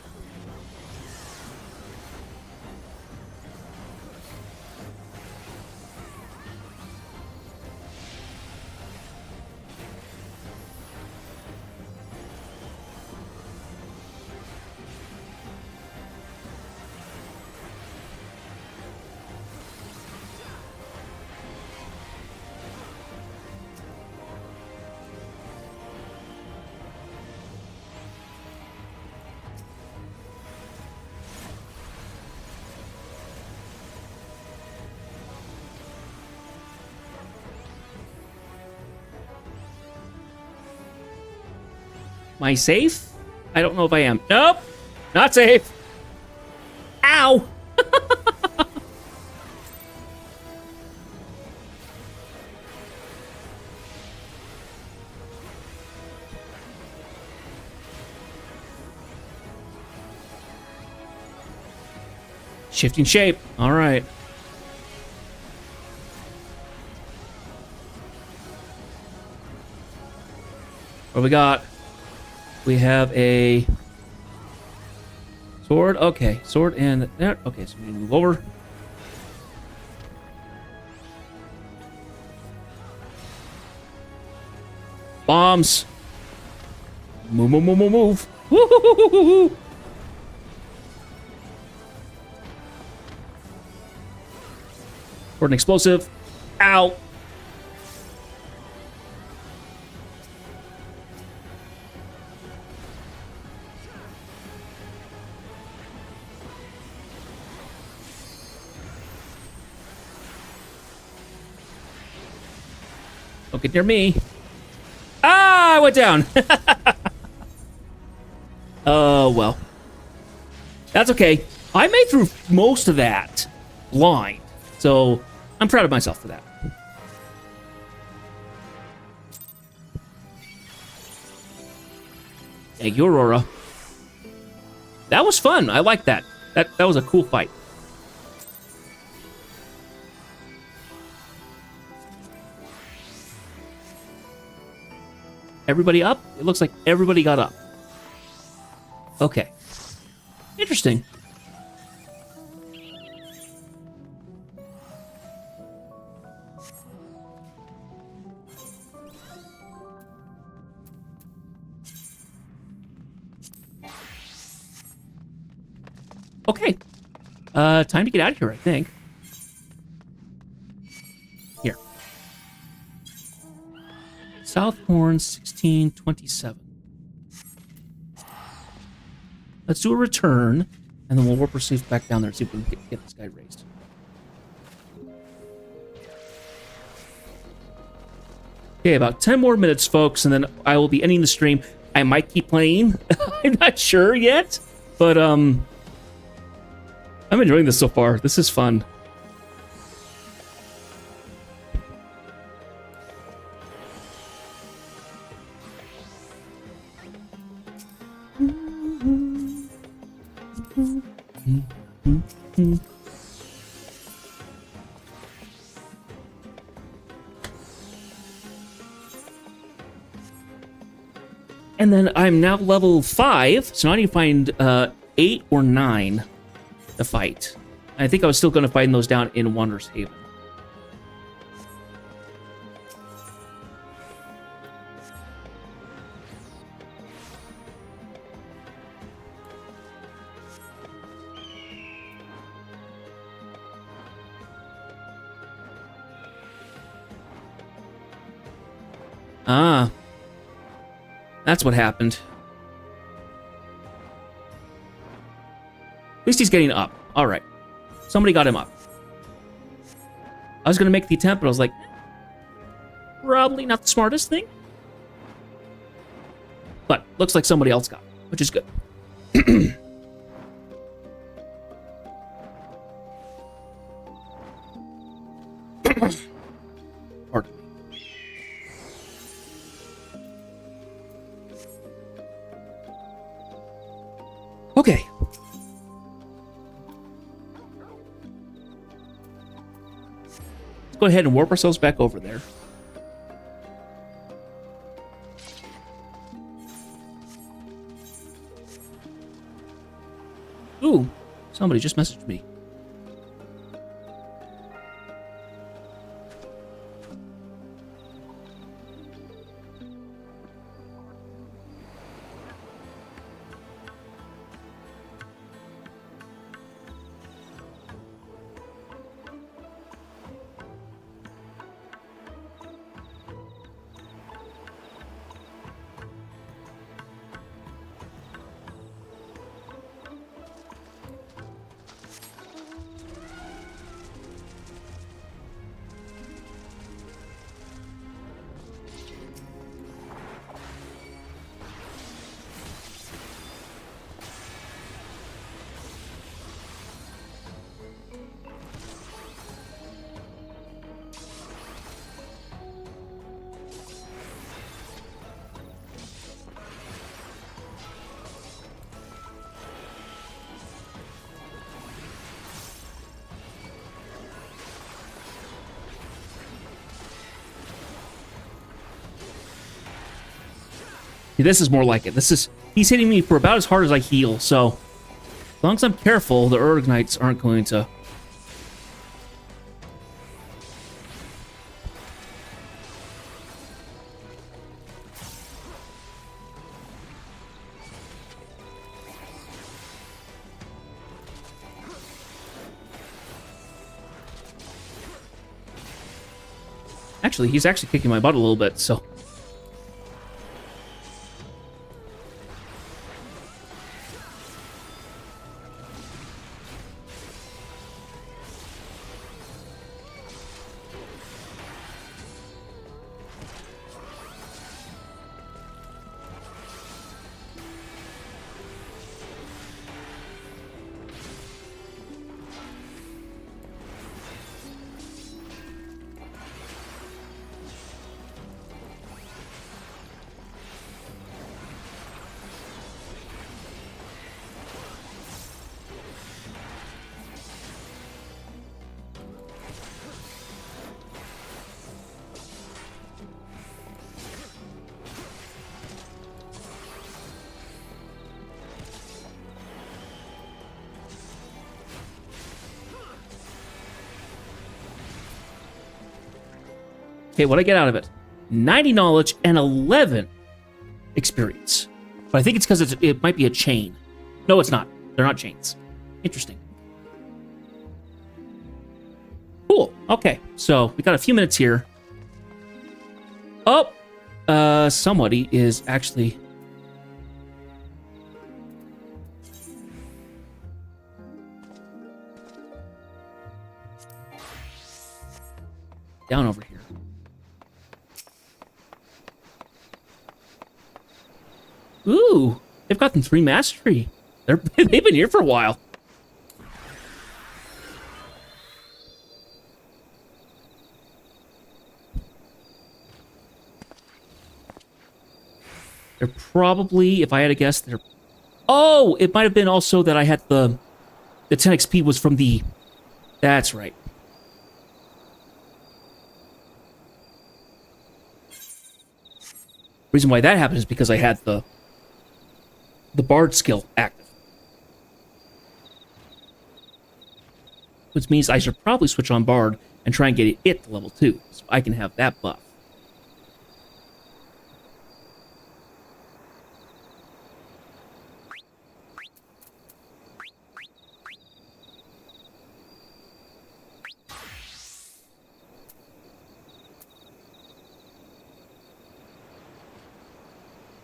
Am I safe? I don't know if I am. Nope! Not safe! Ow! Shifting shape. All right. What do we got? We have a sword. Okay, sword and there. Okay, so we move over. Bombs. Move, move, move, move, move. Woo-hoo-hoo-hoo-hoo. Sword and explosive. Ow. Don't get near me. Ah, I went down. Oh, well. That's okay. I made through most of that blind, so I'm proud of myself for that. Thank you, Aurora. That was fun. I like that. That was a cool fight. Everybody up? It looks like everybody got up. Okay. Interesting. Okay. Time to get out of here, I think. Here. South Horn 1627. Let's do a return, and then we'll warp ourselves back down there and see if we can get this guy raised. Okay, about 10 more minutes, folks, and then I will be ending the stream. I might keep playing. I'm not sure yet, but I'm enjoying this so far. This is fun. And then I'm now level 5, so now I need to find 8 or 9 to fight. I think I was still going to find those down in Wanderer's Haven. Ah. That's what happened. At least he's getting up. All right. somebody got him up. I was going to make the attempt, but I was like, probably not the smartest thing. But looks like somebody else got him, which is good. Pardon me. Okay. Let's go ahead and warp ourselves back over there. Ooh, somebody just messaged me. This is more like it. He's hitting me for about as hard as I heal, so as long as I'm careful, the Urgnites aren't going to... Actually, he's actually kicking my butt a little bit, so... Okay, what'd I get out of it? 90 knowledge and 11 experience. But I think it's because it might be a chain. No, it's not. They're not chains. Interesting. Cool. Okay, so we got a few minutes here. Oh! Somebody is actually... down over here. Ooh, they've gotten 3 mastery. They've been here for a while. They're probably, if I had to guess, they're... Oh, it might have been also that I had the 10 XP was from the... That's right. Reason why that happened is because I had the Bard skill active. Which means I should probably switch on Bard and try and get it to level 2, so I can have that buff.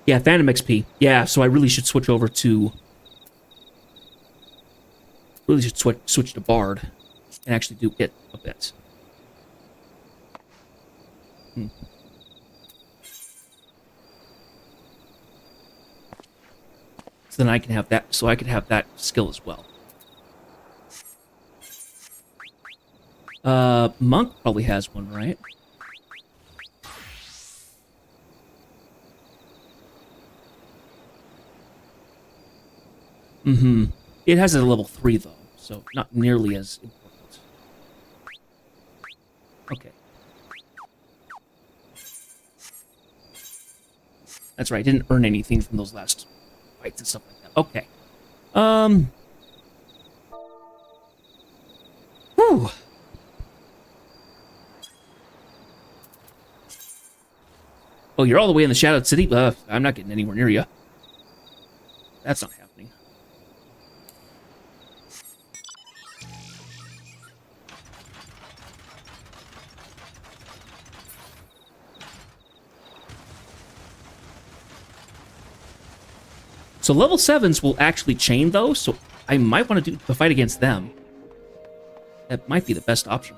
Yeah, Phantom XP. Yeah, so I really should switch over to Really should switch to Bard and actually do it a bit. So then I can have that. So I could have that skill as well. Monk probably has one, right? Mm-hmm. It has a level 3 though, so not nearly as important. Okay. That's right, I didn't earn anything from those last fights and stuff like that. Okay. Whew. Oh, you're all the way in the Shadowed City? I'm not getting anywhere near you. That's not happening. So level 7s will actually chain, though, so I might want to do the fight against them. That might be the best option.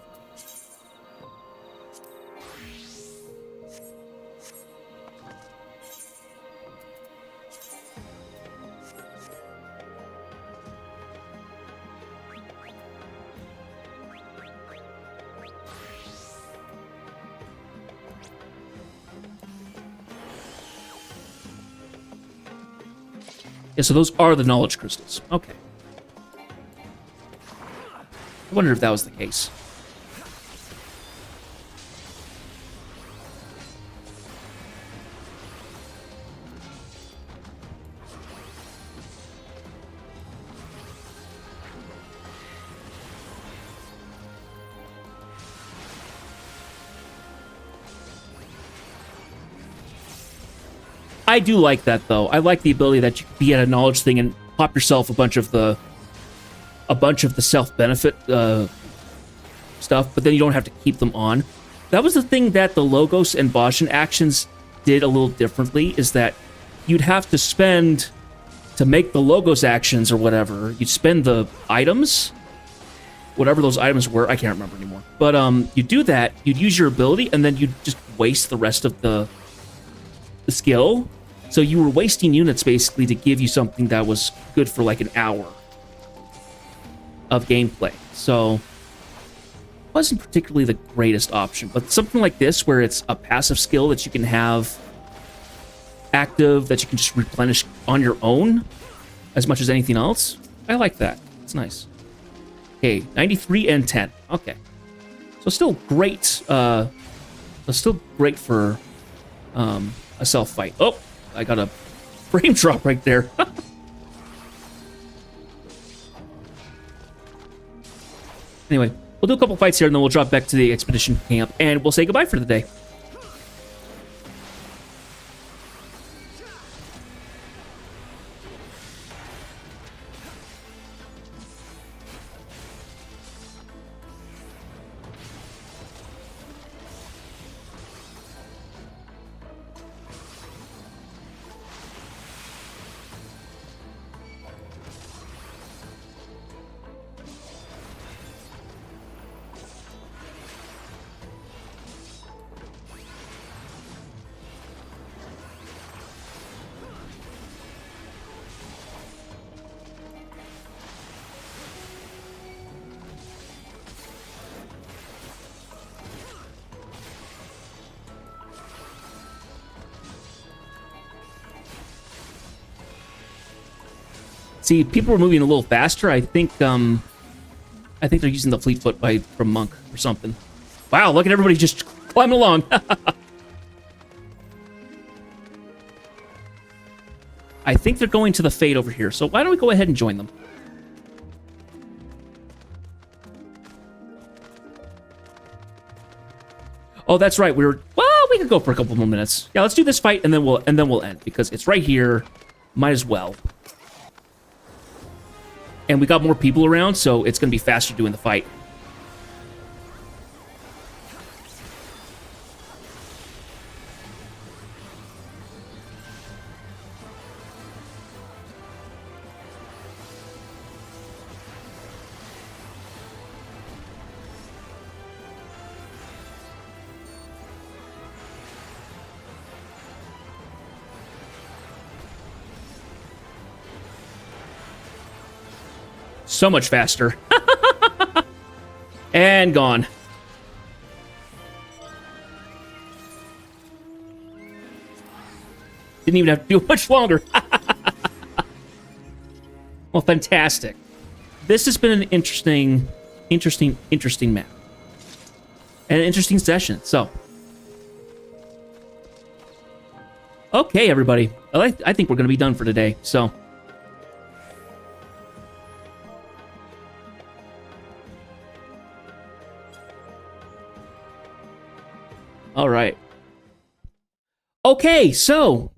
Yeah, so those are the knowledge crystals. Okay. I wonder if that was the case. I do like that, though. I like the ability that you can be at a knowledge thing and pop yourself a bunch of the self-benefit stuff, but then you don't have to keep them on. That was the thing that the Logos and Bashan actions did a little differently, is that you'd have to spend, to make the Logos actions or whatever, you'd spend the items, whatever those items were, I can't remember anymore. But you do that, you'd use your ability, and then you'd just waste the rest of the skill. So you were wasting units basically to give you something that was good for like an hour of gameplay. So it wasn't particularly the greatest option, but something like this where it's a passive skill that you can have active, that you can just replenish on your own as much as anything else, I like that. It's nice. Okay, 93 and 10. Okay. So still great. Still great for a self fight. Oh, I got a frame drop right there. Anyway, we'll do a couple fights here and then we'll drop back to the expedition camp and we'll say goodbye for the day. See, people were moving a little faster. I think they're using the fleet foot from Monk or something. Wow, look at everybody just climbing along. I think they're going to the Fade over here, so why don't we go ahead and join them? Oh, that's right. Well, we could go for a couple more minutes. Yeah, let's do this fight and then we'll end because it's right here. Might as well. And we got more people around, so it's going to be faster doing the fight. So much faster. And gone. Didn't even have to do much longer. Well, fantastic. This has been an interesting map. And an interesting session, so. Okay, everybody. I think we're going to be done for today, so. All right. Okay, so.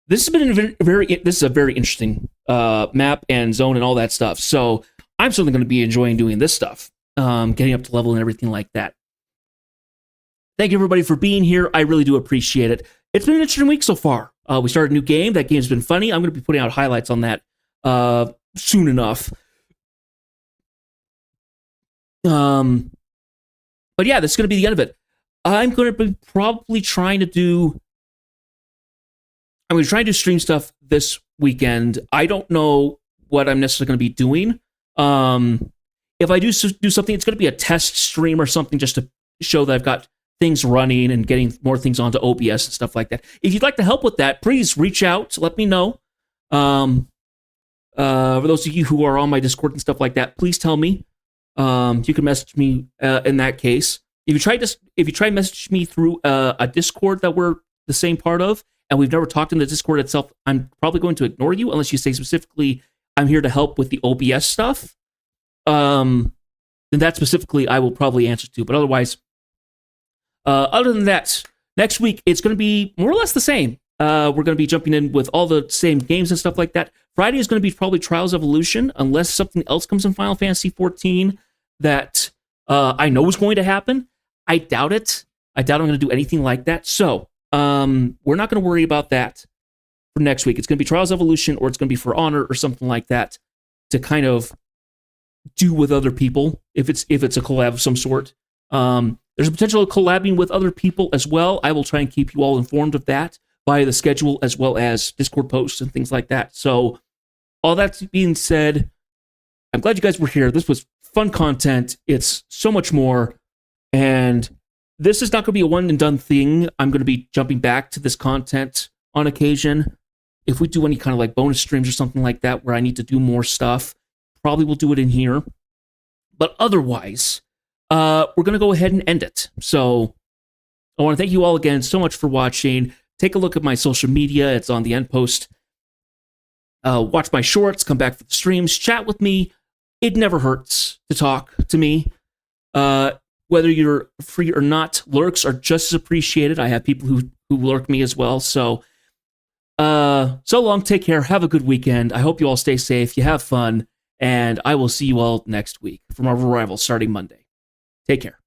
This has been this is a very interesting map and zone and all that stuff. So I'm certainly going to be enjoying doing this stuff, getting up to level and everything like that. Thank you, everybody, for being here. I really do appreciate it. It's been an interesting week so far. We started a new game. That game's been funny. I'm going to be putting out highlights on that soon enough. But yeah, this is going to be the end of it. I'm going to be probably trying to do stream stuff this weekend. I don't know what I'm necessarily going to be doing. If I do something, it's going to be a test stream or something just to show that I've got things running and getting more things onto OBS and stuff like that. If you'd like to help with that, please reach out. Let me know. For those of you who are on my Discord and stuff like that, please tell me. You can message me in that case. If you try to message me through a Discord that we're the same part of, and we've never talked in the Discord itself, I'm probably going to ignore you unless you say specifically, I'm here to help with the OBS stuff. Then that specifically I will probably answer to. But otherwise, other than that, next week it's going to be more or less the same. We're going to be jumping in with all the same games and stuff like that. Friday is going to be probably Trials Evolution, unless something else comes in Final Fantasy XIV that I know is going to happen. I doubt it. I doubt I'm going to do anything like that. So, we're not going to worry about that for next week. It's going to be Trials Evolution, or it's going to be For Honor or something like that to kind of do with other people if it's a collab of some sort. There's a potential of collabing with other people as well. I will try and keep you all informed of that via the schedule as well as Discord posts and things like that. So all that being said, I'm glad you guys were here. This was fun content. It's so much more. And this is not going to be a one and done thing. I'm going to be jumping back to this content on occasion. If we do any kind of like bonus streams or something like that where I need to do more stuff, probably we'll do it in here. But otherwise, we're going to go ahead and end it. So I want to thank you all again so much for watching. Take a look at my social media. It's on the end post. Watch my shorts. Come back for the streams. Chat with me. It never hurts to talk to me. Whether you're free or not, lurks are just as appreciated. I have people who lurk me as well. So, so long. Take care. Have a good weekend. I hope you all stay safe. You have fun. And I will see you all next week from our arrival starting Monday. Take care.